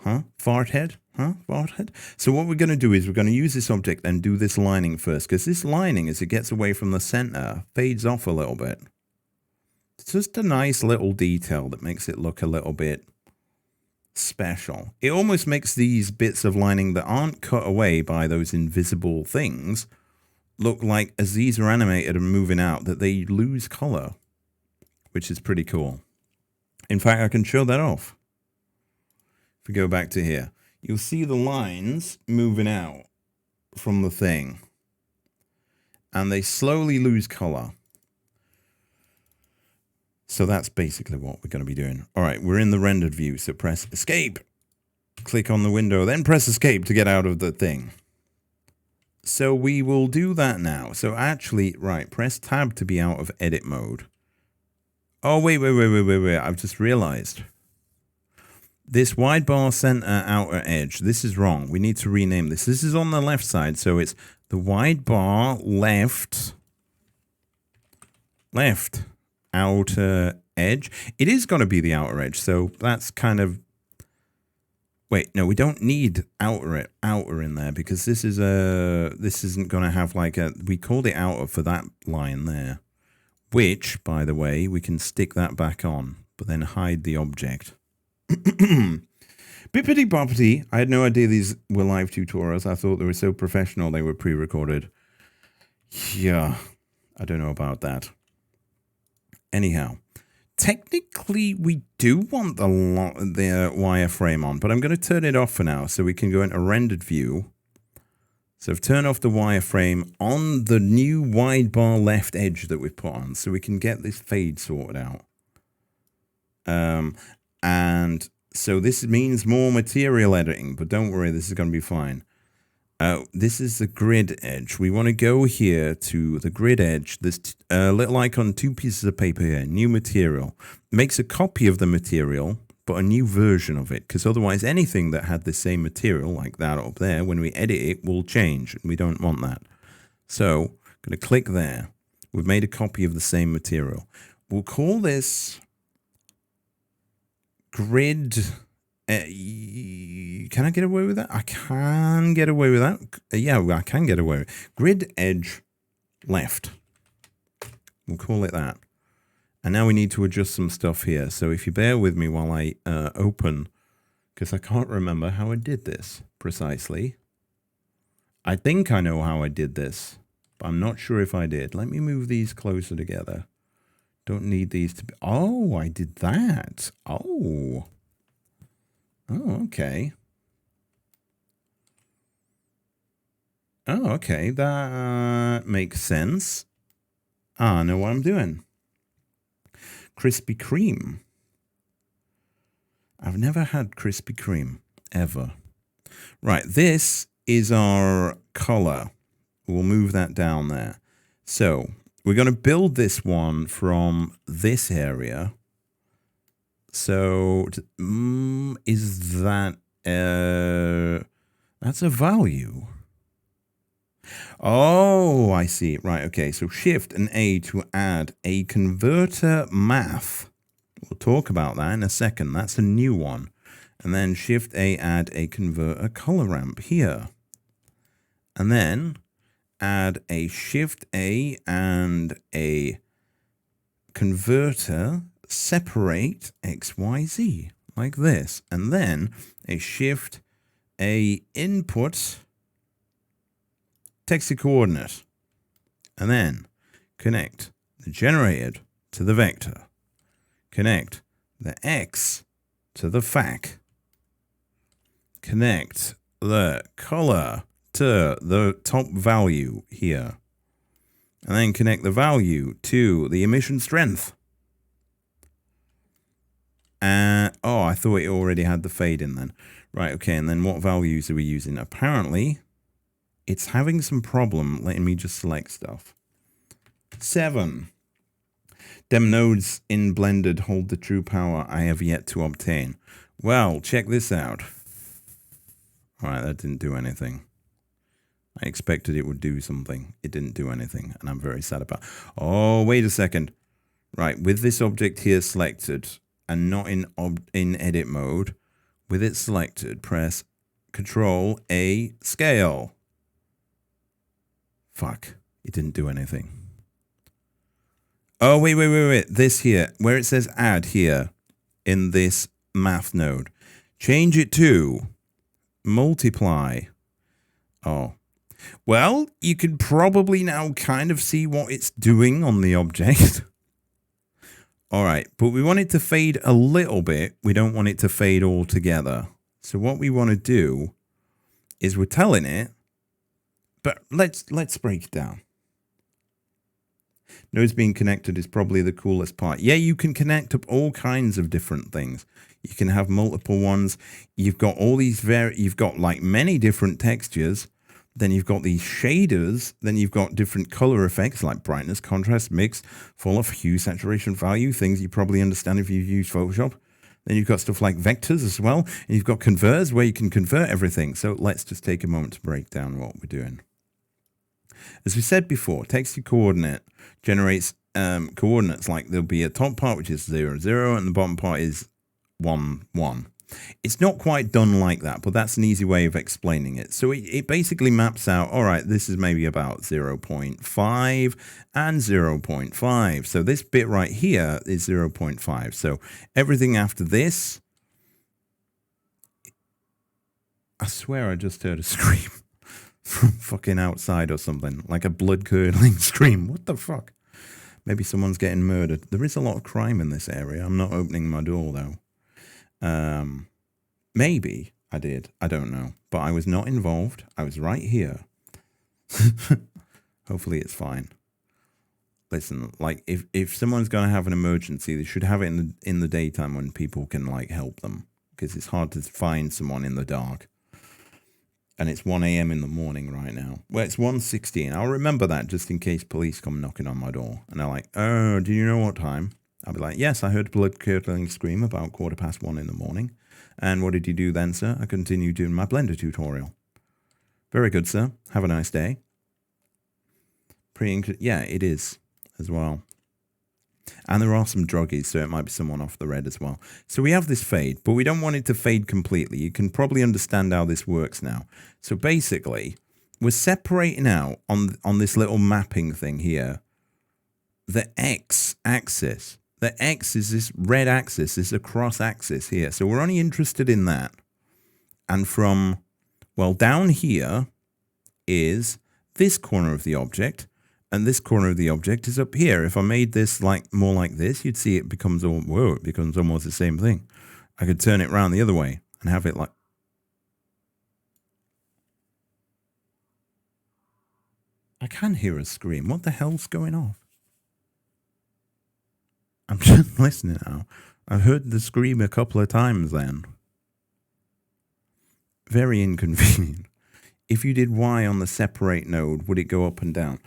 Speaker 1: Farthead? Farthead? So what we're going to do is we're going to use this object and do this lining first. Because this lining, as it gets away from the center, fades off a little bit. To just a nice little detail that makes it look a little bit special. It almost makes these bits of lining that aren't cut away by those invisible things look like, as these are animated and moving out, that they lose color, which is pretty cool. In fact, I can show that off. If we go back to here, you'll see the lines moving out from the thing, and they slowly lose color. So that's basically what we're going to be doing. All right, we're in the rendered view, so press escape. Click on the window, then press escape to get out of the thing. So we will do that now. So actually, right, press tab to be out of edit mode. Oh, wait. I've just realized. This wide bar center outer edge, this is wrong. We need to rename this. This is on the left side, so it's the wide bar left outer edge. It is going to be the outer edge, so that's kind of... Wait, no, we don't need outer in there, because this isn't going to have like a... We called it outer for that line there, which, by the way, we can stick that back on, but then hide the object. Bippity boppity. I had no idea these were live tutorials. I thought they were so professional they were pre-recorded. Yeah, I don't know about that. Anyhow, technically we do want the wireframe on, but I'm going to turn it off for now so we can go into rendered view. So I've turned off the wireframe on the new wide bar left edge that we've put on, so we can get this fade sorted out. And so this means more material editing, but don't worry, this is going to be fine. This is the grid edge. We want to go here to the grid edge. This little icon, 2 pieces of paper here, new material. Makes a copy of the material, but a new version of it, because otherwise anything that had the same material, like that up there, when we edit it, will change. We don't want that. So I'm going to click there. We've made a copy of the same material. We'll call this... grid. Can I get away with that? I can get away with that. Yeah, I can get away with it. Grid edge left. We'll call it that. And now we need to adjust some stuff here. So if you bear with me while I open, because I can't remember how I did this precisely. I think I know how I did this, but I'm not sure if I did. Let me move these closer together. Don't need these to be... Oh, I did that. Oh. Oh, okay. Oh, okay. That makes sense. I know what I'm doing. Krispy Kreme. I've never had Krispy Kreme, ever. Right, this is our color. We'll move that down there. So... we're going to build this one from this area. So, is that... that's a value. Oh, I see. Right, okay. So, Shift and A to add a converter math. We'll talk about that in a second. That's a new one. And then Shift A, add a converter color ramp here. And then... add a Shift A and a converter separate XYZ like this. And then a Shift A input text to coordinate. And then connect the generated to the vector. Connect the X to the FAC. Connect the color to the top value here, and then connect the value to the emission strength. Oh, I thought it already had the fade in then. Right, okay, and then what values are we using? Apparently, it's having some problem letting me just select stuff. 7. Dem nodes in blended hold the true power I have yet to obtain. Well, check this out. All right, that didn't do anything. I expected it would do something. It didn't do anything, and I'm very sad about it. Oh, wait a second. Right, with this object here selected, and not in edit mode, with it selected, press Control A, scale. Fuck, it didn't do anything. Oh, wait. This here, where it says add here in this math node, change it to multiply. Oh, well, you can probably now kind of see what it's doing on the object. All right, but we want it to fade a little bit. We don't want it to fade altogether. So what we want to do is we're telling it, but let's break it down. Nodes being connected is probably the coolest part. Yeah, you can connect up all kinds of different things. You can have multiple ones. You've got all these you've got like many different textures. Then you've got these shaders. Then you've got different color effects like brightness, contrast, mix, fall off, hue, saturation, value, things you probably understand if you've used Photoshop. Then you've got stuff like vectors as well. And you've got converts where you can convert everything. So let's just take a moment to break down what we're doing. As we said before, texture coordinate generates coordinates like there'll be a top part which is 0, 0, and the bottom part is 1, 1. It's not quite done like that, but that's an easy way of explaining it. So it basically maps out, all right, this is maybe about 0.5 and 0.5. So this bit right here is 0.5. So everything after this, I swear I just heard a scream from fucking outside or something, like a blood-curdling scream. What the fuck? Maybe someone's getting murdered. There is a lot of crime in this area. I'm not opening my door, though. Maybe I did. I don't know. But I was not involved. I was right here. Hopefully it's fine. Listen, like, if someone's going to have an emergency, they should have it in the daytime when people can, like, help them. Because it's hard to find someone in the dark. And it's 1 a.m. in the morning right now. Well, it's 1:16. I'll remember that just in case police come knocking on my door. And they're like, oh, do you know what time? I'll be like, yes, I heard a blood-curdling scream about 1:15 in the morning. And what did you do then, sir? I continued doing my Blender tutorial. Very good, sir. Have a nice day. Yeah, it is as well. And there are some druggies, so it might be someone off the red as well. So we have this fade, but we don't want it to fade completely. You can probably understand how this works now. So basically, we're separating out on this little mapping thing here, the x-axis. The x is this red axis, is a cross axis here. So we're only interested in that. And from, well, down here is this corner of the object. And this corner of the object is up here. If I made this like more like this, you'd see it becomes it becomes almost the same thing. I could turn it around the other way and have it like. I can hear a scream. What the hell's going off? I'm just listening now. I've heard the scream a couple of times then. Very inconvenient. If you did Y on the separate node, would it go up and down?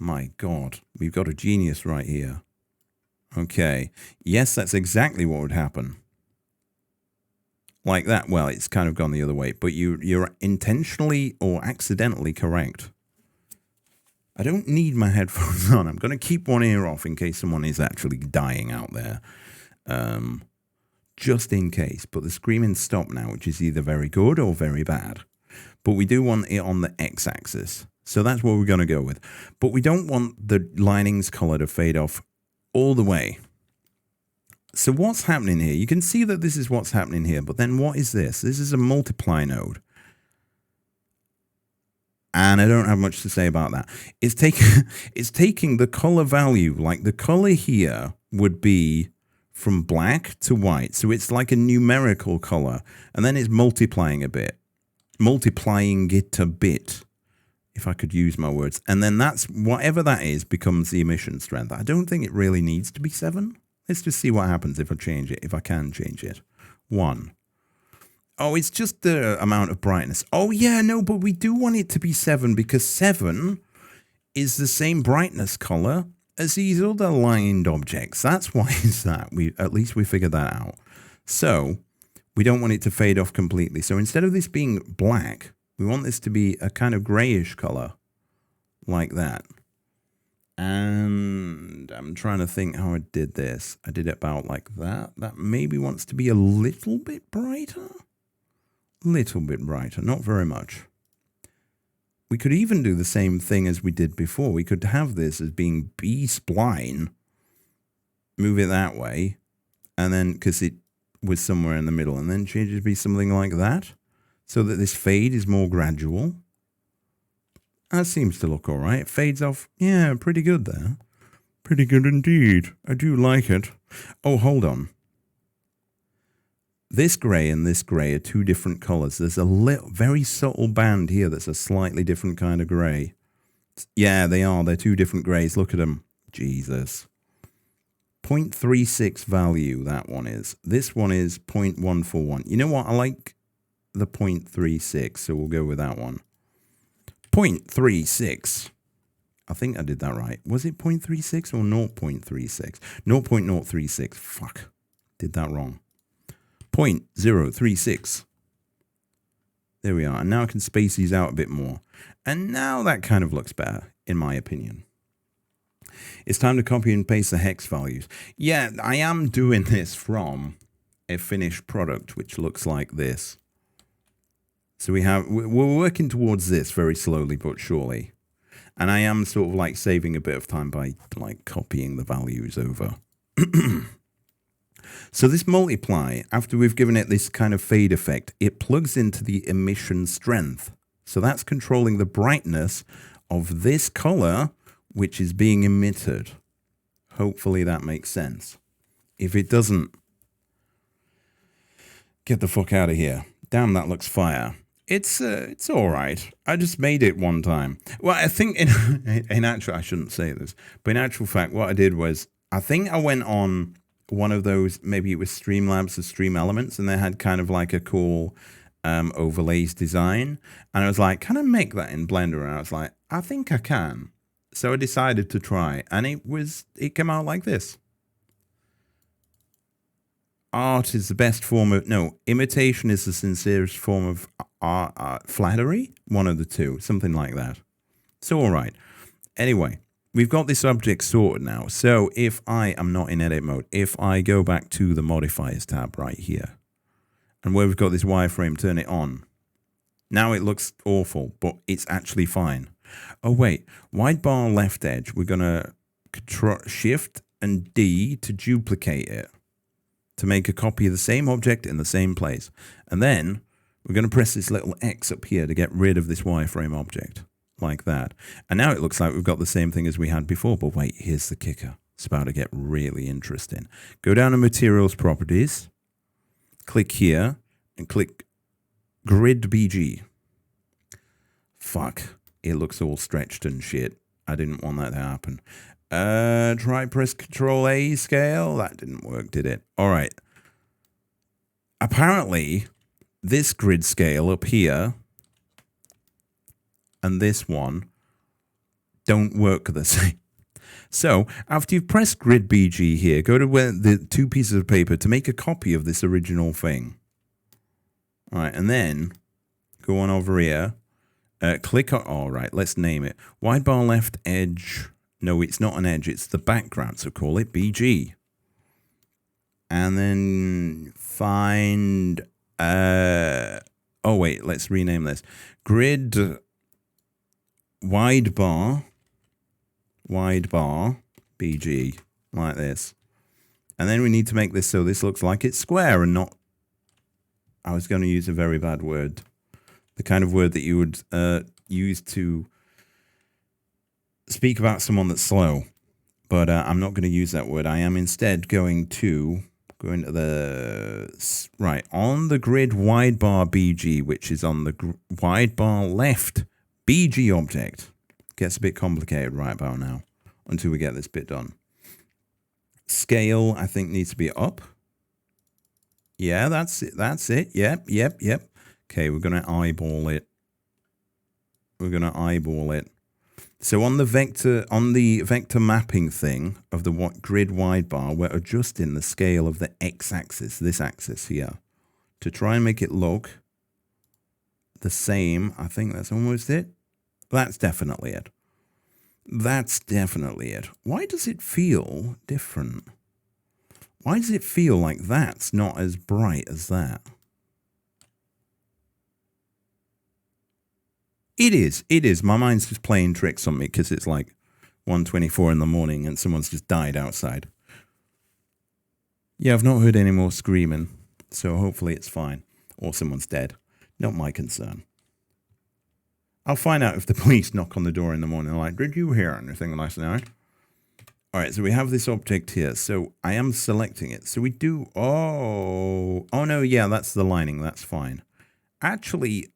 Speaker 1: My God, we've got a genius right here. Okay. Yes, that's exactly what would happen. Like that. Well, it's kind of gone the other way, but you're intentionally or accidentally correct. I don't need my headphones on. I'm going to keep one ear off in case someone is actually dying out there. Just in case. But the screaming stopped now, which is either very good or very bad. But we do want it on the x-axis. So that's what we're going to go with. But we don't want the linings color to fade off all the way. So what's happening here? You can see that this is what's happening here. But then what is this? This is a multiply node. And I don't have much to say about that. It's taking the color value, like the color here would be from black to white. So it's like a numerical color. And then it's multiplying a bit. Multiplying it a bit, if I could use my words. And then that's, whatever that is, becomes the emission strength. I don't think it really needs to be 7. Let's just see what happens if I change it, if I can change it. 1. Oh, it's just the amount of brightness. Oh, yeah, no, but we do want it to be 7 because 7 is the same brightness color as these other lined objects. That's why it's that. At least we figured that out. So we don't want it to fade off completely. So instead of this being black, we want this to be a kind of grayish color like that. And I'm trying to think how I did this. I did it about like that. That maybe wants to be a little bit brighter. Little bit brighter, not very much. We could even do the same thing as we did before. We could have this as being B-spline, move it that way, and then, because it was somewhere in the middle, and then change it to be something like that, so that this fade is more gradual. That seems to look all right. It fades off. Yeah, pretty good there. Pretty good indeed. I do like it. Oh, hold on. This grey and this grey are two different colours. There's a little, very subtle band here that's a slightly different kind of grey. Yeah, they are. They're two different greys. Look at them. Jesus. 0.36 value, that one is. This one is 0.141. You know what? I like the 0.36, so we'll go with that one. 0.36. I think I did that right. Was it 0.36 or 0.36? 0.036. Fuck. Did that wrong. 0.036. There we are. And now I can space these out a bit more. And now that kind of looks better, in my opinion. It's time to copy and paste the hex values. Yeah, I am doing this from a finished product, which looks like this. So we're working towards this very slowly but surely. And I am sort of like saving a bit of time by like copying the values over. So this multiply, after we've given it this kind of fade effect, it plugs into the emission strength. So that's controlling the brightness of this color, which is being emitted. Hopefully that makes sense. If it doesn't, get the fuck out of here. Damn, that looks fire. It's all right. I just made it one time. Well, I think in actual, I shouldn't say this, but in actual fact, what I did was, I think I went on one of those, maybe it was Streamlabs or Stream Elements, and they had kind of like a cool overlays design. And I was like, can I make that in Blender? And I was like, I think I can. So I decided to try, and it came out like this. Art is the best form of, no, imitation is the sincerest form of flattery? One of the two, something like that. So, all right. Anyway, we've got this object sorted now. So if I am not in edit mode, if I go back to the modifiers tab right here, and where we've got this wireframe, turn it on. Now it looks awful, but it's actually fine. Oh, wait, wide bar left edge, we're going to Shift and D to duplicate it, to make a copy of the same object in the same place. And then we're going to press this little X up here to get rid of this wireframe object, like that. And now it looks like we've got the same thing as we had before, but wait, here's the kicker. It's about to get really interesting. Go down to Materials Properties, click here, and click Grid BG. Fuck. It looks all stretched and shit. I didn't want that to happen. Try press Control A scale. That didn't work, did it? All right. Apparently, this grid scale up here and this one don't work the same. So, after you've pressed Grid BG here, go to where the two pieces of paper to make a copy of this original thing. All right, and then go on over here. Click on, all right, let's name it. Wide bar left edge. No, it's not an edge, it's the background, so call it BG. And then find, oh wait, let's rename this. Grid wide bar BG, like this. And then we need to make this so this looks like it's square and not, I was going to use a very bad word. The kind of word that you would use to speak about someone that's slow. But I'm not going to use that word. I am instead going to go into the, right, on the grid wide bar BG, which is on the wide bar left BG object. Gets a bit complicated right about now until we get this bit done. Scale, I think, needs to be up. Yeah, that's it. That's it. Yep. Okay, we're going to eyeball it. So on the vector mapping thing of the grid wide bar, we're adjusting the scale of the x-axis, this axis here, to try and make it look the same. I think that's almost it. That's definitely it. Why does it feel different? Why does it feel like that's not as bright as that? It is. My mind's just playing tricks on me because it's like 1:24 in the morning and someone's just died outside. Yeah, I've not heard any more screaming, so hopefully it's fine. Or someone's dead. Not my concern. I'll find out if the police knock on the door in the morning like, did you hear anything last night? All right, so we have this object here. So I am selecting it. So we do, oh no, yeah, that's the lining. That's fine. Actually,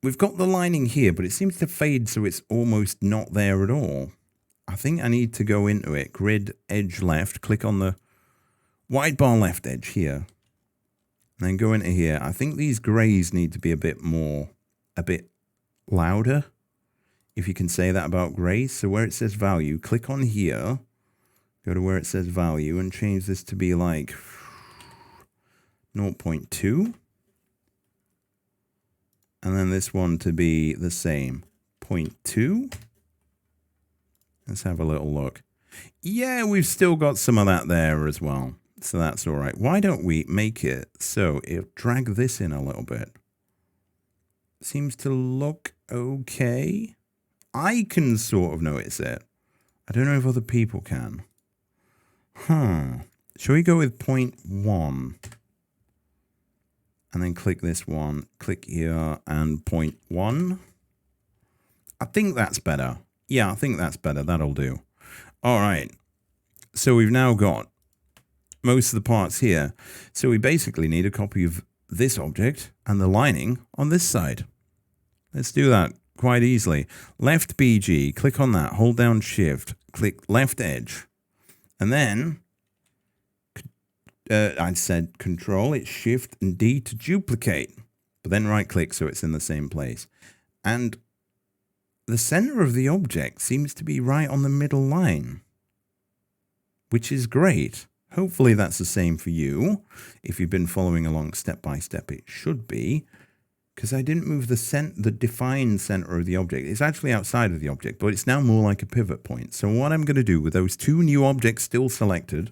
Speaker 1: we've got the lining here, but it seems to fade so it's almost not there at all. I think I need to go into it. Grid, edge left, click on the wide bar left edge here. And then go into here. I think these grays need to be a bit louder. If you can say that about grays. So where it says value, click on here. Go to where it says value and change this to be like 0.2. And then this one to be the same, 0.2. Let's have a little look. Yeah, we've still got some of that there as well. So that's all right. Why don't we make it so it'll drag this in a little bit? Seems to look okay. I can sort of notice it. I don't know if other people can. Shall we go with 0.1? And then click this one, click here, and 0.1. I think that's better. Yeah, I think that's better. That'll do. All right. So we've now got most of the parts here. So we basically need a copy of this object and the lining on this side. Let's do that quite easily. Left BG, click on that, hold down shift, click left edge. And then I said control, it's shift and D to duplicate, but then right click so it's in the same place. And the center of the object seems to be right on the middle line, which is great. Hopefully that's the same for you. If you've been following along step by step, it should be, because I didn't move the defined center of the object. It's actually outside of the object, but it's now more like a pivot point. So what I'm going to do with those two new objects still selected,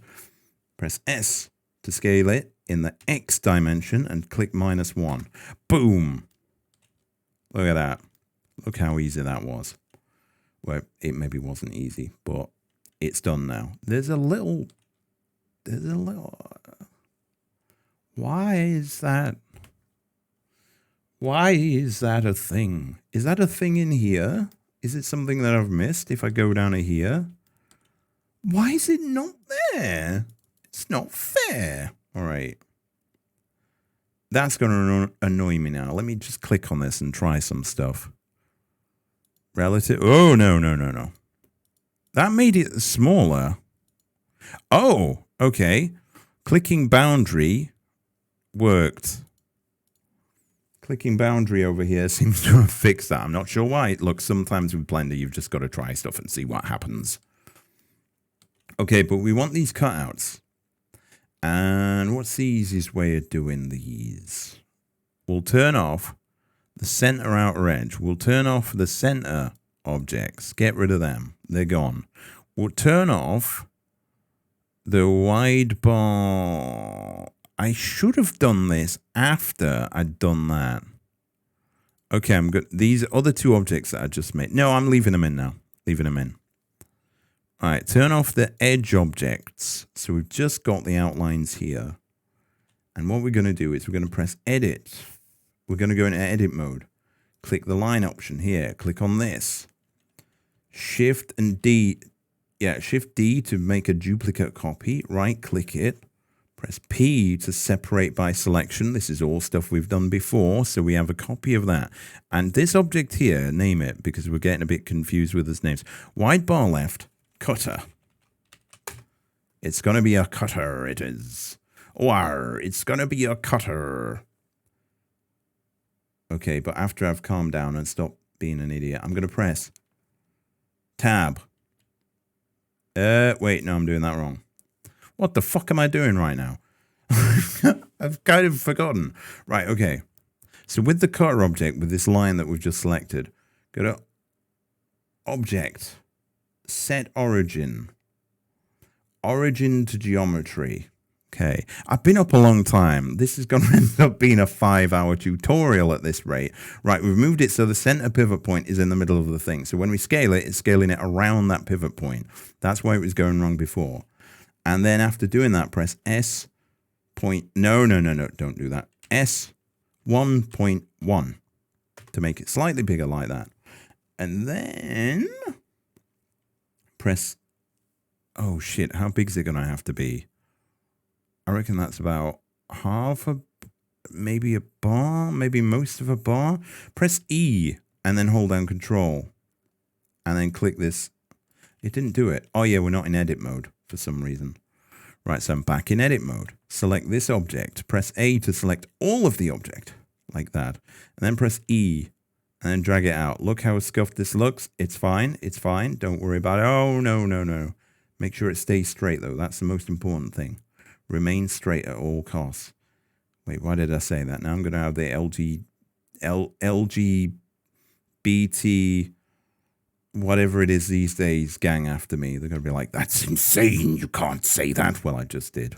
Speaker 1: press S to scale it in the X dimension and click -1. Boom. Look at that. Look how easy that was. Well, it maybe wasn't easy, but it's done now. There's a little, why is that a thing? Is that a thing in here? Is it something that I've missed if I go down to here? Why is it not there? It's not fair. All right. That's going to annoy me now. Let me just click on this and try some stuff. Relative. Oh, no. That made it smaller. Oh, okay. Clicking boundary worked. Clicking boundary over here seems to have fixed that. I'm not sure why. Look, sometimes with Blender, you've just got to try stuff and see what happens. Okay, but we want these cutouts. And what's the easiest way of doing these? We'll turn off the center outer edge. We'll turn off the center objects. Get rid of them. They're gone. We'll turn off the wide bar. I should have done this after I'd done that. Okay, I'm good. These other two objects that I just made. No, I'm leaving them in now. Leaving them in. All right, turn off the edge objects. So we've just got the outlines here. And what we're going to do is we're going to press edit. We're going to go into edit mode. Click the line option here. Click on this. Shift and D. Yeah, Shift D to make a duplicate copy. Right click it. Press P to separate by selection. This is all stuff we've done before, so we have a copy of that. And this object here, name it, because we're getting a bit confused with its names. Wide bar left, cutter. It's going to be a cutter, it is. Or it's going to be a cutter. Okay, but after I've calmed down and stopped being an idiot, I'm going to press Tab. Wait, no, I'm doing that wrong. What the fuck am I doing right now? I've kind of forgotten. Right, okay. So with the cutter object, with this line that we've just selected, go to Object, Set Origin. Origin to Geometry. Okay, I've been up a long time. This is going to end up being a 5-hour tutorial at this rate. Right, we've moved it so the center pivot point is in the middle of the thing. So when we scale it, it's scaling it around that pivot point. That's why it was going wrong before. And then after doing that, press S point. No, don't do that. S 1.1 to make it slightly bigger like that. And then press. Oh shit! How big is it going to have to be? I reckon that's about half a, maybe a bar, maybe most of a bar. Press E and then hold down Control. And then click this. It didn't do it. Oh yeah, we're not in edit mode for some reason. Right, so I'm back in edit mode. Select this object. Press A to select all of the object, like that. And then press E and then drag it out. Look how scuffed this looks. It's fine. It's fine. Don't worry about it. Oh, no. Make sure it stays straight, though. That's the most important thing. Remain straight at all costs. Wait, why did I say that? Now I'm going to have the LGBT, whatever it is these days, gang after me. They're going to be like, that's insane. You can't say that. Well, I just did.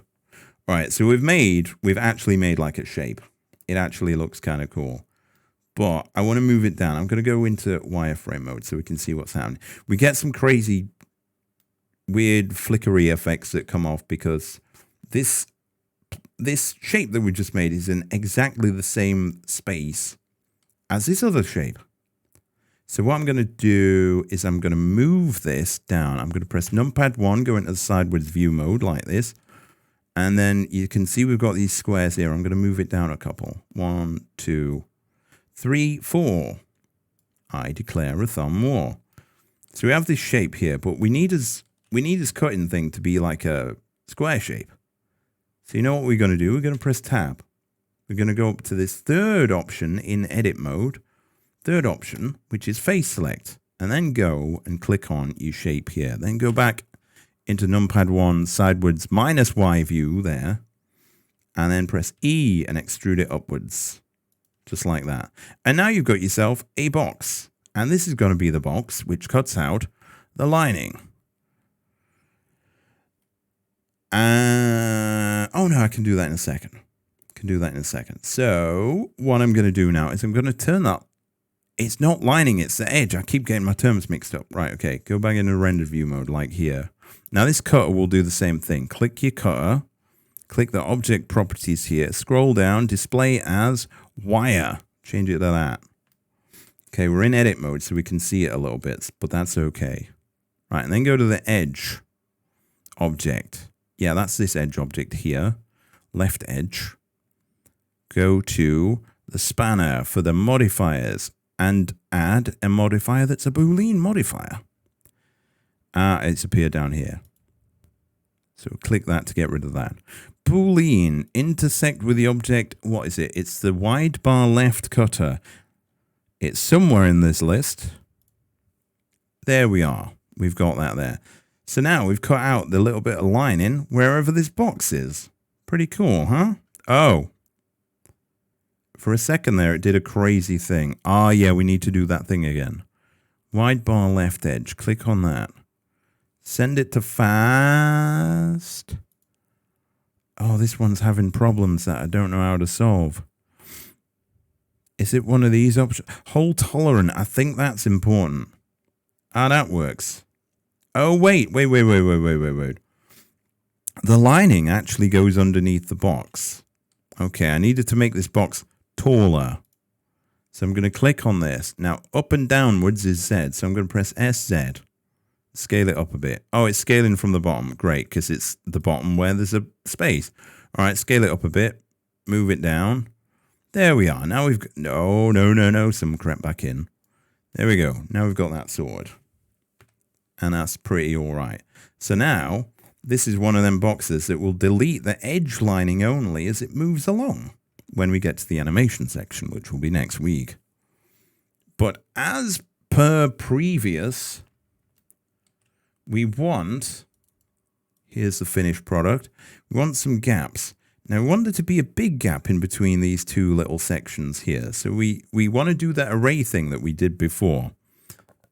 Speaker 1: All right, so we've actually made like a shape. It actually looks kind of cool. But I want to move it down. I'm going to go into wireframe mode so we can see what's happening. We get some crazy, weird flickery effects that come off because this shape that we just made is in exactly the same space as this other shape. So what I'm going to do is I'm going to move this down. I'm going to press numpad 1, go into the sideways view mode like this. And then you can see we've got these squares here. I'm going to move it down a couple. 1, 2, 3, 4. I declare a thumb war. So we have this shape here, but we need this cutting thing to be like a square shape. So you know what we're going to do? We're going to press tab. We're going to go up to this third option in edit mode. Third option, which is face select. And then go and click on your shape here. Then go back into numpad 1 sideways -y view there. And then press E and extrude it upwards. Just like that. And now you've got yourself a box. And this is going to be the box which cuts out the lining. Oh no, I can do that in a second. So what I'm going to do now is I'm going to turn that. It's not lining, it's the edge. I keep getting my terms mixed up. Right, okay, go back into render view mode like here. Now this cutter will do the same thing. Click your cutter, click the object properties here, scroll down, display as wire. Change it to that. Okay, we're in edit mode so we can see it a little bit, but that's okay. Right, and then go to the edge object. Yeah, that's this edge object here. Left edge. Go to the spanner for the modifiers and add a modifier that's a Boolean modifier. It's appeared down here. So click that to get rid of that. Boolean, intersect with the object. What is it? It's the wide bar left cutter. It's somewhere in this list. There we are. We've got that there. So now we've cut out the little bit of lining wherever this box is. Pretty cool, huh? Oh. For a second there, it did a crazy thing. Ah, yeah, we need to do that thing again. Wide bar left edge. Click on that. Send it to fast. Oh, this one's having problems that I don't know how to solve. Is it one of these options? Hold tolerant. I think that's important. Ah, that works. Oh, wait. The lining actually goes underneath the box. Okay, I needed to make this box taller. So I'm going to click on this. Now, up and downwards is Z. So I'm going to press SZ. Scale it up a bit. Oh, it's scaling from the bottom. Great, because it's the bottom where there's a space. All right, scale it up a bit. Move it down. There we are. Now we've got... No. Some crept back in. There we go. Now we've got that sorted. And that's pretty all right. So now, this is one of them boxes that will delete the edge lining only as it moves along when we get to the animation section, which will be next week. But as per previous, we want, here's the finished product, we want some gaps. Now, we want there to be a big gap in between these two little sections here. So we want to do that array thing that we did before.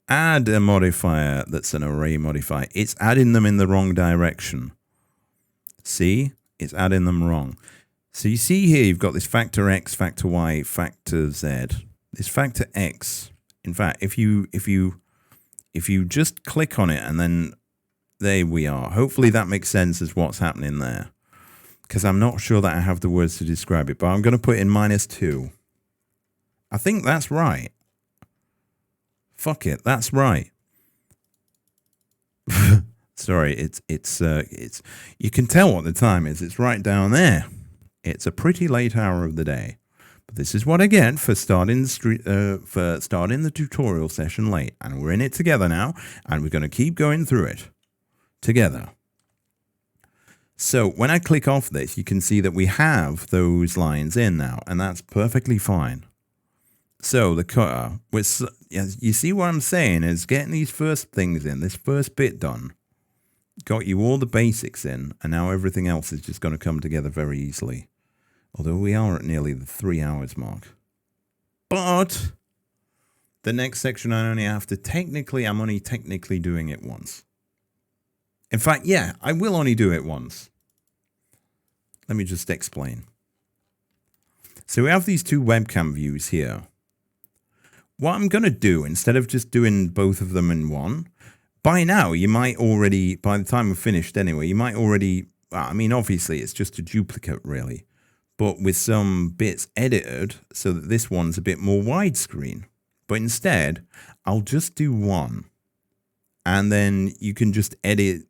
Speaker 1: Add a modifier that's an array modifier. It's adding them in the wrong direction. See? It's adding them wrong. So you see here, you've got this factor X, factor Y, factor Z. This factor X, in fact, if you just click on it and then there we are. Hopefully that makes sense as what's happening there. Because I'm not sure that I have the words to describe it, but I'm going to put in -2. I think that's right. Fuck it, that's right. Sorry, it's you can tell what the time is. It's right down there. It's a pretty late hour of the day. But this is what I get for starting the tutorial session late. And we're in it together now, and we're going to keep going through it together. So when I click off this, you can see that we have those lines in now, and that's perfectly fine. So the cutter, you see what I'm saying is getting these first things in, this first bit done, got you all the basics in, and now everything else is just going to come together very easily. Although we are at nearly the 3 hours mark. But the next section I'm only technically doing it once. In fact, yeah, I will only do it once. Let me just explain. So we have these two webcam views here. What I'm going to do, instead of just doing both of them in one, by now you might already, by the time we're finished anyway, you might already, I mean, obviously it's just a duplicate really, but with some bits edited so that this one's a bit more widescreen. But instead, I'll just do one. And then you can just edit,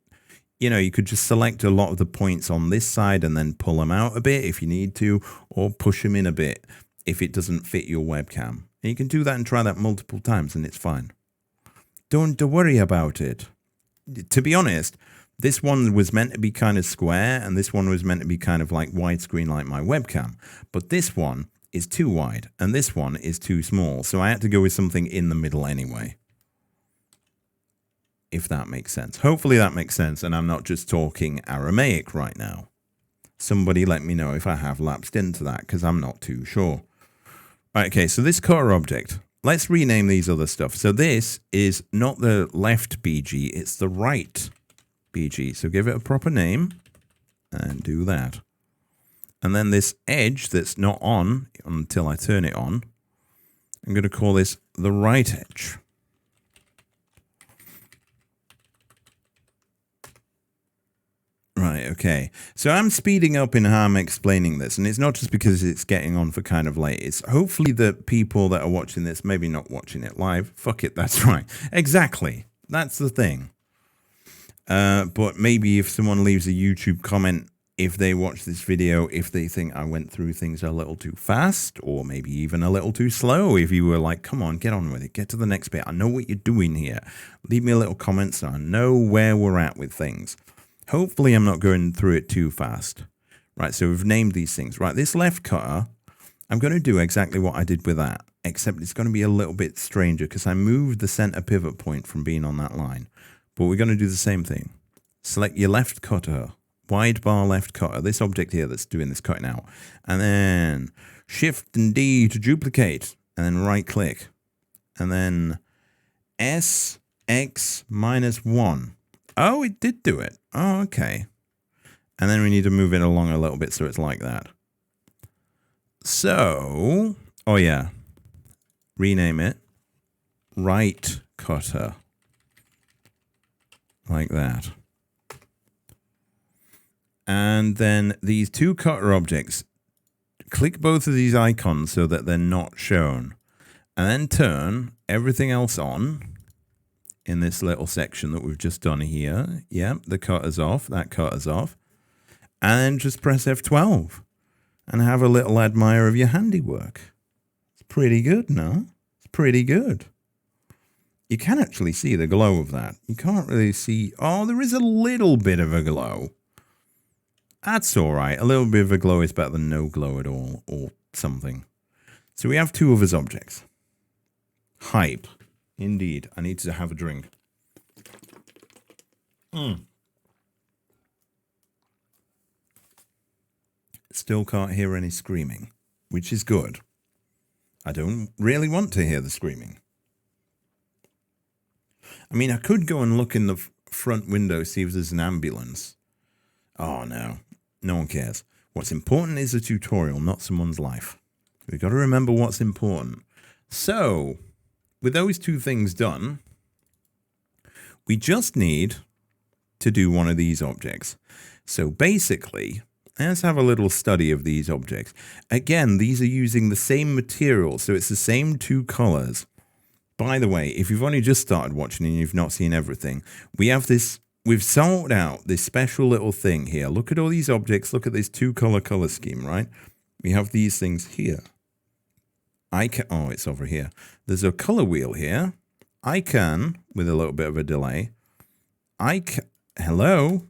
Speaker 1: you know, you could just select a lot of the points on this side and then pull them out a bit if you need to, or push them in a bit if it doesn't fit your webcam. And you can do that and try that multiple times and it's fine. Don't worry about it. To be honest, this one was meant to be kind of square and this one was meant to be kind of like widescreen like my webcam. But this one is too wide and this one is too small. So I had to go with something in the middle anyway. If that makes sense. Hopefully that makes sense and I'm not just talking Aramaic right now. Somebody let me know if I have lapsed into that because I'm not too sure. Right, okay, so this cutter object, let's rename these other stuff. So this is not the left BG, it's the right BG. So give it a proper name and do that. And then this edge that's not on until I turn it on, I'm going to call this the right edge. Right, okay. So I'm speeding up in how I'm explaining this, and it's not just because it's getting on for kind of late. It's hopefully the people that are watching this, maybe not watching it live. Fuck it, that's right. Exactly. That's the thing. But maybe if someone leaves a YouTube comment, if they watch this video, if they think I went through things a little too fast, or maybe even a little too slow, if you were like, come on, get on with it, get to the next bit. I know what you're doing here. Leave me a little comment so I know where we're at with things. Hopefully I'm not going through it too fast. Right, so we've named these things. Right, this left cutter, I'm going to do exactly what I did with that, except it's going to be a little bit stranger because I moved the center pivot point from being on that line. But we're going to do the same thing. Select your left cutter, wide bar left cutter, this object here that's doing this cutting out. And then Shift and D to duplicate, and then right click. And then S, X, -1. Oh, it did do it. Oh, okay. And then we need to move it along a little bit so it's like that. So, oh yeah. Rename it. Right cutter. Like that. And then these two cutter objects, click both of these icons so that they're not shown. And then turn everything else on. In this little section that we've just done here. Yep, the cutter's off, that cutter's off. And then just press F12 and have a little admire of your handiwork. It's pretty good, no? It's pretty good. You can actually see the glow of that. You can't really see, oh, there is a little bit of a glow. That's all right. A little bit of a glow is better than no glow at all or something. So we have two of his objects. Hype. Indeed, I need to have a drink. Still can't hear any screaming, which is good. I don't really want to hear the screaming. I mean, I could go and look in the front window, see if there's an ambulance. Oh, no. No one cares. What's important is a tutorial, not someone's life. We've got to remember what's important. So, with those two things done, we just need to do one of these objects. So basically, let's have a little study of these objects. Again, these are using the same material, so it's the same two colors. By the way, if you've only just started watching and you've not seen everything, we've sorted out this special little thing here. Look at all these objects, look at this two-color color scheme, right? We have these things here. Oh, it's over here. There's a color wheel here. I can, with a little bit of a delay, hello?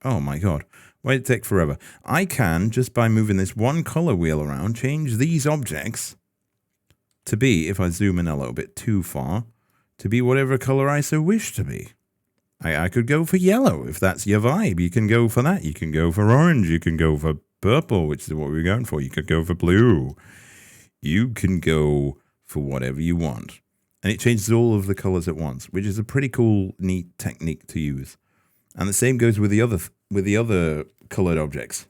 Speaker 1: Oh my God, why did it take forever? I can, just by moving this one color wheel around, change these objects to be, if I zoom in a little bit too far, to be whatever color I so wish to be. I could go for yellow, if that's your vibe. You can go for that. You can go for orange. You can go for purple, which is what we're going for. You could go for blue. You can go for whatever you want. And it changes all of the colors at once, which is a pretty cool, neat technique to use. And the same goes with the other colored objects.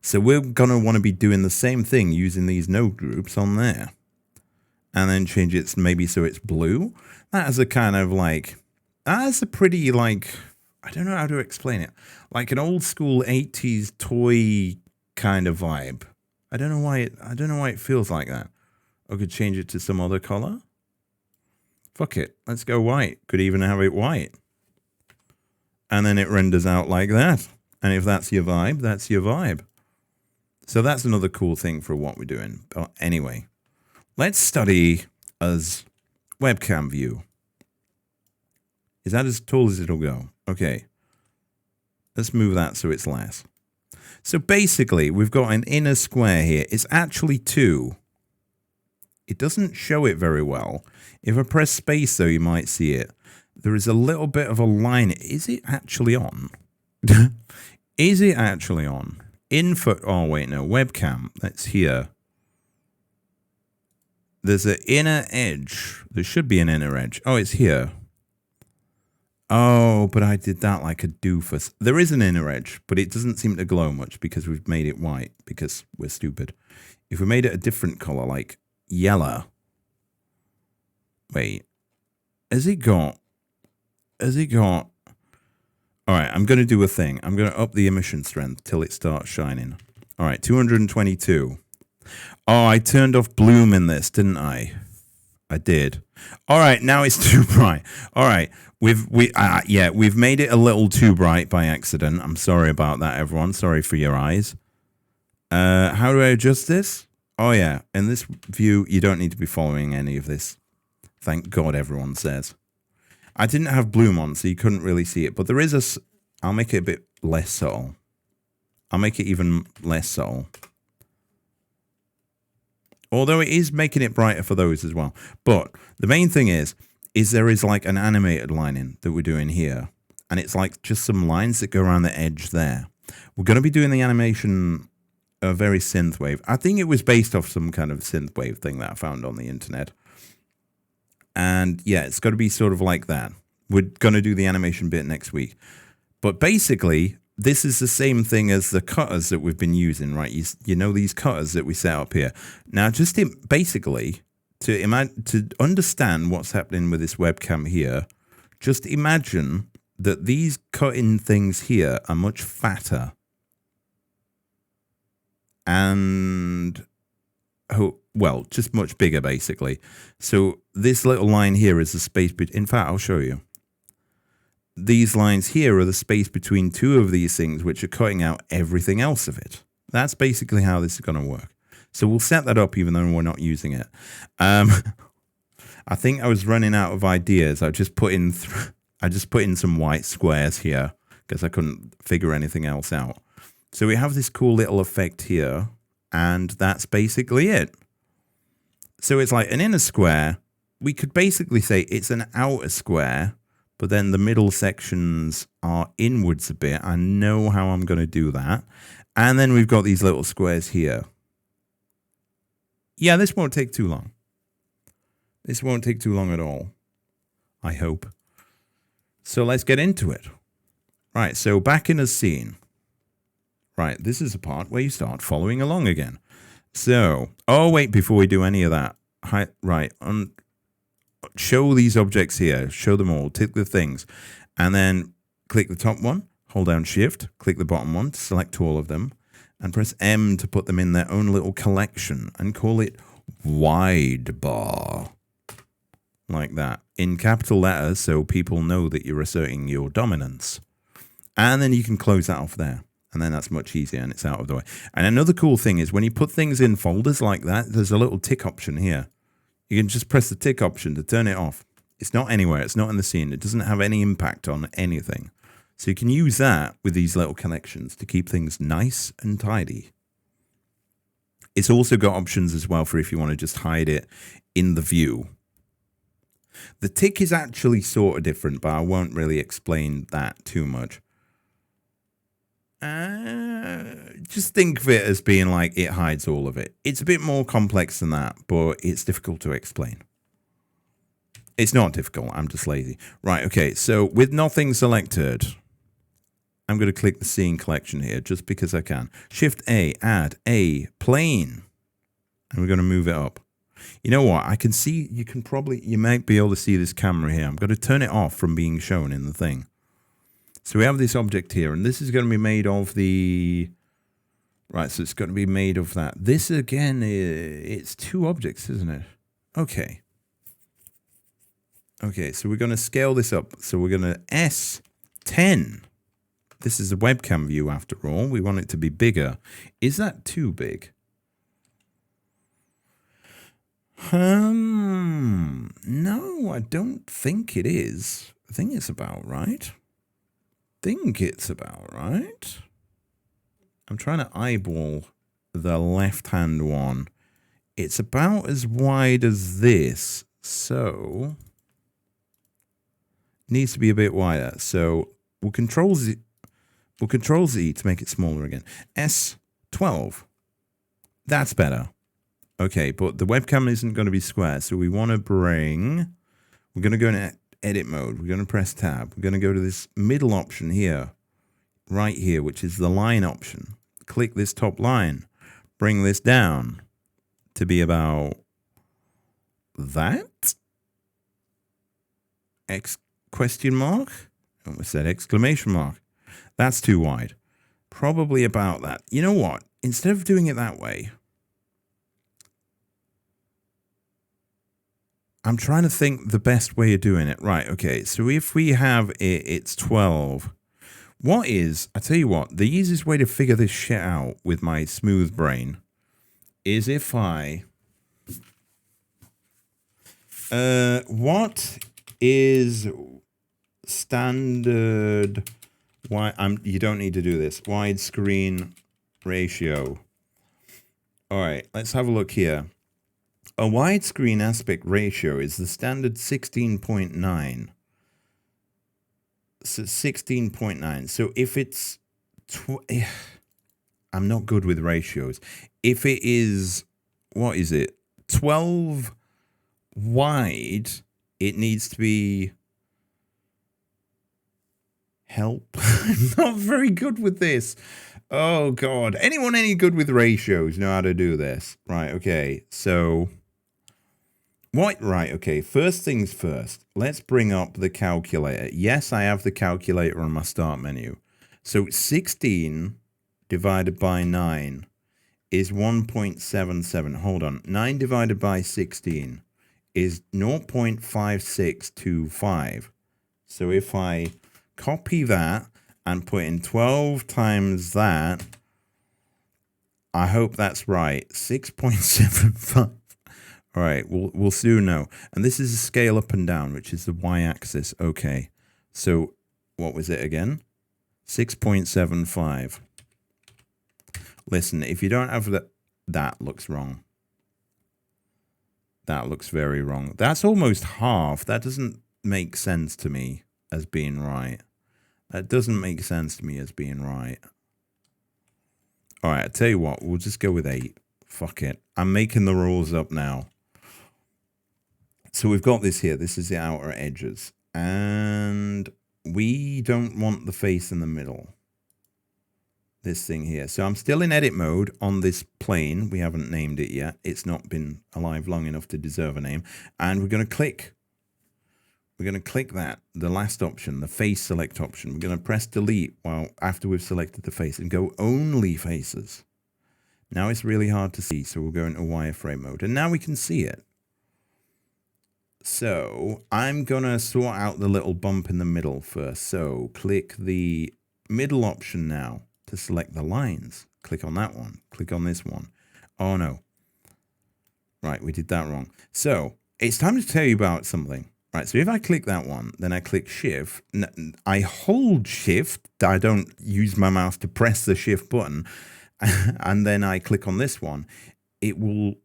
Speaker 1: So we're going to want to be doing the same thing using these node groups on there. And then change it maybe so it's blue. That is a kind of like, that's a pretty like, I don't know how to explain it. Like an old school 80s toy kind of vibe. I don't know why it feels like that. I could change it to some other color. Fuck it. Let's go white. Could even have it white. And then it renders out like that. And if that's your vibe, that's your vibe. So that's another cool thing for what we're doing. But anyway, let's study as webcam view. Is that as tall as it'll go? Okay. Let's move that so it's less. So basically, we've got an inner square here. It's actually 2. It doesn't show it very well. If I press space, though, you might see it. There is a little bit of a line. Is it actually on? Is it actually on? Oh, wait, no. Webcam. That's here. There's an inner edge. There should be an inner edge. Oh, it's here. Oh, but I did that like a doofus. There is an inner edge, but it doesn't seem to glow much because we've made it white because we're stupid. If we made it a different color, like yellow. Wait. Has it got... All right, I'm going to do a thing. I'm going to up the emission strength till it starts shining. All right, 222. Oh, I turned off bloom in this, didn't I? I did. All right, now it's too bright. All right, we've made it a little too bright by accident. I'm sorry about that, everyone. Sorry for your eyes. How do I adjust this? Oh yeah, in this view, you don't need to be following any of this. Thank God, everyone says. I didn't have bloom on, so you couldn't really see it. But there is a... I'll make it a bit less subtle. I'll make it even less subtle. Although it is making it brighter for those as well. But the main thing is there is like an animated lining that we're doing here. And it's like just some lines that go around the edge there. We're going to be doing the animation very synthwave. I think it was based off some kind of synthwave thing that I found on the internet. And yeah, it's got to be sort of like that. We're going to do the animation bit next week. But basically, this is the same thing as the cutters that we've been using, right? You know these cutters that we set up here. Now, just basically, to understand what's happening with this webcam here, just imagine that these cutting things here are much fatter. And... oh, well, just much bigger, basically. So this little line here is the space between... In fact, I'll show you. These lines here are the space between two of these things, which are cutting out everything else of it. That's basically how this is going to work. So we'll set that up even though we're not using it. I think I was running out of ideas. I just put in some white squares here because I couldn't figure anything else out. So we have this cool little effect here. And that's basically it. So it's like an inner square. We could basically say it's an outer square, but then the middle sections are inwards a bit. I know how I'm going to do that. And then we've got these little squares here. Yeah, this won't take too long. This won't take too long at all. I hope. So let's get into it. Right, so back in a scene. Right, this is the part where you start following along again. So, oh wait, before we do any of that, right, show these objects here, show them all, tick the things, and then click the top one, hold down Shift, click the bottom one to select all of them, and press M to put them in their own little collection, and call it wide bar. Like that, in capital letters, so people know that you're asserting your dominance. And then you can close that off there. And then that's much easier and it's out of the way. And another cool thing is when you put things in folders like that, there's a little tick option here. You can just press the tick option to turn it off. It's not anywhere. It's not in the scene. It doesn't have any impact on anything. So you can use that with these little connections to keep things nice and tidy. It's also got options as well for if you want to just hide it in the view. The tick is actually sort of different, but I won't really explain that too much. Just think of it as being like it hides all of it. It's a bit more complex than that, but it's difficult to explain. It's not difficult, I'm just lazy. Right, okay, so with nothing selected, I'm going to click the scene collection here just because I can. Shift A, add a plane. And we're going to move it up. You know what? I can see, you might be able to see this camera here. I'm going to turn it off from being shown in the thing. So we have this object here, and this is going to be made of the... Right, so it's going to be made of that. This, again, it's two objects, isn't it? Okay. Okay, so we're going to scale this up. So we're going to S10. This is a webcam view, after all. We want it to be bigger. Is that too big? No, I don't think it is. I think it's about right. I'm trying to eyeball the left-hand one. It's about as wide as this, so needs to be a bit wider. So we'll Control Z to make it smaller again. S12. That's better. Okay, but the webcam isn't going to be square, so we want to we're going to go in edit mode. We're going to press tab. We're going to go to this middle option here, right here, which is the line option. Click this top line. Bring this down to be about that. Question mark? I almost said exclamation mark. That's too wide. Probably about that. You know what? Instead of doing it that way, I'm trying to think the best way of doing it. Right, okay, so if we have it's 12. I tell you what, the easiest way to figure this shit out with my smooth brain is if I... what is standard... you don't need to do this. Widescreen ratio. All right, let's have a look here. A widescreen aspect ratio is the standard 16.9. So 16.9. So if it's... I'm not good with ratios. If it is... What is it? 12 wide, it needs to be... Help. I'm not very good with this. Oh, God. Anyone any good with ratios know how to do this? Right, okay. So... Right, okay, first things first, let's bring up the calculator. Yes, I have the calculator on my start menu. So 16 divided by 9 is 1.77. Hold on, 9 divided by 16 is 0.5625. So if I copy that and put in 12 times that, I hope that's right, 6.75. All right, we'll soon know. And this is a scale up and down, which is the y-axis. Okay, so what was it again? 6.75. Listen, if you don't have that looks wrong. That looks very wrong. That's almost half. That doesn't make sense to me as being right. That doesn't make sense to me as being right. All right, I tell you what, we'll just go with 8. Fuck it. I'm making the rules up now. So we've got this here. This is the outer edges. And we don't want the face in the middle. This thing here. So I'm still in edit mode on this plane. We haven't named it yet. It's not been alive long enough to deserve a name. And we're going to click. We're going to click that, the last option, the face select option. We're going to press delete after we've selected the face and go only faces. Now it's really hard to see, so we'll go into wireframe mode. And now we can see it. So I'm going to sort out the little bump in the middle first. So click the middle option now to select the lines. Click on that one. Click on this one. Oh, no. Right, we did that wrong. So it's time to tell you about something. Right, so if I click that one, then I click Shift. I hold Shift. I don't use my mouse to press the Shift button. And then I click on this one. It will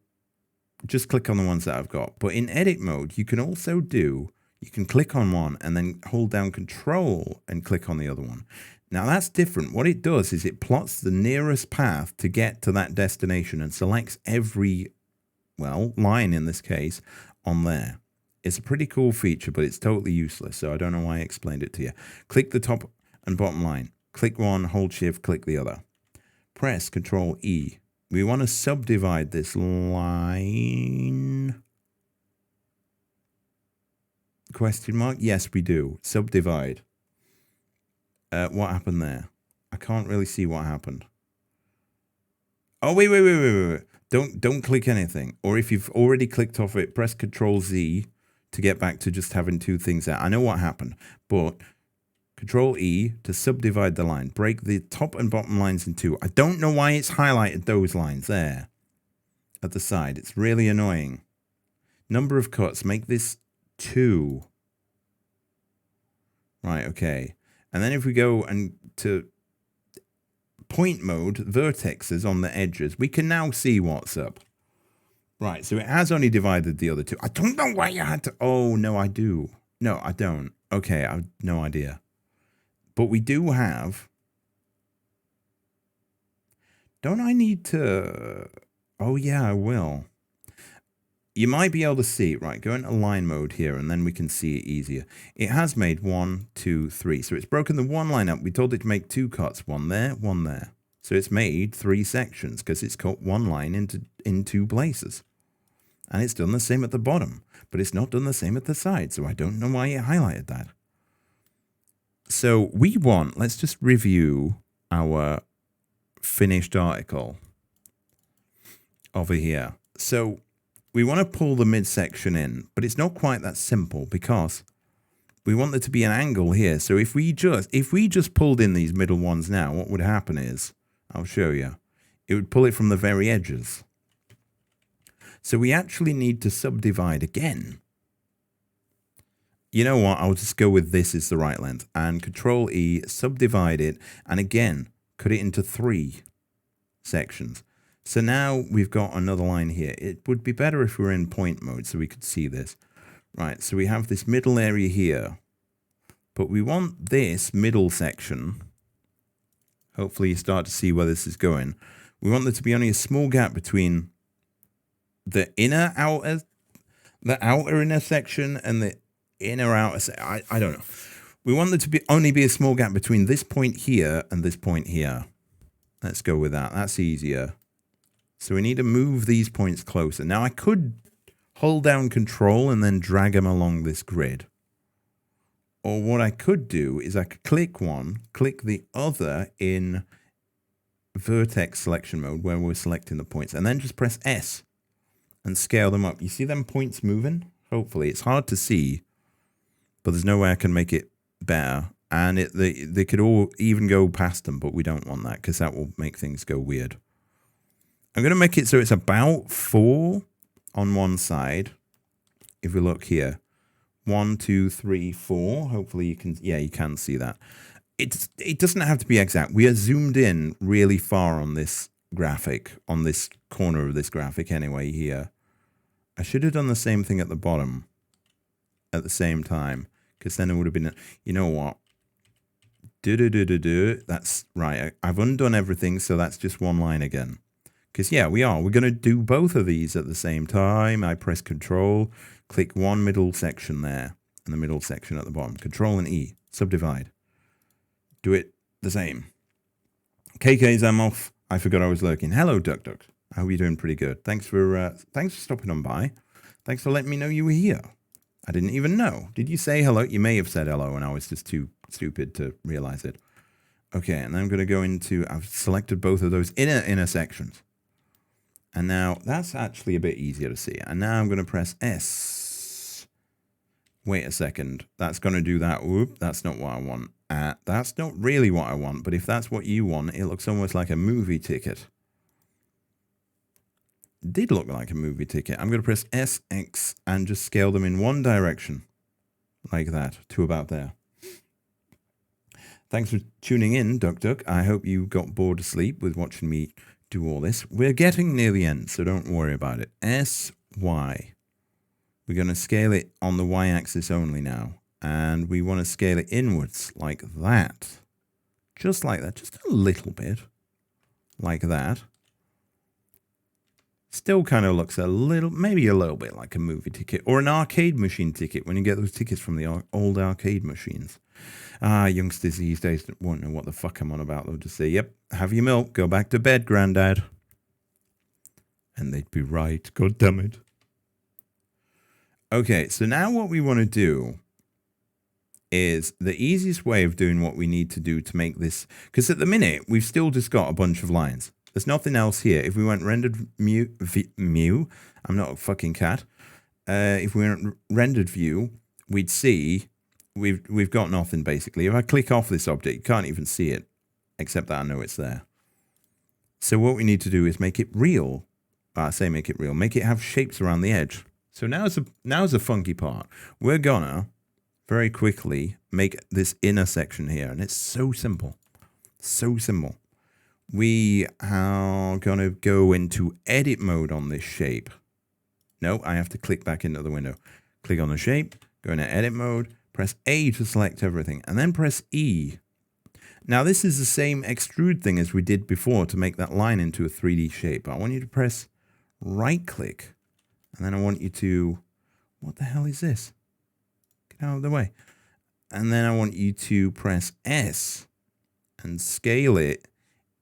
Speaker 1: just click on the ones that I've got. But in edit mode, you can also you can click on one and then hold down Control and click on the other one. Now that's different. What it does is it plots the nearest path to get to that destination and selects every, well, line in this case on there. It's a pretty cool feature, but it's totally useless, so I don't know why I explained it to you. Click the top and bottom line. Click one, hold Shift, click the other. Press Control E. We want to subdivide this line. Question mark? Yes, we do. Subdivide. What happened there? I can't really see what happened. Oh, wait. Don't click anything. Or if you've already clicked off it, press Control Z to get back to just having two things there. I know what happened, but Control E to subdivide the line. Break the top and bottom lines in two. I don't know why it's highlighted those lines there at the side. It's really annoying. Number of cuts. Make this 2. Right, okay. And then if we go and to point mode, vertexes on the edges, we can now see what's up. Right, so it has only divided the other two. I don't know why you had to... Oh, no, I do. No, I don't. Okay, I have no idea. But we do have... Don't I need to... Oh, yeah, I will. You might be able to see it. Right, go into line mode here, and then we can see it easier. It has made 1, 2, 3. So it's broken the one line up. We told it to make 2 cuts. One there, one there. So it's made 3 sections because it's cut one line in 2 places. And it's done the same at the bottom, but it's not done the same at the side. So I don't know why it highlighted that. So we want, let's just review our finished article over here. So we want to pull the midsection in, but it's not quite that simple because we want there to be an angle here. So if we just pulled in these middle ones now, what would happen is, I'll show you, it would pull it from the very edges. So we actually need to subdivide again. You know what? I'll just go with this is the right length and Control E, subdivide it, and again, cut it into 3 sections. So now we've got another line here. It would be better if we were in point mode so we could see this. Right, so we have this middle area here, but we want this middle section. Hopefully you start to see where this is going. We want there to be only a small gap between the outer inner section and the inner outer. I don't know. We want there to only be a small gap between this point here and this point here. Let's go with that. That's easier. So we need to move these points closer. Now I could hold down Control and then drag them along this grid. Or what I could do is I could click one, click the other in vertex selection mode where we're selecting the points, and then just press S and scale them up. You see them points moving? Hopefully. It's hard to see, but there's no way I can make it better. And they could all even go past them, but we don't want that because that will make things go weird. I'm going to make it so it's about 4 on one side. If we look here, 1, 2, 3, 4. Hopefully you can, yeah, you can see that. It doesn't have to be exact. We are zoomed in really far on this graphic, on this corner of this graphic anyway here. I should have done the same thing at the bottom at the same time, because then it would have been, you know what? That's right. I've undone everything, so that's just one line again. Because, yeah, we're going to do both of these at the same time. I press Control, click one middle section there. and the middle section at the bottom. Control and E, subdivide. Do it the same. KK's I'm off. I forgot I was lurking. Hello, Duck Duck. I hope you're doing pretty good. Thanks for stopping on by. Thanks for letting me know you were here. I didn't even know. Did you say hello? You may have said hello, and I was just too stupid to realize it. Okay, and then I'm going to go into, I've selected both of those inner sections. And now that's actually a bit easier to see. And now I'm going to press S. Wait a second. That's going to do that. Whoop, that's not what I want. That's not really what I want, but if that's what you want, it looks almost like a movie ticket. It did look like a movie ticket. I'm going to press SX and just scale them in one direction. Like that, to about there. Thanks for tuning in, Duck Duck. I hope you got bored asleep with watching me do all this. We're getting near the end, so don't worry about it. SY. We're going to scale it on the Y-axis only now. And we want to scale it inwards like that. Just like that. Just a little bit. Like that. Still kind of looks a little, maybe a little bit like a movie ticket. Or an arcade machine ticket when you get those tickets from the old arcade machines. Youngsters these days won't know what the fuck I'm on about. They'll just say, yep, have your milk, go back to bed, Grandad. And they'd be right. God damn it. Okay, so now what we want to do is the easiest way of doing what we need to do to make this, because at the minute we've still just got a bunch of lines. There's nothing else here. If we went rendered view, I'm not a fucking cat. If we went rendered view, we'd see we've got nothing basically. If I click off this object, you can't even see it, except that I know it's there. So what we need to do is make it real. I say make it real. Make it have shapes around the edge. So now's the funky part. We're gonna very quickly make this inner section here, and it's so simple. So simple. We are going to go into edit mode on this shape. No, I have to click back into the window. Click on the shape, go into edit mode, press A to select everything, and then press E. Now this is the same extrude thing as we did before to make that line into a 3D shape. I want you to press right click, and then I want you to, what the hell is this? Get out of the way. And then I want you to press S and scale it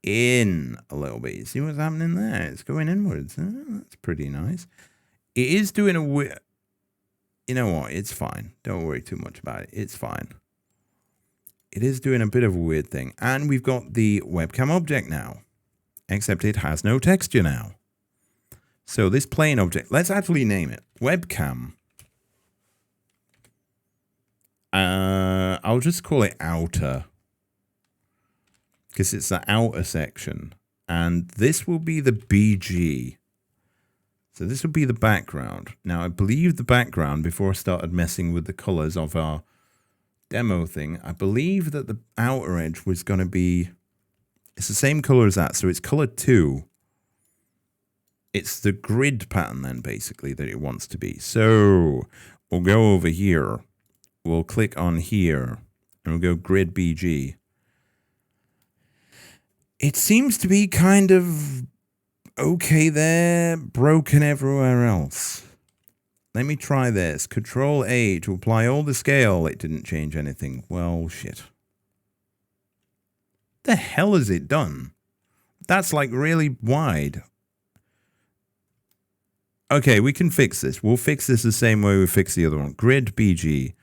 Speaker 1: in a little bit. You see what's happening there? It's going inwards. That's pretty nice. It is doing a weird... You know what? It's fine. Don't worry too much about it. It's fine. It is doing a bit of a weird thing. And we've got the webcam object now. Except it has no texture now. So this plane object, let's actually name it. Webcam. I'll just call it outer. Because it's the outer section. And this will be the BG. So this will be the background. Now, I believe the background, before I started messing with the colors of our demo thing, I believe that the outer edge was going to be, it's the same color as that. So it's color 2. It's the grid pattern then, basically, that it wants to be. So we'll go over here. We'll click on here. And we'll go grid BG. It seems to be kind of okay there, broken everywhere else. Let me try this. Control A to apply all the scale. It didn't change anything. Well, shit. The hell has it done? That's like really wide. Okay, we can fix this. We'll fix this the same way we fix the other one. Grid BG.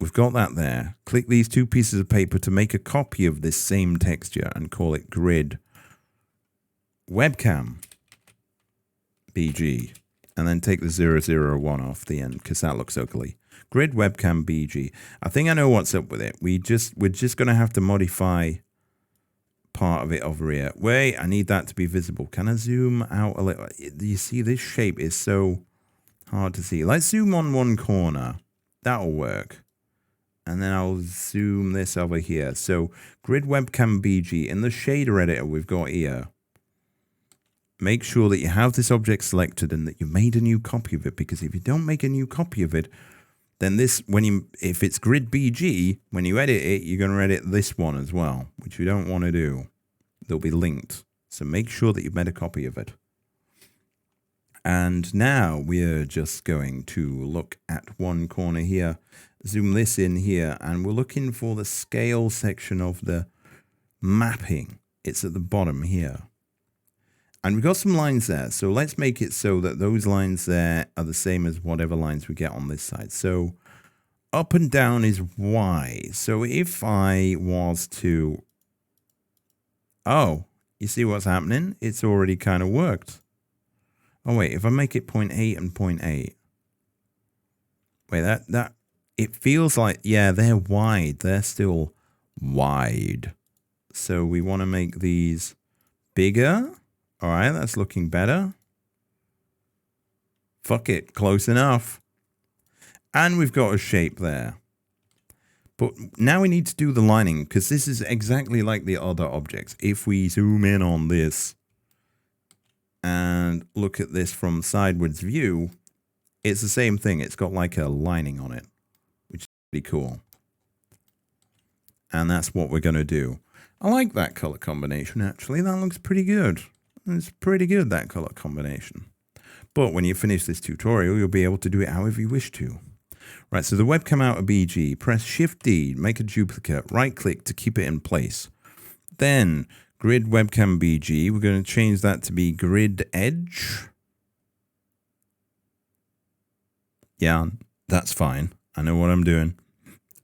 Speaker 1: We've got that there. Click these 2 pieces of paper to make a copy of this same texture and call it grid webcam BG. And then take the 001 off the end because that looks ugly. Grid webcam BG. I think I know what's up with it. We're just going to have to modify part of it over here. Wait, I need that to be visible. Can I zoom out a little? You see, this shape is so hard to see. Let's zoom on one corner. That'll work. And then I'll zoom this over here. So grid webcam BG in the shader editor we've got here. Make sure that you have this object selected and that you made a new copy of it, because if you don't make a new copy of it, then this, if it's grid BG, when you edit it, you're going to edit this one as well, which you don't want to do. They'll be linked. So make sure that you've made a copy of it. And now we're just going to look at one corner here. zoom this in here, and we're looking for the scale section of the mapping. It's at the bottom here. And we've got some lines there. So let's make it so that those lines there are the same as whatever lines we get on this side. So up and down is Y. So if I was to... Oh, you see what's happening? It's already kind of worked. Oh, wait, if I make it 0.8 and 0.8. Wait, that it feels like, yeah, they're wide. They're still wide. So we want to make these bigger. All right, that's looking better. Fuck it, close enough. And we've got a shape there. But now we need to do the lining, because this is exactly like the other objects. If we zoom in on this and look at this from sideways view, it's the same thing. It's got like a lining on it, which is pretty cool. And that's what we're going to do. I like that color combination, actually. That looks pretty good. It's pretty good, that color combination. But when you finish this tutorial, you'll be able to do it however you wish to. Right, so the webcam out of BG, press Shift-D, make a duplicate, right-click to keep it in place. Then, grid webcam BG, we're going to change that to be grid edge. Yeah, that's fine. I know what I'm doing.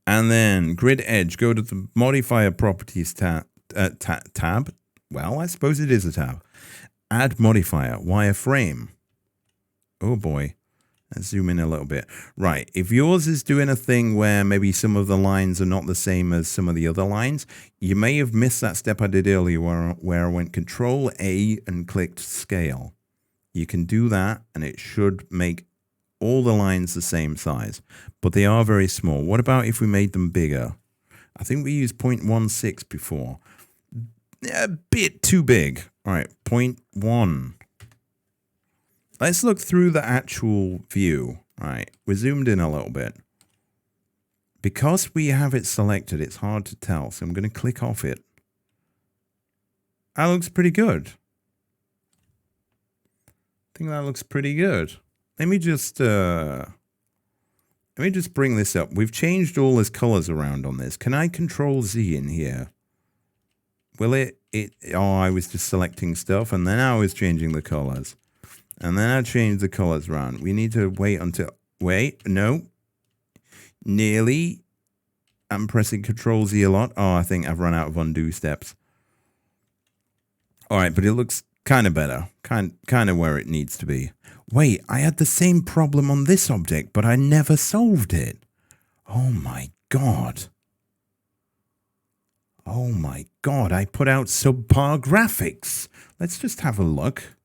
Speaker 1: And then, grid edge, go to the modifier properties tab. Well, I suppose it is a tab. Add modifier, wireframe. Oh boy. Let's zoom in a little bit. Right, if yours is doing a thing where maybe some of the lines are not the same as some of the other lines, you may have missed that step I did earlier where I went Control A and clicked scale. You can do that and it should make all the lines the same size, but they are very small. What about if we made them bigger? I think we used 0.16 before. A bit too big. All right, 0.1. Let's look through the actual view. All right, we're zoomed in a little bit. Because we have it selected, it's hard to tell, so I'm going to click off it. That looks pretty good. I think that looks pretty good. Let me just bring this up. We've changed all his colors around on this. Can I Control Z in here? Will it? Oh, I was just selecting stuff, and then I was changing the colors. And then I changed the colors around. We need to wait until... Wait, no. Nearly. I'm pressing Control Z a lot. Oh, I think I've run out of undo steps. All right, but it looks kind of better. Kind of where it needs to be. Wait, I had the same problem on this object, but I never solved it. Oh my God. Oh my God, I put out subpar graphics. Let's just have a look.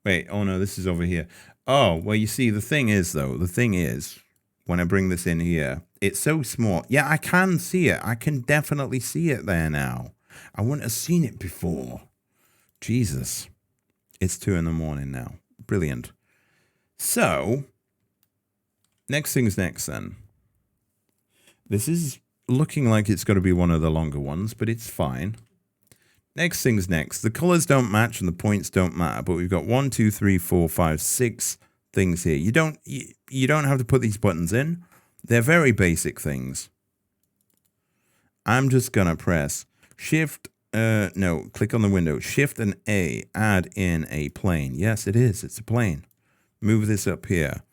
Speaker 1: Wait, oh no, this is over here. Oh, well, you see, the thing is, when I bring this in here, it's so small. Yeah, I can see it. I can definitely see it there now. I wouldn't have seen it before. Jesus. It's 2 in the morning now. Brilliant. So, next thing's next then. This is looking like it's got to be one of the longer ones, but it's fine. Next thing's next. The colors don't match and the points don't matter, but we've got 1, 2, 3, 4, 5, 6 things here. You don't have to put these buttons in. They're very basic things. I'm just gonna press Shift. Click on the window. Shift and A. Add in a plane. Yes, it is. It's a plane. Move this up here,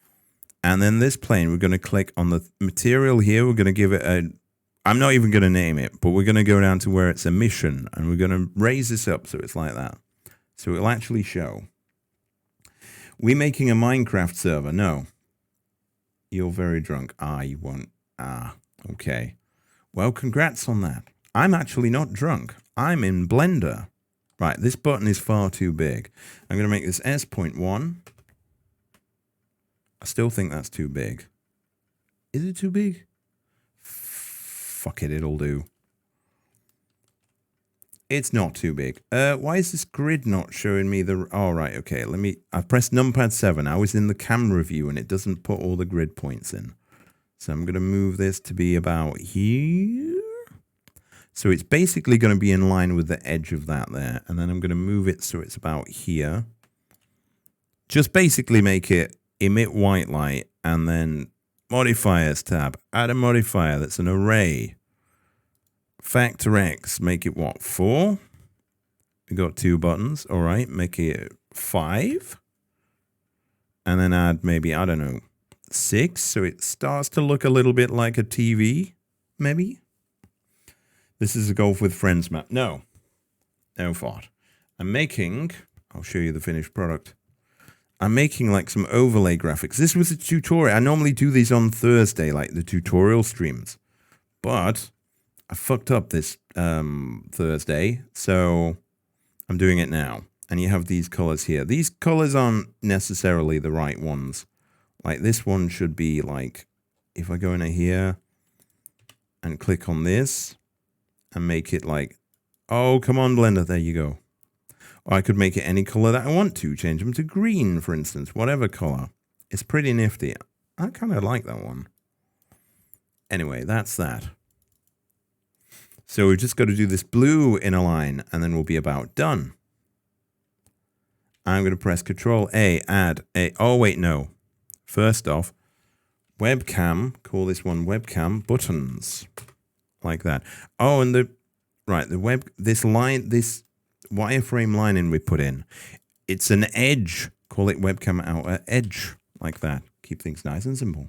Speaker 1: and then this plane. We're gonna click on the material here. We're gonna give it a. I'm not even going to name it, but we're going to go down to where it's emission, and we're going to raise this up so it's like that. So it'll actually show. We making a Minecraft server? No. You're very drunk. Ah, you won't. Ah, okay. Well, congrats on that. I'm actually not drunk. I'm in Blender. Right, this button is far too big. I'm going to make this S.1. I still think that's too big. Is it too big? Fuck it, it'll do. It's not too big. Why is this grid not showing me the... Oh, right, okay. I pressed numpad 7. I was in the camera view and it doesn't put all the grid points in. So I'm going to move this to be about here. So it's basically going to be in line with the edge of that there. And then I'm going to move it so it's about here. Just basically make it emit white light and then Modifiers tab. Add a modifier that's an array. Factor X. Make it what? 4? We got 2 buttons. All right. Make it 5. And then add maybe, I don't know, 6. So it starts to look a little bit like a TV, maybe. This is a Golf with Friends map. No thought. I'm making, I'll show you the finished product. I'm making like some overlay graphics. This was a tutorial. I normally do these on Thursday, like the tutorial streams. But I fucked up this Thursday, so I'm doing it now. And you have these colors here. These colors aren't necessarily the right ones. Like this one should be like, if I go in here and click on this and make it like, oh, come on, Blender, there you go. Or I could make it any color that I want to. Change them to green, for instance, whatever color. It's pretty nifty. I kind of like that one. Anyway, that's that. So we've just got to do this blue inner line, and then we'll be about done. I'm going to press Control A, add a, oh wait, no. First off, webcam, call this one webcam buttons. Like that. Oh, and this line, this wireframe lining we put in, it's an edge. Call it webcam outer edge. Like that. Keep things nice and simple.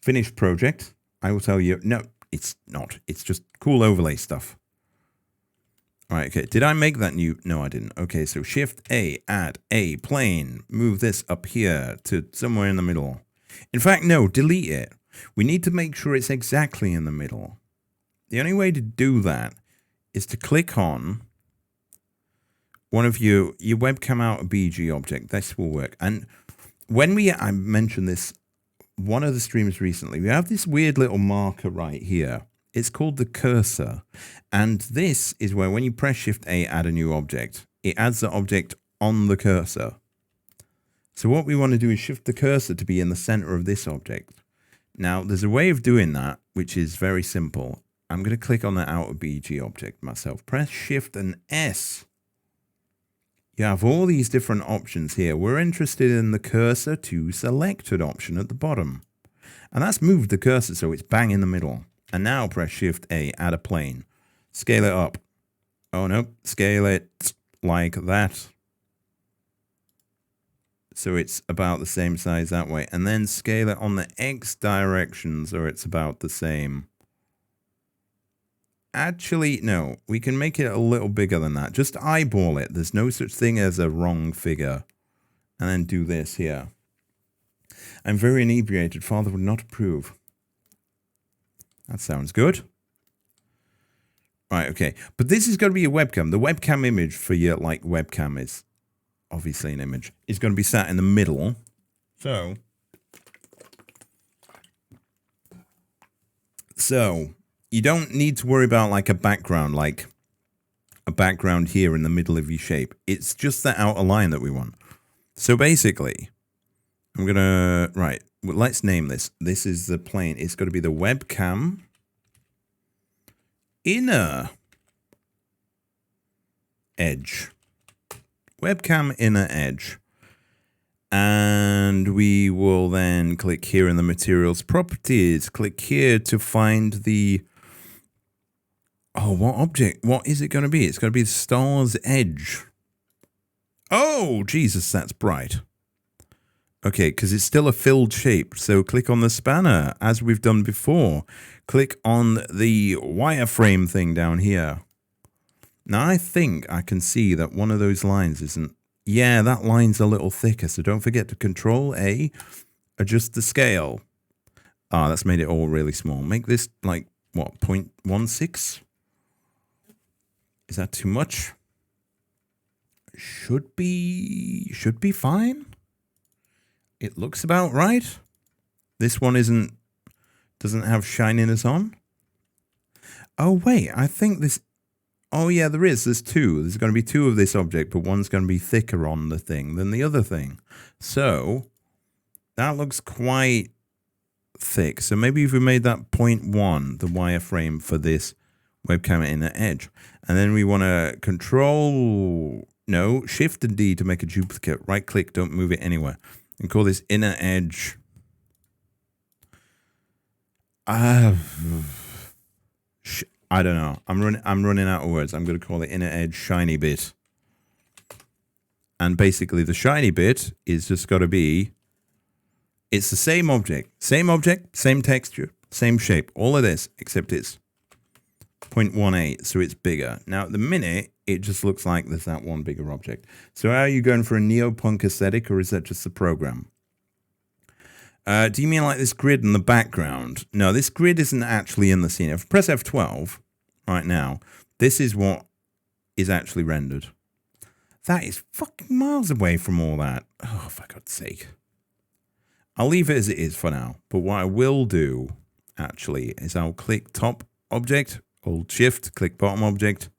Speaker 1: Finished project. I will tell you, no, it's not. It's just cool overlay stuff. All right, okay. Did I make that new? No, I didn't. Okay, so Shift A, add a plane. Move this up here to somewhere in the middle. In fact, no, delete it. We need to make sure it's exactly in the middle. The only way to do that is to click on one of your webcam out BG object. This will work. And when I mentioned this, one of the streams recently, we have this weird little marker right here. It's called the cursor. And this is where when you press Shift A, add a new object, it adds the object on the cursor. So what we want to do is shift the cursor to be in the center of this object. Now, there's a way of doing that, which is very simple. I'm going to click on the outer BG object myself. Press Shift and S. You have all these different options here. We're interested in the cursor to selected option at the bottom. And that's moved the cursor so it's bang in the middle. And now press Shift A, add a plane. Scale it up. Oh no, scale it like that. So it's about the same size that way. And then scale it on the X direction so it's about the same. Actually, no, we can make it a little bigger than that. Just eyeball it. There's no such thing as a wrong figure. And then do this here. I'm very inebriated. Father would not approve. That sounds good. Right, okay. But this is going to be a webcam. The webcam image for your, like, webcam is obviously an image. It's going to be sat in the middle. So, you don't need to worry about, like a background here in the middle of your shape. It's just the outer line that we want. So basically, I'm going to, right, well, let's name this. This is the plane. It's going to be the webcam inner edge. Webcam inner edge. And we will then click here in the materials properties. Click here to find the, oh, what object? What is it going to be? It's going to be the star's edge. Oh, Jesus, that's bright. Okay, because it's still a filled shape. So click on the spanner, as we've done before. Click on the wireframe thing down here. Now, I think I can see that one of those lines isn't... Yeah, that line's a little thicker, so don't forget to Control A, adjust the scale. Ah, that's made it all really small. Make this, like, what, 0.16? Is that too much? Should be fine. It looks about right. This one doesn't have shininess on. Oh, wait, I think this... Oh, yeah, there is. There's two. There's going to be two of this object, but one's going to be thicker on the thing than the other thing. So, that looks quite thick. So maybe if we made that 0.1, the wireframe for this webcam inner edge. And then we want to Shift and D to make a duplicate. Right-click, don't move it anywhere. And call this inner edge I don't know. I'm running out of words. I'm going to call it inner edge shiny bit. And basically the shiny bit is just got to be, it's the same object, same texture, same shape, all of this, except it's 0.18, so it's bigger. Now at the minute, it just looks like there's that one bigger object. So are you going for a neopunk aesthetic, or is that just the program? Do you mean like this grid in the background? No, this grid isn't actually in the scene. If I press F12 right now, this is what is actually rendered. That is fucking miles away from all that. Oh, for God's sake. I'll leave it as it is for now. But what I will do, actually, is I'll click top object, hold shift, click bottom object,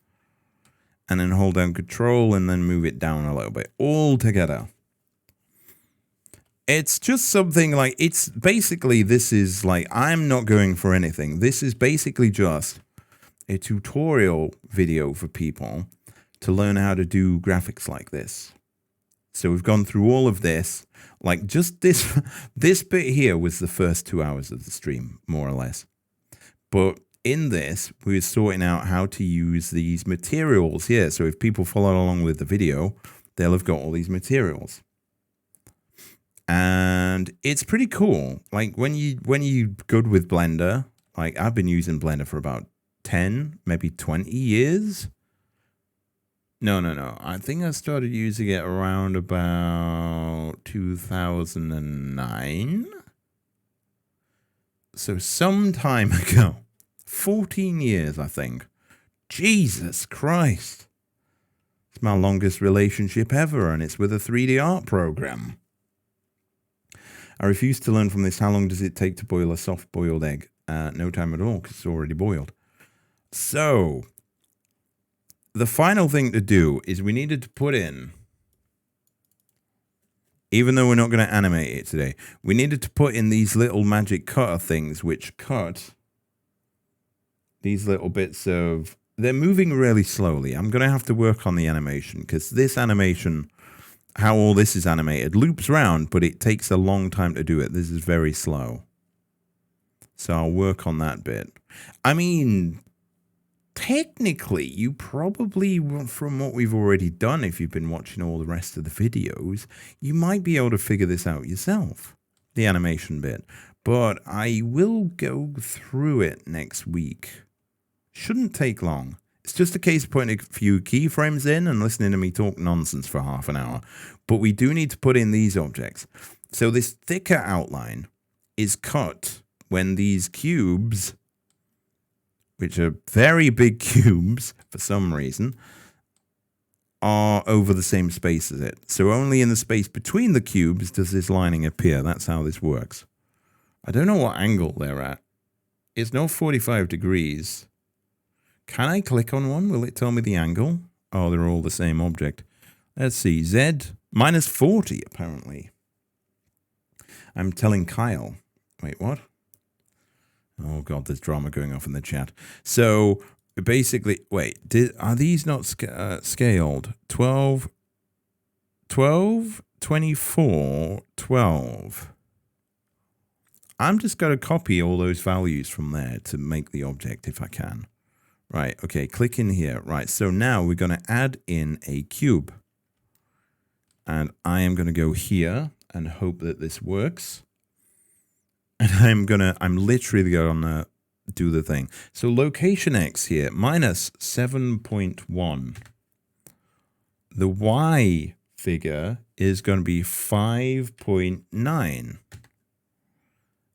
Speaker 1: and then hold down control and then move it down a little bit, all together. It's just something like, it's basically, this is like, I'm not going for anything. This is basically just a tutorial video for people to learn how to do graphics like this. So we've gone through all of this, like just this, this bit here was the first 2 hours of the stream, more or less. But in this, we were sorting out how to use these materials here. So if people follow along with the video, they'll have got all these materials. And it's pretty cool. Like when you good with Blender, like I've been using Blender for about 10, maybe 20 years. No. I think I started using it around about 2009. So some time ago. 14 years, I think. Jesus Christ. It's my longest relationship ever, and it's with a 3D art program. I refuse to learn from this. How long does it take to boil a soft-boiled egg? No time at all, because it's already boiled. So, the final thing to do is we needed to put in, even though we're not going to animate it today, we needed to put in these little magic cutter things, which cut these little bits of, they're moving really slowly. I'm going to have to work on the animation, because this animation, how all this is animated, loops around, but it takes a long time to do it. This is very slow. So I'll work on that bit. I mean, technically, you probably, from what we've already done, if you've been watching all the rest of the videos, you might be able to figure this out yourself, the animation bit. But I will go through it next week. Shouldn't take long. It's just a case of putting a few keyframes in and listening to me talk nonsense for half an hour. But we do need to put in these objects. So this thicker outline is cut when these cubes, which are very big cubes for some reason, are over the same space as it. So only in the space between the cubes does this lining appear. That's how this works. I don't know what angle they're at. It's not 45 degrees. Can I click on one? Will it tell me the angle? Oh, they're all the same object. Let's see. Z, minus 40, apparently. I'm telling Kyle. Wait, what? Oh, God, there's drama going off in the chat. So, basically, wait, are these not scaled? 12, 24, 12. I'm just going to copy all those values from there to make the object if I can. Right, okay, click in here. Right, so now we're going to add in a cube. And I am going to go here and hope that this works. And I'm literally going to do the thing. So location X here, minus 7.1. The Y figure is going to be 5.9.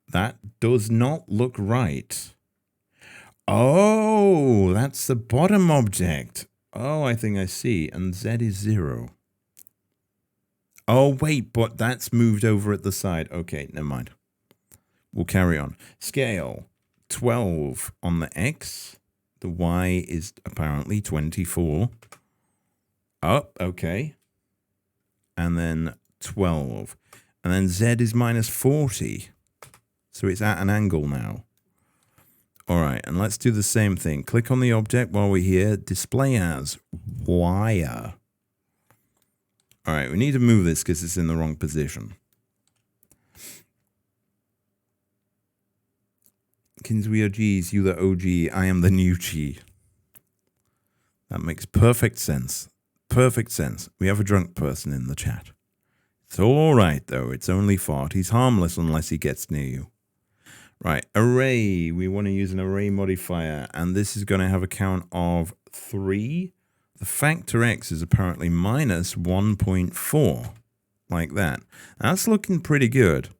Speaker 1: That does not look right. Oh, that's the bottom object. Oh, I think I see. And Z is 0. Oh, wait, but that's moved over at the side. Okay, never mind. We'll carry on. Scale 12 on the X. The Y is apparently 24. Oh, okay. And then 12. And then Z is minus 40. So it's at an angle now. All right, and let's do the same thing. Click on the object while we're here. Display as wire. All right, we need to move this because it's in the wrong position. Kins, we are G's, you the OG, I am the new G. That makes perfect sense. Perfect sense. We have a drunk person in the chat. It's all right, though. It's only fart. He's harmless unless he gets near you. Right, array. We want to use an array modifier, and this is going to have a count of 3. The factor x is apparently minus 1.4, like that. That's looking pretty good.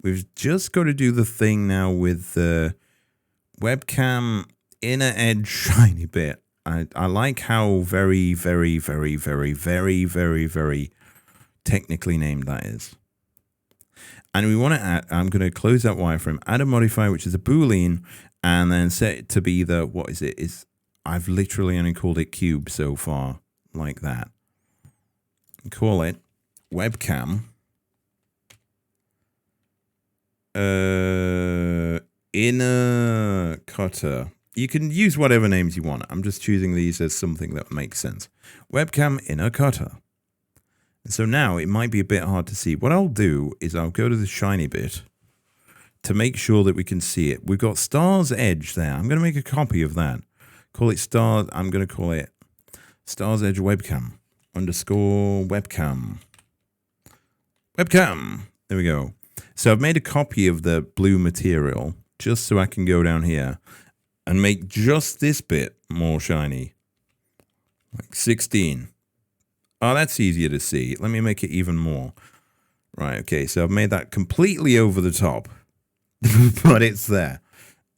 Speaker 1: We've just got to do the thing now with the webcam inner edge shiny bit. I like how very, very, very, very, very, very, very technically named that is. And we want to add, I'm going to close that wireframe, add a modifier, which is a Boolean, and then set it to be the, what is it? I've literally only called it cube so far, like that. Call it webcam. Inner cutter. You can use whatever names you want. I'm just choosing these as something that makes sense. Webcam inner cutter. And so now it might be a bit hard to see. What I'll do is I'll go to the shiny bit to make sure that we can see it. We've got stars edge there. I'm going to make a copy of that. Call it stars. I'm going to call it stars edge webcam underscore webcam. Webcam. There we go. So I've made a copy of the blue material just so I can go down here and make just this bit more shiny. Like 16. Oh, that's easier to see. Let me make it even more. Right, okay, so I've made that completely over the top. But it's there.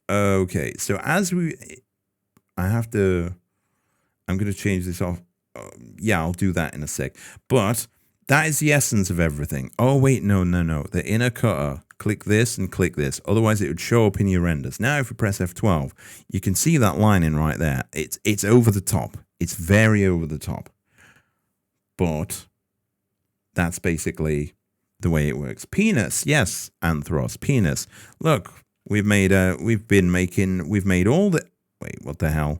Speaker 1: Okay, so as I'm going to change this off. Yeah, I'll do that in a sec. But that is the essence of everything. Oh, wait, no. The inner cutter, click this and click this. Otherwise, it would show up in your renders. Now, if we press F12, you can see that line in right there. It's over the top. It's very over the top. But that's basically the way it works. Penis, yes, Anthros, penis. Look, we've made all the, wait, what the hell?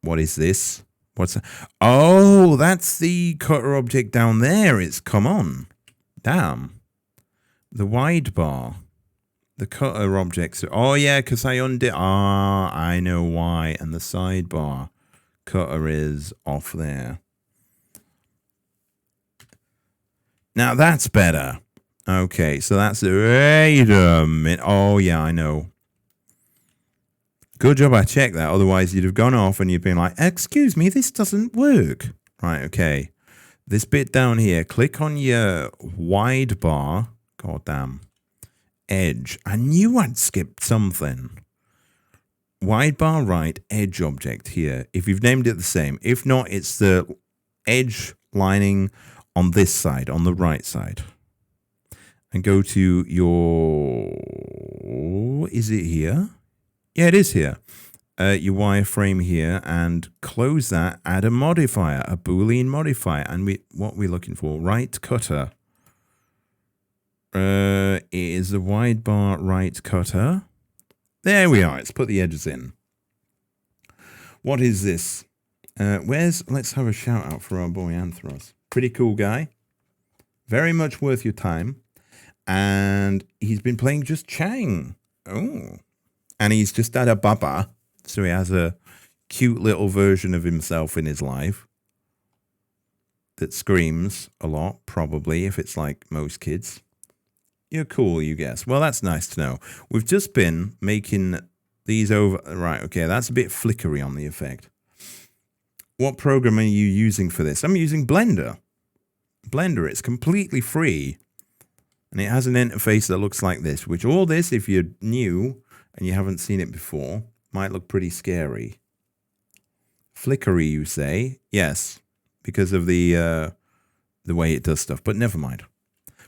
Speaker 1: What is this? What's that? Oh, that's the cutter object down there. It's come on. Damn. The wide bar. The cutter objects. Oh, yeah, because I undid. Ah, I know why. And the sidebar cutter is off there. Now that's better. Okay, so that's wait a minute. Oh, yeah, I know. Good job I checked that. Otherwise, you'd have gone off and you'd been like, excuse me, this doesn't work. Right, okay. This bit down here, click on your wide bar. God damn. Edge. I knew I'd skipped something. Wide bar right, edge object here. If you've named it the same. If not, it's the edge lining on this side, on the right side. And go to your... Is it here? Yeah, it is here. Your wireframe here, and close that. Add a modifier, a Boolean modifier, and what we're looking for, right cutter. Is the wide bar right cutter? There we are. Let's put the edges in. What is this? Let's have a shout out for our boy Anthros. Pretty cool guy. Very much worth your time. And he's been playing just Chang. Oh. And he's just had a baba, so he has a cute little version of himself in his life that screams a lot, probably, if it's like most kids. You're cool, you guess. Well, that's nice to know. We've just been making these over... Right, okay, that's a bit flickery on the effect. What program are you using for this? I'm using Blender. Blender, it's completely free. And it has an interface that looks like this, which all this, if you're new... and you haven't seen it before, might look pretty scary. Flickery, you say? Yes, because of the way it does stuff, but never mind.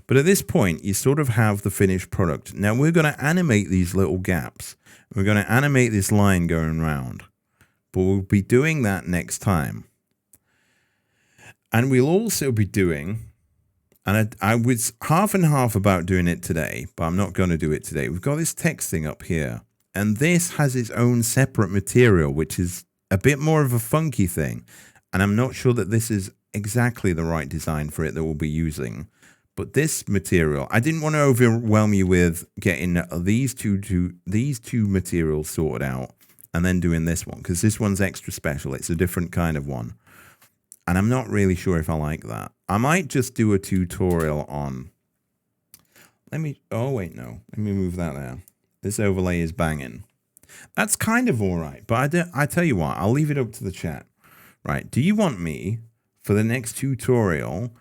Speaker 1: But at this point, you sort of have the finished product. Now, we're going to animate these little gaps. We're going to animate this line going round. But we'll be doing that next time. And we'll also be doing... And I was half and half about doing it today, but I'm not going to do it today. We've got this text thing up here, and this has its own separate material, which is a bit more of a funky thing. And I'm not sure that this is exactly the right design for it that we'll be using. But this material, I didn't want to overwhelm you with getting these two materials sorted out and then doing this one, because this one's extra special. It's a different kind of one. And I'm not really sure if I like that. I might just do a tutorial on... oh, wait, no. Let me move that there. This overlay is banging. That's kind of all right. But I tell you what, I'll leave it up to the chat. Right. Do you want me, for the next tutorial,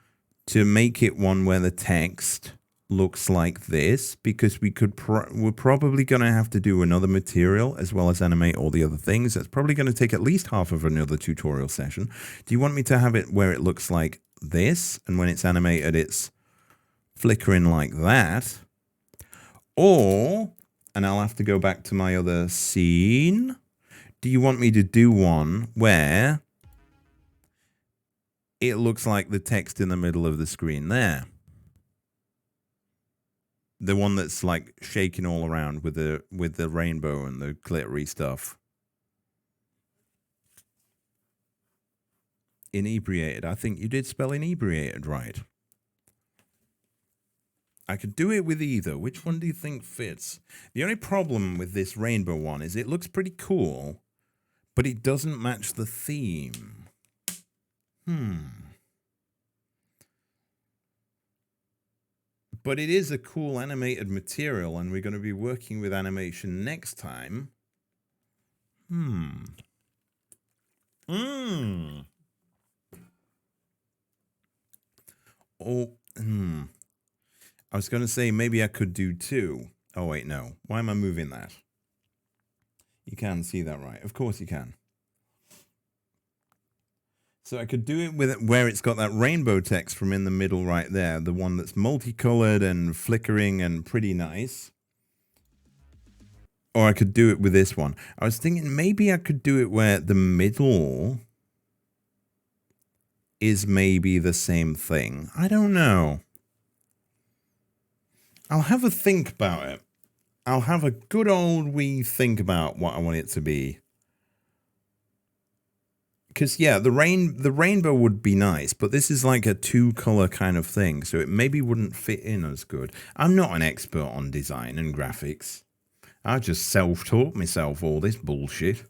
Speaker 1: to make it one where the text looks like this? Because we're probably going to have to do another material as well as animate all the other things. That's probably going to take at least half of another tutorial session. Do you want me to have it where it looks like this, and when it's animated it's flickering like that? Or, and I'll have to go back to my other scene, do you want me to do one where it looks like the text in the middle of the screen there? The one that's like shaking all around with the rainbow and the glittery stuff. Inebriated. I think you did spell inebriated right. I could do it with either. Which one do you think fits? The only problem with this rainbow one is it looks pretty cool, but it doesn't match the theme. But it is a cool animated material, and we're going to be working with animation next time. I was going to say maybe I could do two. Oh, wait, no. Why am I moving that? You can see that, right? Of course you can. So I could do it with it where it's got that rainbow text from in the middle right there, the one that's multicolored and flickering and pretty nice. Or I could do it with this one. I was thinking maybe I could do it where the middle is maybe the same thing. I don't know. I'll have a think about it. I'll have a good old wee think about what I want it to be. Because, yeah, the rainbow would be nice, but this is like a two-color kind of thing, so it maybe wouldn't fit in as good. I'm not an expert on design and graphics. I just self-taught myself all this bullshit.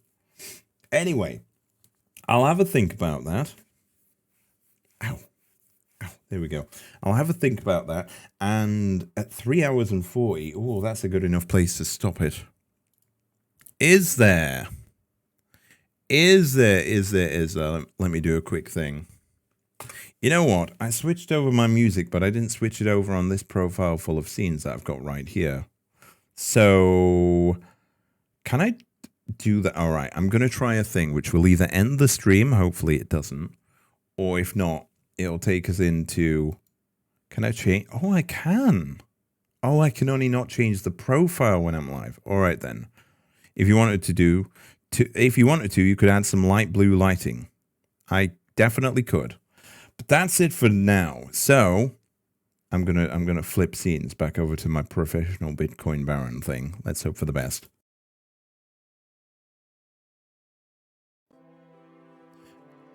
Speaker 1: Anyway, I'll have a think about that. Ow. Ow, there we go. I'll have a think about that, and at 3 hours and 40, oh, that's a good enough place to stop it. Is there... let me do a quick thing. You know what? I switched over my music, but I didn't switch it over on this profile full of scenes that I've got right here. So, can I do that? All right, I'm going to try a thing which will either end the stream, hopefully it doesn't, or if not, it'll take us into... Can I change? Oh, I can. Oh, I can only not change the profile when I'm live. All right, then. If you wanted to, you could add some light blue lighting. I definitely could. But that's it for now. So I'm gonna flip scenes back over to my professional Bitcoin Baron thing. Let's hope for the best.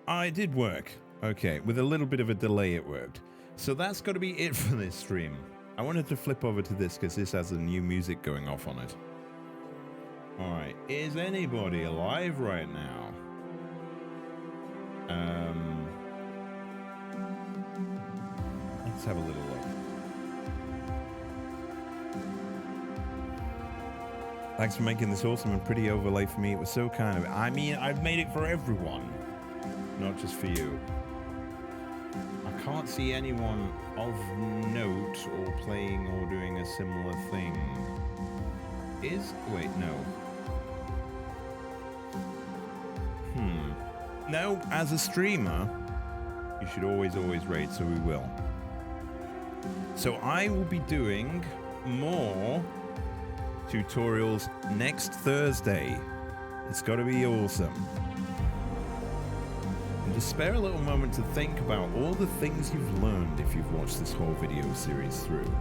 Speaker 1: It did work. Okay, with a little bit of a delay it worked. So that's got to be it for this stream. I wanted to flip over to this because this has a new music going off on it. Alright, is anybody alive right now? Let's have a little look. Thanks for making this awesome and pretty overlay for me. It was so kind of... I mean, I've made it for everyone, not just for you. I can't see anyone of note or playing or doing a similar thing. Wait, no. No, as a streamer, you should always rate, so we will. So I will be doing more tutorials next Thursday. It's got to be awesome. And just spare a little moment to think about all the things you've learned if you've watched this whole video series through.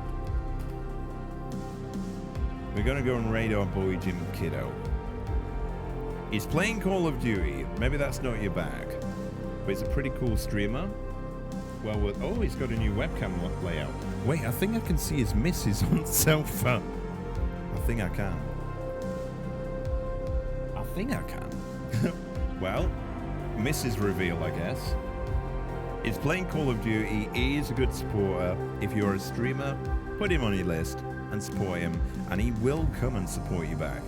Speaker 1: We're going to go and raid our boy Jim Kiddo. He's playing Call of Duty. Maybe that's not your bag, but he's a pretty cool streamer. Well, oh, he's got a new webcam layout. Wait, I think I can see his missus on sofa. I think I can. I think I can. Well, Mrs. Reveal, I guess. He's playing Call of Duty. He is a good supporter. If you're a streamer, put him on your list and support him, and he will come and support you back.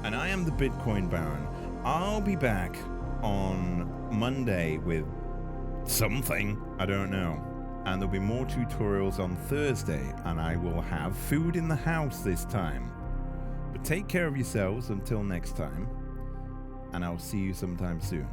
Speaker 1: And I am the Bitcoin Baron. I'll be back on Monday with something, I don't know. And there'll be more tutorials on Thursday, and I will have food in the house this time. But take care of yourselves until next time, and I'll see you sometime soon.